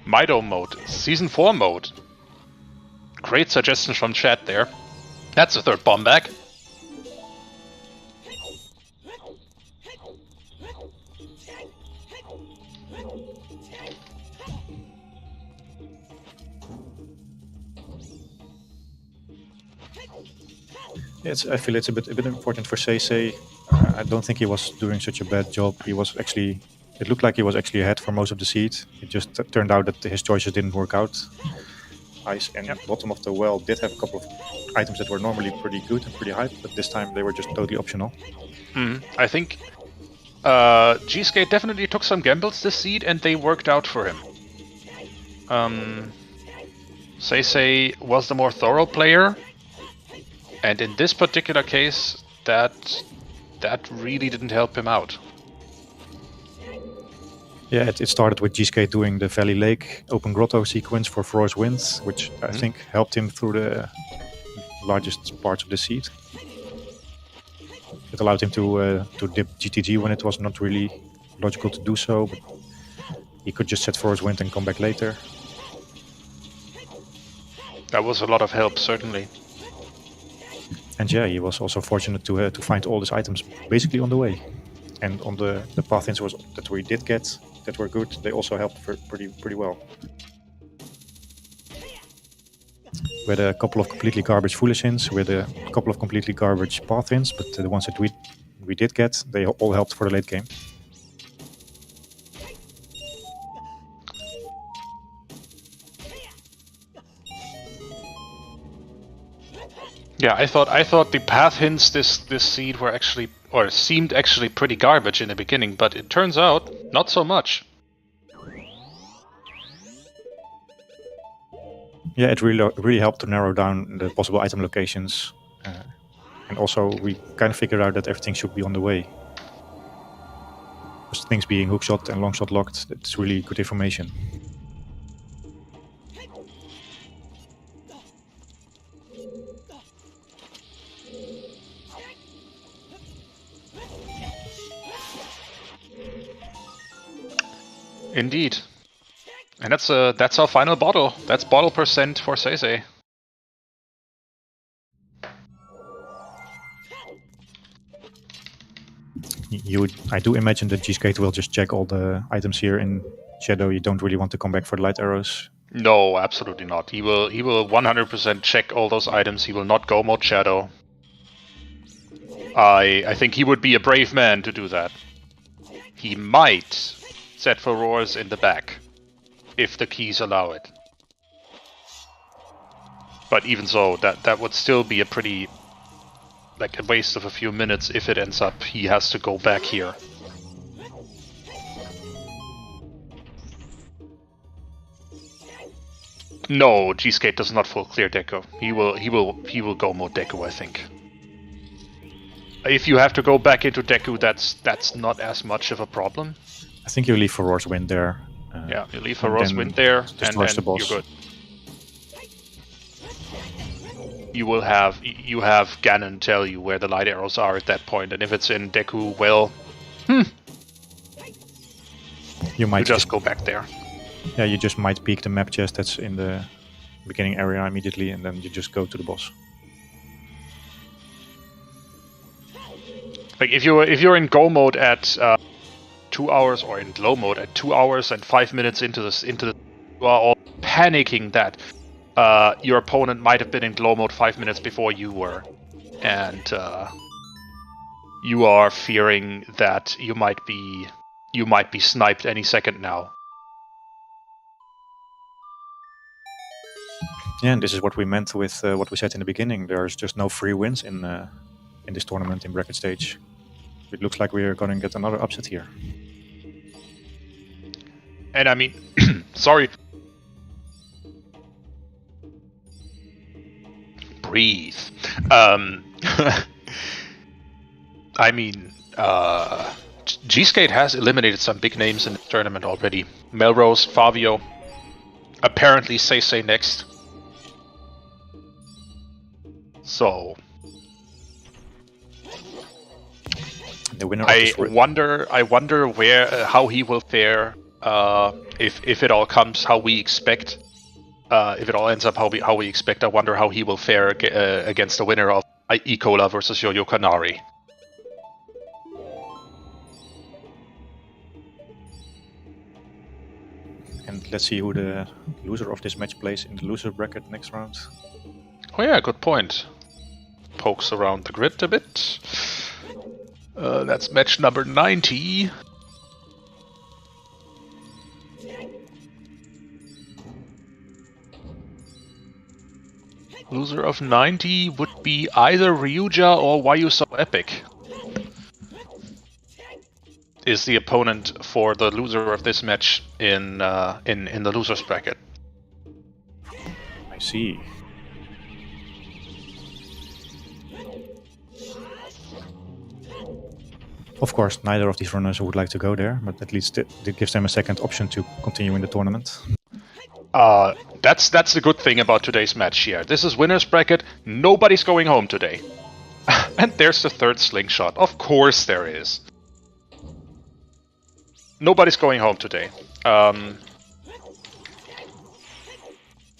Mido mode, Season 4 mode. Great suggestions from chat there. That's the third bomb back. I feel it's a bit important for SeYsEy. I don't think he was doing such a bad job. It looked like he was actually ahead for most of the seed. It just turned out that his choices didn't work out. Ice and bottom of the well did have a couple of items that were normally pretty good and pretty hype, but this time they were just totally optional. I think gsk8 definitely took some gambles this seed, and they worked out for him. SeYsEy was the more thorough player, and in this particular case, that really didn't help him out. Yeah, it started with gsk8 doing the Valley Lake open grotto sequence for Frost Wind, which I think helped him through the largest parts of the seed. It allowed him to dip GTG when it was not really logical to do so, but he could just set Frost Wind and come back later. That was a lot of help, certainly. And yeah, he was also fortunate to find all these items basically on the way. And on the path ins that we did get, that were good, they also helped pretty well. We had a couple of completely garbage foolish hints, we had a couple of completely garbage path hints, but the ones that we did get, they all helped for the late game. Yeah, I thought the path hints this seed were actually, or seemed actually pretty garbage in the beginning, but it turns out not so much. Yeah, it really helped to narrow down the possible item locations, and also we kind of figured out that everything should be on the way. things being hookshot and longshot locked, it's really good information. Indeed. And that's our final bottle. That's bottle percent for SeYsEy. I do imagine that gsk8 will just check all the items here in Shadow. You don't really want to come back for the light arrows. No, absolutely not. He will 100% check all those items. He will not go mode Shadow. I think he would be a brave man to do that. He might set for roars in the back, if the keys allow it. But even so, that would still be a pretty, like, a waste of a few minutes if it ends up he has to go back here. No, gsk8 does not full clear Deku. He will go mode Deku, I think. If you have to go back into Deku, that's not as much of a problem. I think you leave for Roar's Wind there. Yeah, you leave for Roar's Wind there, and then the boss. You're good. You have Ganon tell you where the light arrows are at that point, and if it's in Deku, well, you might just go back there. Yeah, you just might peek the map chest that's in the beginning area immediately, and then you just go to the boss. Like if you're in go mode at 2 hours, or in low mode at 2 hours and 5 minutes into the, you are all panicking that your opponent might have been in glow mode 5 minutes before you were, and you are fearing that you might be sniped any second now. Yeah, and this is what we meant with what we said in the beginning. There's just no free wins in this tournament in bracket stage. It looks like we're going to get another upset here. And I mean, sorry. Breathe. I mean, gsk8 has eliminated some big names in the tournament already. Melrose, Fabio, apparently SeYsEy next. So the winner. I wonder where how he will fare if it all comes how we expect. If it all ends up how we expect, I wonder how he will fare against the winner of Ecola versus Yo-Yo Kanari. And let's see who the loser of this match plays in the loser bracket next round. Oh yeah, good point. Pokes around the grid a bit. That's match number 90. Loser of 90 would be either Ryuja or Why You So Epic. Is the opponent for the loser of this match in the losers bracket. I see. Of course, neither of these runners would like to go there, but at least it gives them a second option to continue in the tournament. That's the good thing about today's match here. This is winner's bracket. Nobody's going home today. And there's the third slingshot. Of course there is. Nobody's going home today.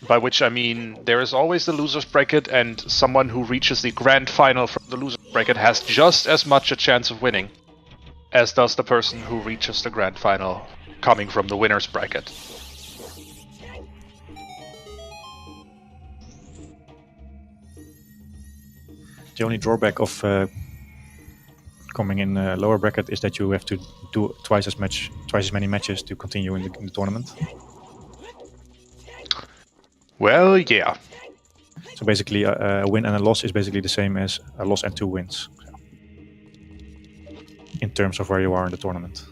By which I mean there is always the loser's bracket, and someone who reaches the grand final from the loser's bracket has just as much a chance of winning as does the person who reaches the grand final coming from the winner's bracket. The only drawback of coming in lower bracket is that you have to do twice as many matches to continue in the tournament. Well, yeah. So basically, a win and a loss is basically the same as a loss and 2 wins, in terms of where you are in the tournament.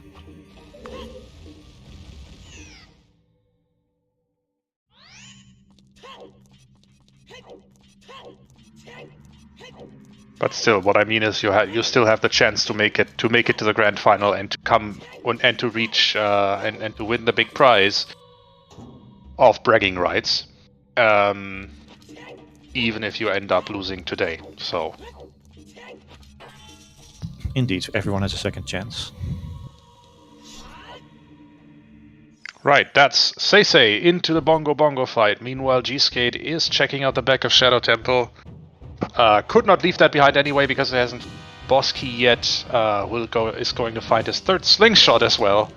But still, what I mean is you still have the chance to make it to the grand final and to come and to reach and to win the big prize of bragging rights, even if you end up losing today. So Indeed, everyone has a second chance. right, that's SeYsEy into the Bongo Bongo fight. Meanwhile, gsk8 is checking out the back of Shadow Temple. Could not leave that behind anyway because it hasn't boss key yet. Is going to find his third slingshot as well.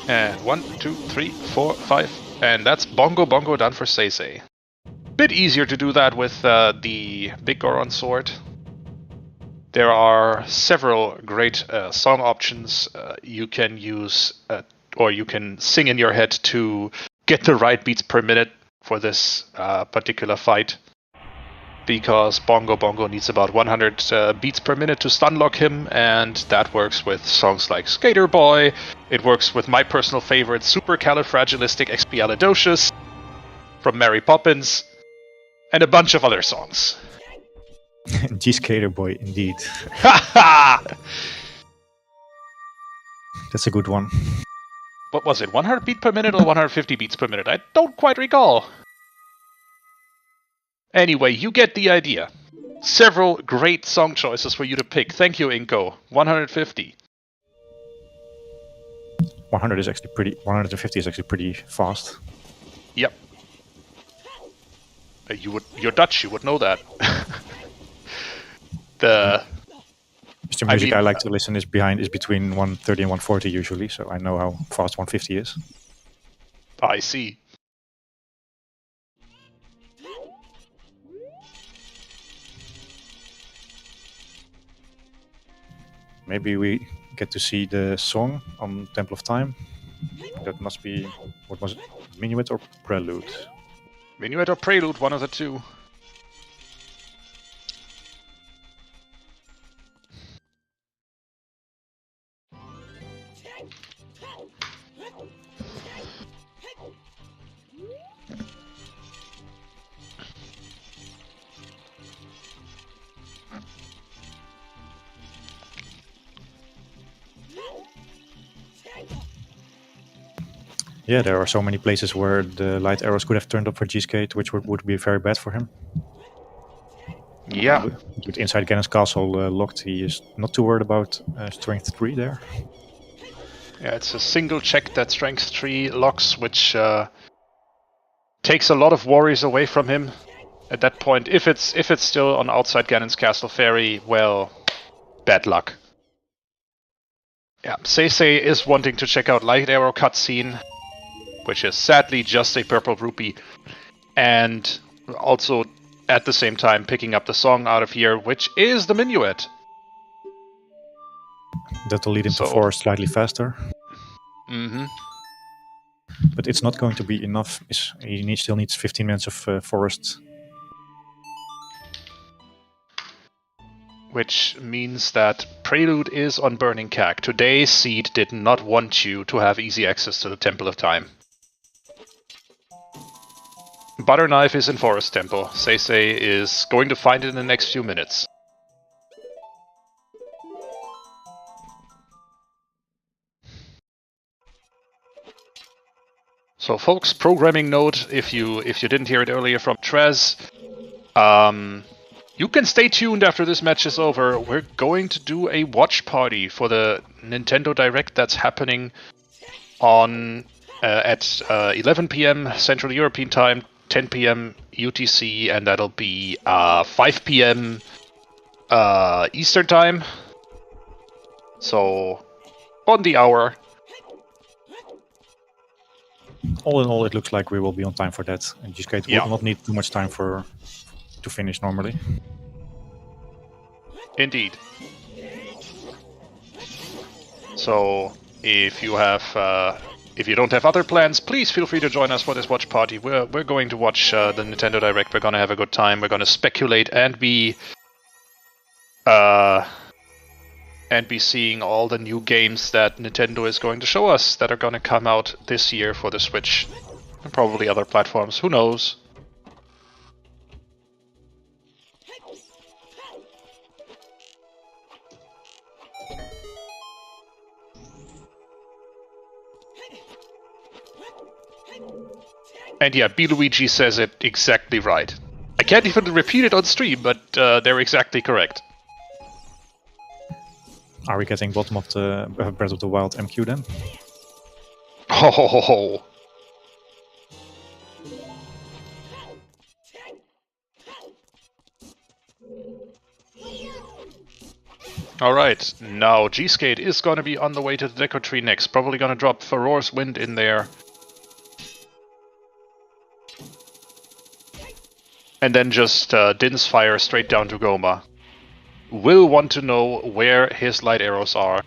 And 1, 2, 3, 4, 5, and that's Bongo Bongo done for SeYsEy. Bit easier to do that with the Big Goron sword. There are several great song options you can use, or you can sing in your head to get the right beats per minute for this particular fight. Because Bongo Bongo needs about 100 beats per minute to stun lock him, and that works with songs like Skater Boy. It works with my personal favorite, Supercalifragilisticexpialidocious from Mary Poppins, and a bunch of other songs. G-Skater Boy, indeed. Haha! That's a good one. What was it, 100 beats per minute or 150 beats per minute? I don't quite recall. Anyway, you get the idea. Several great song choices for you to pick. Thank you, Inko. 150. 100 is actually pretty. 150 is actually pretty fast. Yep. You're Dutch. You would know that. Mr. Music I like to listen is between 130 and 140 usually, so I know how fast 150 is. I see. Maybe we get to see the song on Temple of Time. That must be, what was it, Minuet or Prelude? Minuet or Prelude, one of the two. Yeah, there are so many places where the light arrows could have turned up for gsk8, which would be very bad for him. Yeah. With inside Ganon's castle locked, he is not too worried about strength 3 there. Yeah, it's a single check that strength 3 locks, which takes a lot of worries away from him. At that point, if it's still on outside Ganon's castle ferry, well, bad luck. Yeah, SeYsEy is wanting to check out Light Arrow cutscene, which is sadly just a purple rupee, and also at the same time picking up the song out of here, which is the Minuet. That'll lead him to forest slightly faster. Mm-hmm. But it's not going to be enough. He still needs 15 minutes of forest. Which means that Prelude is on Burning Cag. Today, Seed did not want you to have easy access to the Temple of Time. Butter Knife is in Forest Temple. SeYsEy is going to find it in the next few minutes. So folks, programming note, if you didn't hear it earlier from Trez, you can stay tuned after this match is over. We're going to do a watch party for the Nintendo Direct that's happening on at 11 p.m. Central European Time, 10 p.m. UTC, and that'll be 5 p.m. Eastern Time. So, on the hour. All in all, it looks like we will be on time for that. And gsk8 will not need too much time to finish normally. Indeed. So, if you don't have other plans, please feel free to join us for this watch party. We're going to watch the Nintendo Direct. We're going to have a good time. We're going to speculate and be and be seeing all the new games that Nintendo is going to show us that are going to come out this year for the Switch. And probably other platforms, who knows? And yeah, B-Luigi says it exactly right. I can't even repeat it on stream, but they're exactly correct. Are we getting bottom of the Breath of the Wild MQ then? Ho ho ho ho. Alright, now gsk8 is gonna be on the way to the Deco Tree next. Probably gonna drop Furor's Wind in there. And then just Din's Fire straight down to Goma. Will want to know where his light arrows are.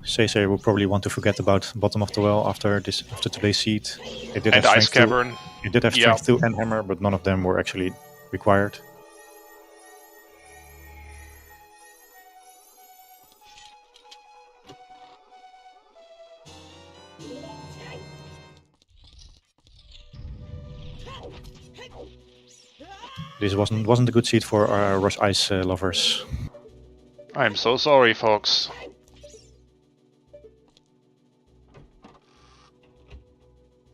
SeYsEy will probably want to forget about bottom of the well after today's seed. It did And have Ice strength Cavern. It did have strength 2 and hammer, but none of them were actually required. This wasn't a good seed for our Rush Ice lovers. I'm so sorry, folks.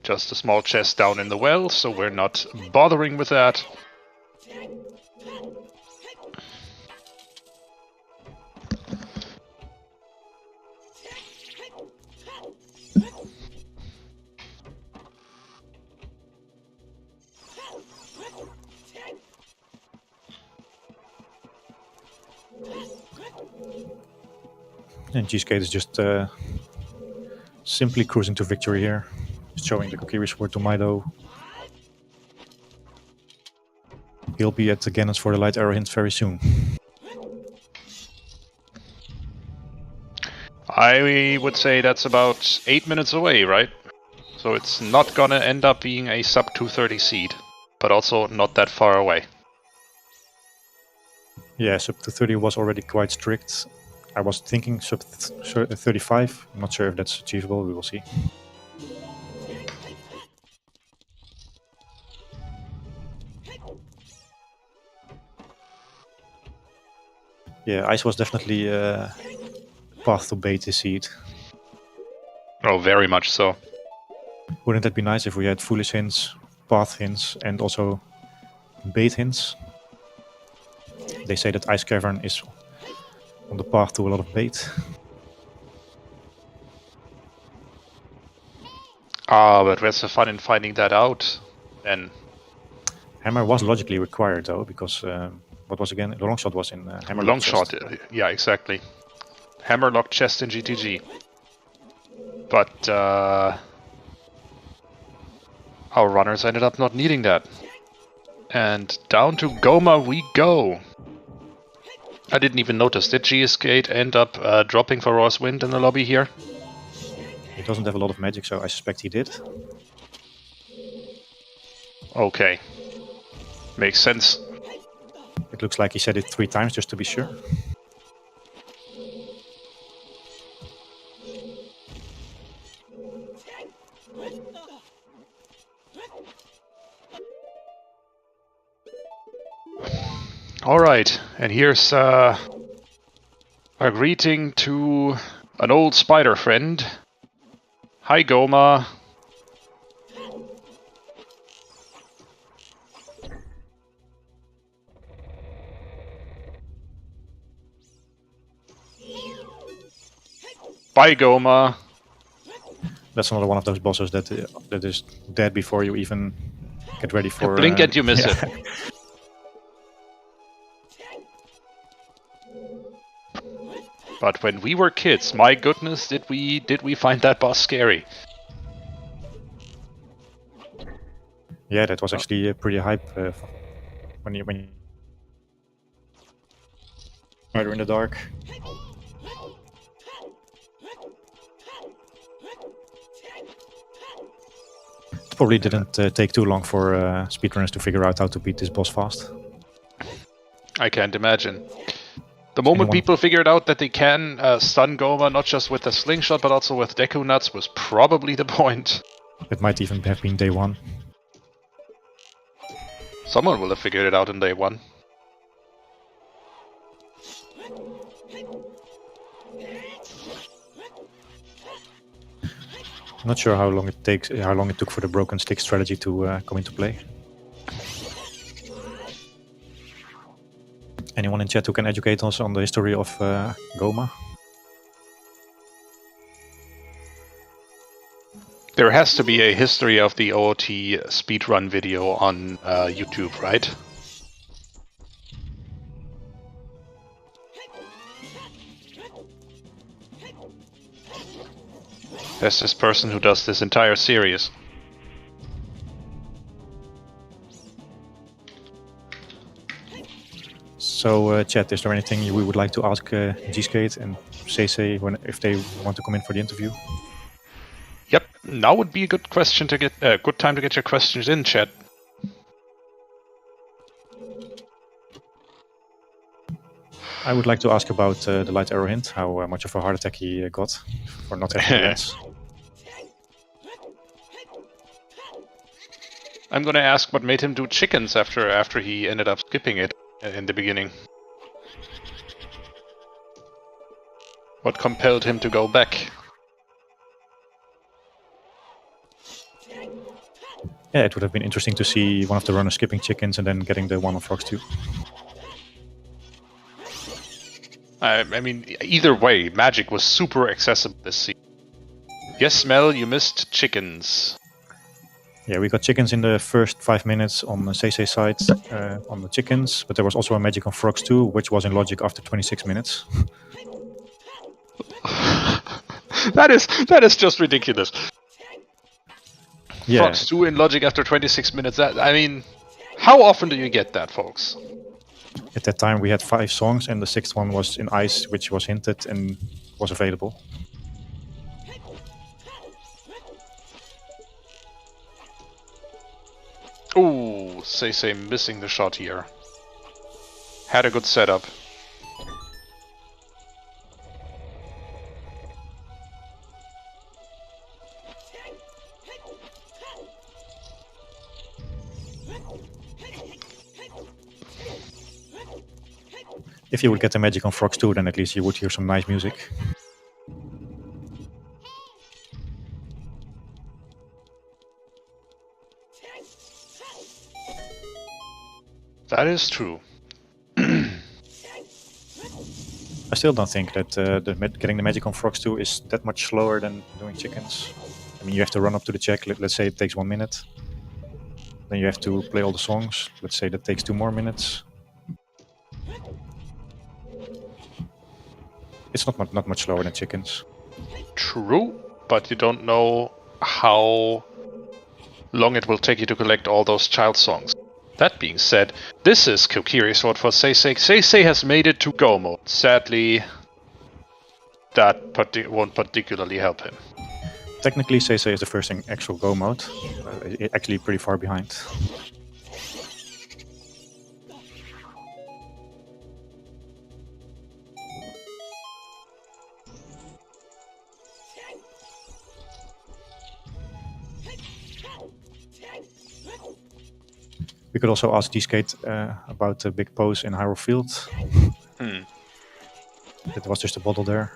Just a small chest down in the well, so we're not bothering with that. And gsk8 is just simply cruising to victory here. Showing the Kokiri sword to Mido. He'll be at the Gannons for the light arrow hints very soon. I would say that's about 8 minutes away, right? So it's not gonna end up being a sub 230 seed, but also not that far away. Yeah, sub 230 was already quite strict. I was thinking sub 35. I'm not sure if that's achievable, we will see. Yeah, Ice was definitely path to bait this seed. Oh, very much so. Wouldn't that be nice if we had foolish hints, path hints, and also bait hints? They say that Ice Cavern is on the path to a lot of bait. Ah, but where's the fun in finding that out? Then Hammer was logically required though, because what was again? The long shot was in Hammer. long shot, yeah, exactly. Hammer lock chest in GTG. But our runners ended up not needing that. And down to Goma we go. I didn't even notice. Did gsk8 end up dropping for Furor's Wind in the lobby here? He doesn't have a lot of magic, so I suspect he did. Okay. Makes sense. It looks like he said it 3 times just to be sure. Alright, and here's a greeting to an old spider friend. Hi, Goma. Bye, Goma. That's another one of those bosses that is dead before you even get ready for... Blink and you miss yeah. it. But when we were kids, my goodness, did we find that boss scary? Yeah, that was actually pretty hype when you Spider in the dark. Probably didn't take too long for speedrunners to figure out how to beat this boss fast. I can't imagine. The moment people figured out that they can stun Goma not just with a slingshot but also with Deku Nuts was probably the point. It might even have been day one. Someone will have figured it out in day one. I'm not sure how long it took for the broken stick strategy to come into play. Anyone in chat who can educate us on the history of Goma? There has to be a history of the OOT speedrun video on YouTube, right? There's this person who does this entire series. So, chat, is there anything we would like to ask gsk8 and SeYsEy if they want to come in for the interview? Yep, now would be a good question to get good time to get your questions in, chat. I would like to ask about the light arrow hint, how much of a heart attack he got for not having lens. I'm gonna ask what made him do chickens after he ended up skipping it in the beginning. What compelled him to go back? Yeah, it would have been interesting to see one of the runners skipping chickens and then getting the one on frogs too. I mean, either way, magic was super accessible this season. Yes, Mel, you missed chickens. Yeah, we got chickens in the first 5 minutes on the SeYsEy side on the chickens, but there was also a magic on frogs too, which was in logic after 26 minutes. That is just ridiculous. Yeah. Frogs 2 in logic after 26 minutes. I mean, how often do you get that, folks? At that time we had 5 songs and the 6th one was in ice, which was hinted and was available. Ooh, SeYsEy missing the shot here. Had a good setup. If you would get the magic on frogs too, then at least you would hear some nice music. That is true. I still don't think that getting the magic on frogs too is that much slower than doing chickens. I mean, you have to run up to the check, let's say it takes 1 minute. Then you have to play all the songs, let's say that takes 2 more minutes. It's not much slower than chickens. True, but you don't know how long it will take you to collect all those child songs. That being said, this is Kokiri Sword for SeYsEy. SeYsEy has made it to Go mode. Sadly, that won't particularly help him. Technically, SeYsEy is the first in actual Go mode. Actually pretty far behind. We could also ask gsk8 about the big pose in Hyrule Field. It was just a bottle there.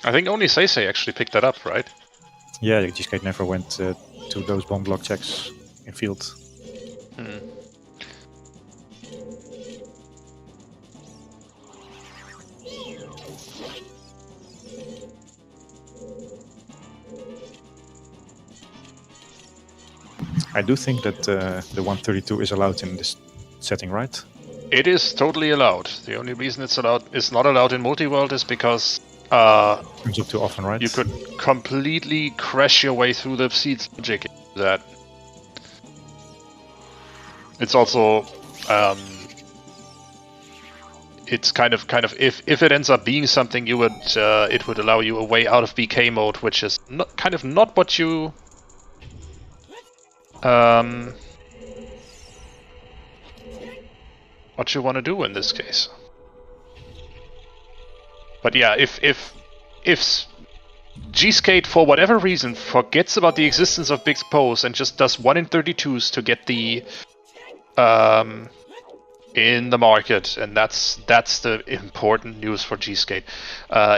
I think only SeYsEy actually picked that up, right? Yeah, gsk8 never went to those bomb block checks in field. I do think that the 132 is allowed in this setting, right? It is totally allowed. The only reason it's not allowed in multi-world is because Comes up too often, right? you could completely crash your way through the seed's logic. That it's also it's kind of if it ends up being something, you would it would allow you a way out of BK mode, which is not what you want to do in this case. But yeah, if gsk8 for whatever reason forgets about the existence of big pose and just does 1 in 32s to get the in the market, and that's the important news for gsk8.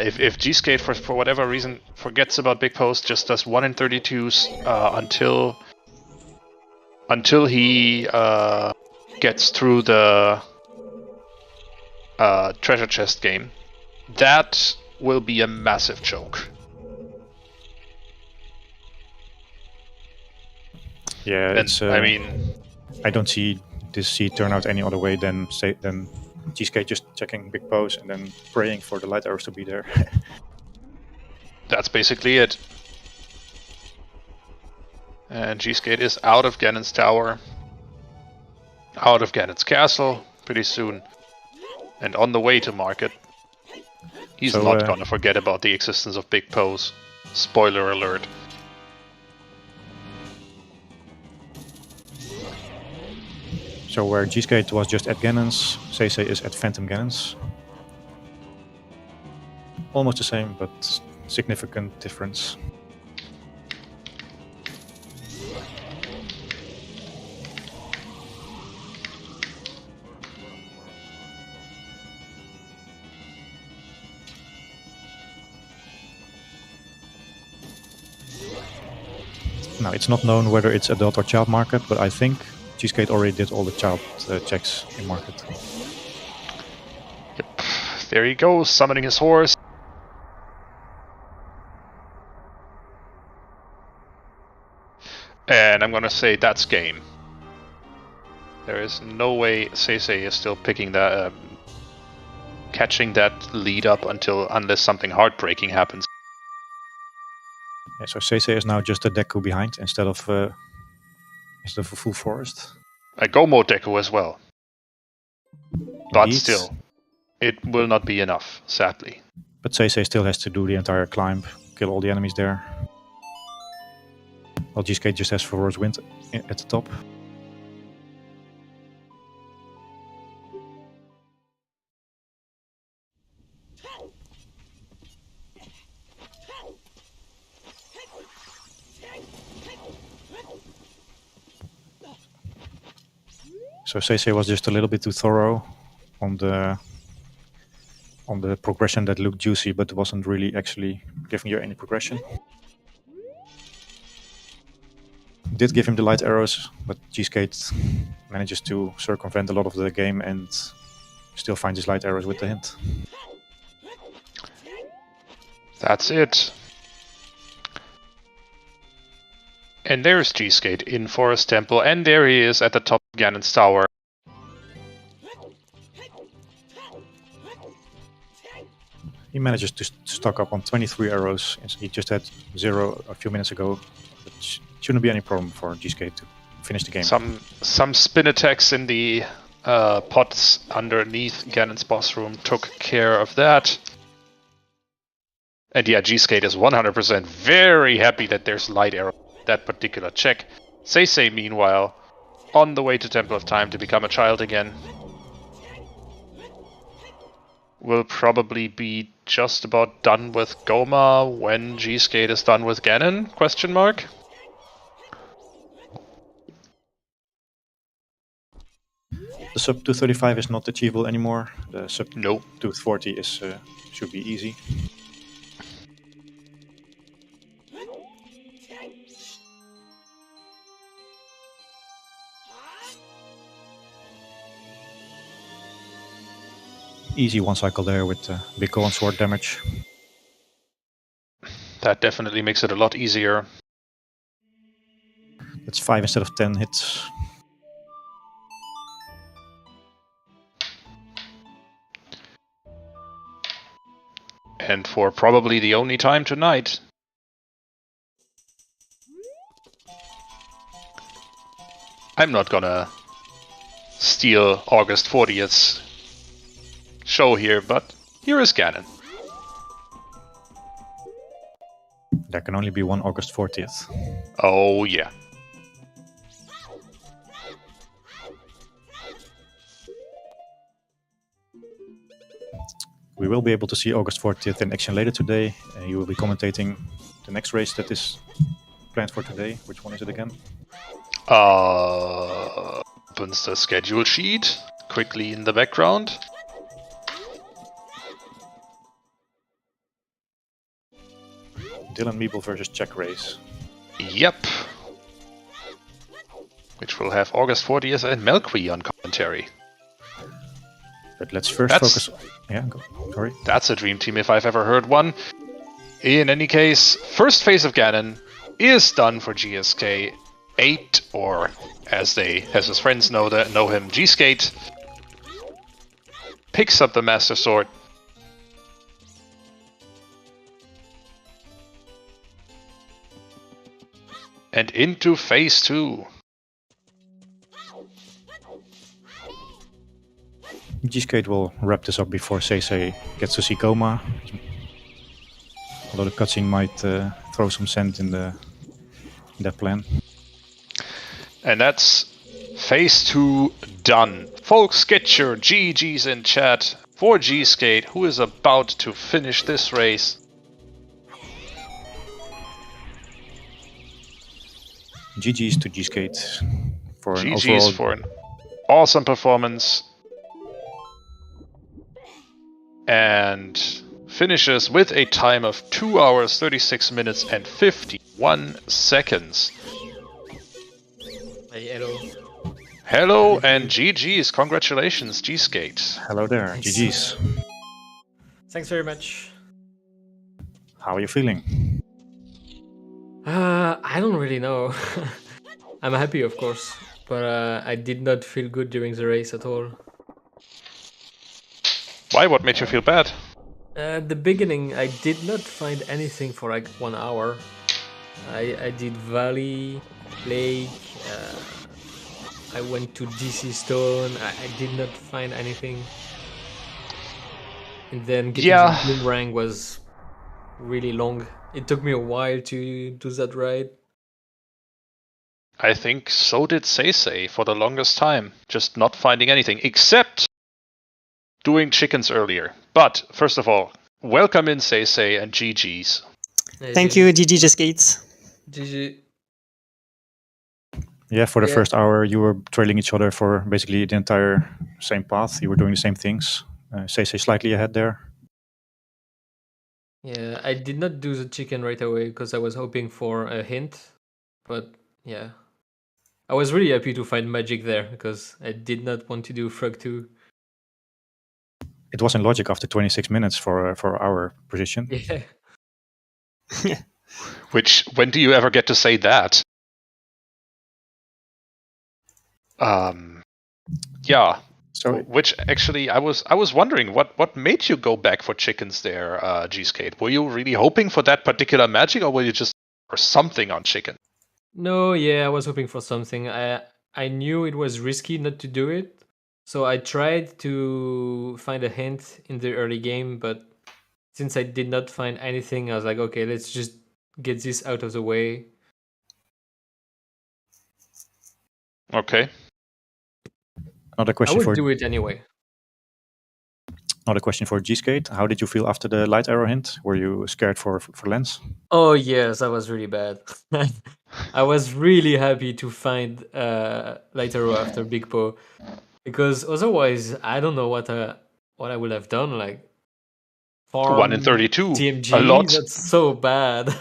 If gsk8 for whatever reason forgets about big pose, just does 1 in 32s until he gets through the treasure chest game, that will be a massive choke. Yeah, And it's. I mean, I don't see this seed turn out any other way than gsk8 just checking big pose and then praying for the light arrows to be there. that's basically it. And gsk8 is out of Ganon's tower, out of Ganon's castle pretty soon, and on the way to market. He's not gonna forget about the existence of big pose. Spoiler alert. So where gsk8 was just at Ganon's, SeYsEy is at Phantom Ganon's. Almost the same, but significant difference. Now, it's not known whether it's adult or child market, but I think gsk8 already did all the child checks in market. Yep. There he goes, summoning his horse. And I'm gonna say that's game. There is no way SeYsEy is still picking that, catching that lead up unless something heartbreaking happens. Yeah, so SeYsEy is now just a Deku behind instead of a full forest. A go mode Deku as well. But Indeed. still, it will not be enough, sadly. But SeYsEy still has to do the entire climb, kill all the enemies there. While gsk8 just has Forest Wind at the top. So SeYsEy was just a little bit too thorough on the progression that looked juicy, but wasn't really actually giving you any progression. Did give him the light arrows, but gsk8 manages to circumvent a lot of the game and still finds his light arrows with the hint. That's it. And there's gsk8 in Forest Temple, and there he is at the top of Ganon's tower. He manages to stock up on 23 arrows. He just had 0 a few minutes ago. Which shouldn't be any problem for gsk8 to finish the game. Some spin attacks in the pots underneath Ganon's boss room took care of that. And yeah, gsk8 is 100% very happy that there's light arrow that particular check. SeYsEy, meanwhile, on the way to Temple of Time to become a child again. Will probably be just about done with Goma when gsk8 is done with Ganon? Question mark. The sub 235 is not achievable anymore. The sub Nope. 240 is should be easy. Easy one cycle there with big go on sword damage. That definitely makes it a lot easier. That's 5 instead of 10 hits. And for probably the only time tonight. I'm not gonna steal August 40th's show here, but here is Ganon. There can only be one August 40th. Oh yeah. We will be able to see August 40th in action later today. You will be commentating the next race that is planned for today. Which one is it again? Opens the schedule sheet quickly in the background. Dylan Meeble versus Czech race. Yep. Which will have August 40th and Melqui on commentary. But let's first focus. Yeah, sorry. That's a dream team if I've ever heard one. In any case, first phase of Ganon is done for gsk8, or as his friends know him, gsk8. Picks up the Master Sword. And into phase 2. gsk8 will wrap this up before SeYsEy gets to see Coma. Although the cutscene might throw some sand in that plan. And that's phase 2 done. Folks, get your GGs in chat for gsk8, who is about to finish this race. GG's to gsk8 for an GG's overall... for an awesome performance. And finishes with a time of 2 hours, 36 minutes and 51 seconds. Hey, hello. Hello and GG's. Congratulations, gsk8. Hello there, Thanks. GG's. Thanks very much. How are you feeling? I don't really know. I'm happy, of course, but I did not feel good during the race at all. Why? What made you feel bad? At the beginning, I did not find anything for like 1 hour. I did Valley, Lake, I went to DC Stone, I did not find anything. And then getting the boomerang was really long. It took me a while to do that ride. I think so did SeYsEy for the longest time, just not finding anything, except doing chickens earlier. But, first of all, welcome in SeYsEy and GG's. Thank you, GG gsk8. GG. Yeah, for the first hour you were trailing each other for basically the entire same path. You were doing the same things. SeYsEy slightly ahead there. Yeah, I did not do the chicken right away because I was hoping for a hint. But yeah, I was really happy to find magic there because I did not want to do Frog 2. It was in logic after 26 minutes for our position. Yeah. Which, when do you ever get to say that? Yeah. So, which actually, I was wondering what made you go back for chickens there, gsk8? Were you really hoping for that particular magic, or were you just for something on chicken? No, yeah, I was hoping for something. I knew it was risky not to do it, so I tried to find a hint in the early game, but since I did not find anything, I was like, okay, let's just get this out of the way. Okay. Another question I would do it anyway. Another question for gsk8. How did you feel after the light arrow hint? Were you scared for Lens? Oh yes, that was really bad. I was really happy to find light arrow after Big Paw, because otherwise I don't know what I would have done. Like farm 1 in 32, TMG, a lot. that's so bad.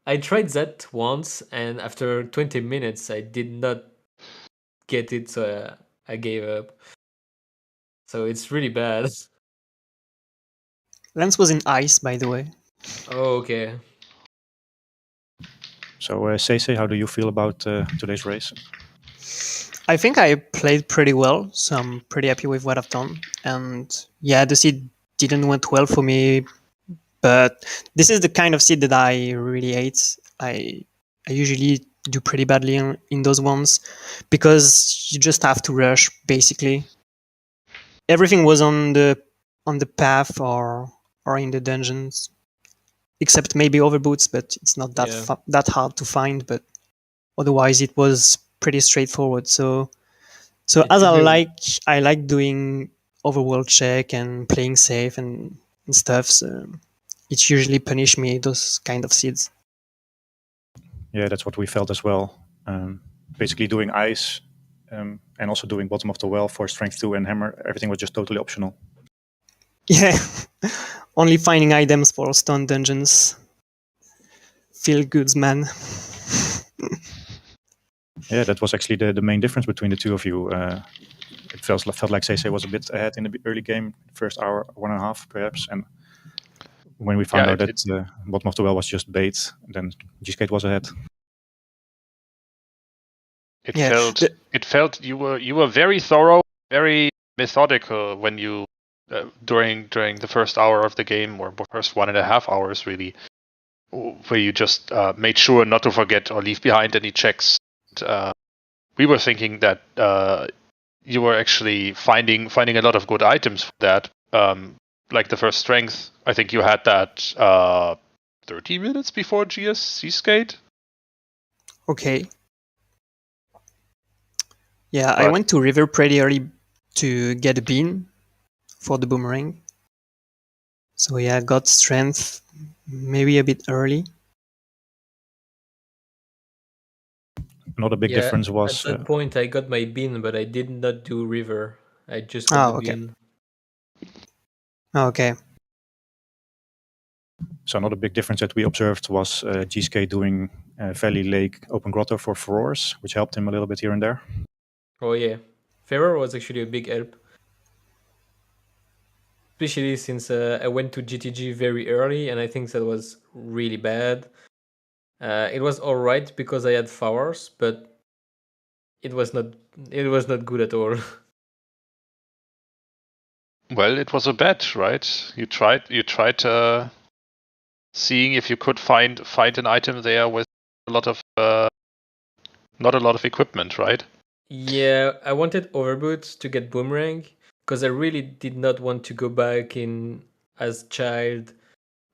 I tried that once, and after 20 minutes, I did not get it, so I gave up. So it's really bad. Lens was in ice, by the way. Oh, okay. So, SeYsEy, how do you feel about today's race? I think I played pretty well, so I'm pretty happy with what I've done. And yeah, the seed didn't went well for me, but this is the kind of seed that I really hate. I usually do pretty badly in those ones because you just have to rush, basically. everything was on the path or in the dungeons, except maybe overboots, but it's not that Yeah. that hard to find. But otherwise, it was pretty straightforward. So as I like doing overworld check and playing safe and stuff. So it usually punish me those kind of seeds. Yeah, that's what we felt as well. Basically doing ice and also doing bottom of the well for strength 2 and hammer, everything was just totally optional. Yeah, only finding items for stone dungeons. Feel goods, man. Yeah, that was actually the main difference between the two of you. It felt like SeYsEy was a bit ahead in the early game, first hour, 1.5 perhaps, and when we found out that bottom of the well was just bait, then gsk8 was ahead. It felt you were very thorough, very methodical when you during the first hour of the game, or first 1.5 hours really, where you just made sure not to forget or leave behind any checks. We were thinking that you were actually finding a lot of good items for that. Like the first strength, I think you had that 30 minutes before SeYsEy. Okay. Yeah, I went to river pretty early to get a bean for the boomerang. So yeah, got strength maybe a bit early. Another big difference was... At that point, I got my bean, but I did not do river. I just got the bean. Okay. So another big difference that we observed was gsk8 doing Valley Lake Open Grotto for furrows, which helped him a little bit here and there. Oh yeah, Furrow was actually a big help. Especially since I went to GTG very early, and I think that was really bad. It was alright because I had flowers, but it was not good at all. Well, it was a bet, right? You tried seeing if you could find an item there with a lot of not a lot of equipment, right? Yeah, I wanted overboots to get boomerang because I really did not want to go back in as child,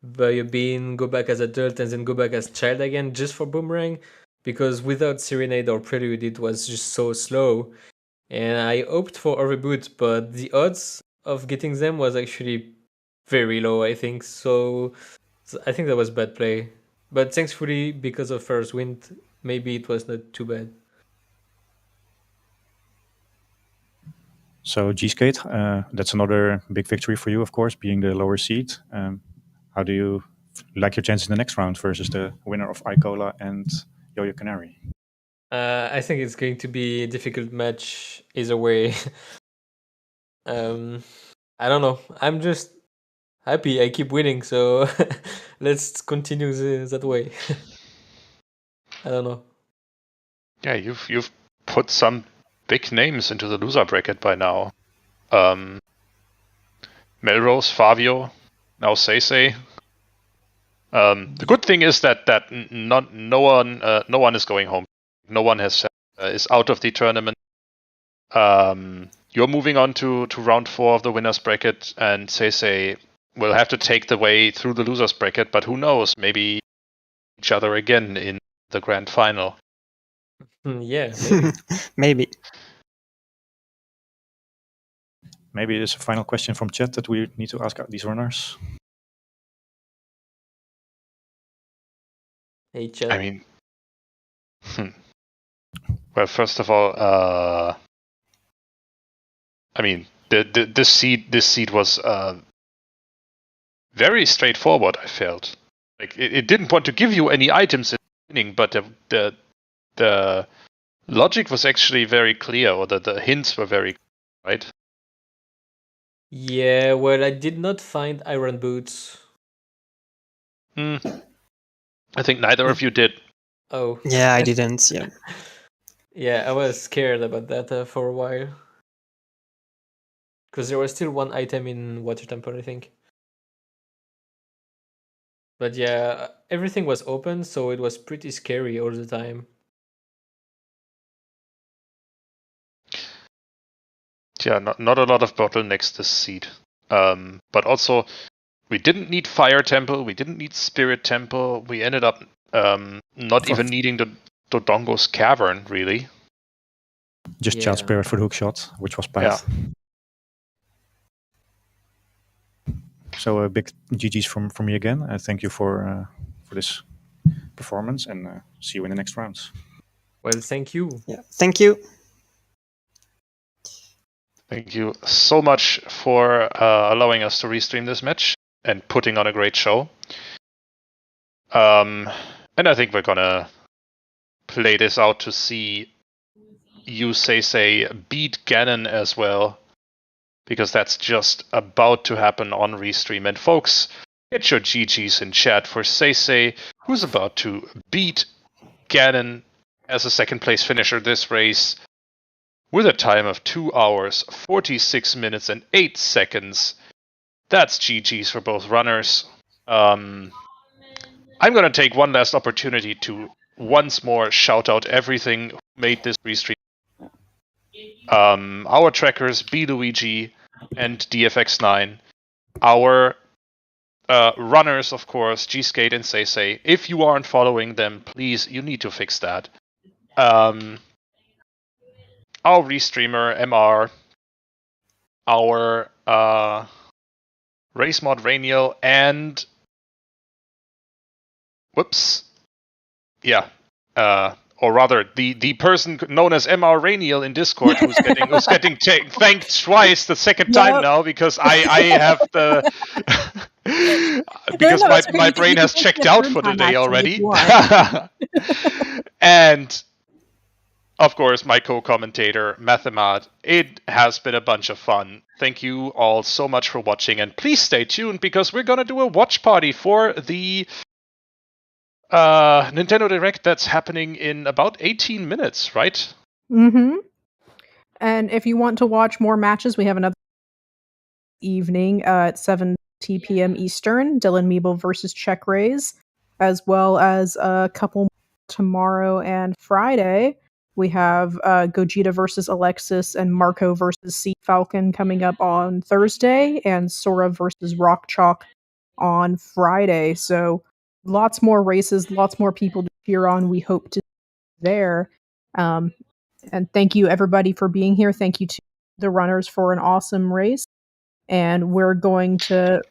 buy a bean, go back as adult, and then go back as child again just for boomerang, because without Serenade or Prelude it was just so slow. And I opted for overboot, but the odds of getting them was actually very low, I think. So I think that was bad play. But thankfully, because of first wind, maybe it was not too bad. So gsk8, that's another big victory for you, of course, being the lower seed. How do you like your chances in the next round versus the winner of Icola and Yo-Yo Canary? I think it's going to be a difficult match either way. I don't know. I'm just happy I keep winning, so let's continue that way. I don't know. Yeah, you've put some big names into the loser bracket by now. Melrose, Fabio, now SeYsEy. The good thing is that no one is going home. No one is out of the tournament. You're moving on to round 4 of the winners bracket, and SeYsEy will have to take the way through the losers bracket. But who knows? Maybe each other again in the grand final. Yeah, maybe. Maybe. Maybe there's a final question from chat that we need to ask these runners. Hey, chat. I mean, well, first of all, I mean, this seed was very straightforward. I felt like it didn't want to give you any items in the beginning, but the logic was actually very clear, or the hints were very clear, right? Yeah, well, I did not find iron boots. I think neither of you did. Oh. Yeah, I didn't. Yeah. Yeah, I was scared about that for a while. Because there was still one item in Water Temple, I think. But yeah, everything was open, so it was pretty scary all the time. Yeah, not a lot of bottlenecks this seed. But also, we didn't need Fire Temple, we didn't need Spirit Temple, we ended up not even needing the Dodongo's cavern, really. Just Child Spirit for the hook shot, which was bad. Yeah. So a big GG's from me again. Thank you for this performance, and see you in the next rounds. Well, thank you. Yeah, thank you. Thank you so much for allowing us to restream this match and putting on a great show. And I think we're gonna play this out to see you SeYsEy beat Ganon as well, because that's just about to happen on restream. And folks, get your GGs in chat for SeYsEy, who's about to beat Ganon as a second place finisher this race with a time of 2 hours, 46 minutes and 8 seconds. That's GG's for both runners. I'm going to take one last opportunity to once more shout out everything who made this restream. Our trackers, BLuigi and DFX9. Our runners, of course, gsk8 and SeYsEy. If you aren't following them, please, you need to fix that. Our restreamer, MR. Our race mod Rainiel, and or rather the person known as MR Rainiel in Discord who's getting thanked twice the second time now, because I have the because my brain has checked out for the day already. And of course, my co-commentator, Mathemat. It has been a bunch of fun. Thank you all so much for watching, and please stay tuned, because we're gonna do a watch party for the Nintendo Direct that's happening in about 18 minutes, right? Mm-hmm. And if you want to watch more matches, we have another evening at 7 p.m. Eastern, Dylan Meeble versus Check Rays, as well as a couple tomorrow and Friday. We have Gogeta versus Alexis and Marco versus Sea Falcon coming up on Thursday, and Sora versus Rock Chalk on Friday. So lots more races, lots more people to cheer on. We hope to be there. And thank you everybody for being here. Thank you to the runners for an awesome race. And we're going to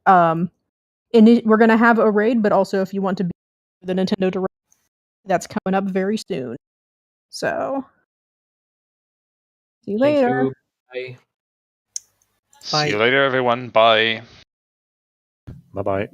we're going to have a raid, but also if you want to be the Nintendo Direct, that's coming up very soon. So, see you later. Thank you. Bye. See you later, everyone. Bye. Bye-bye.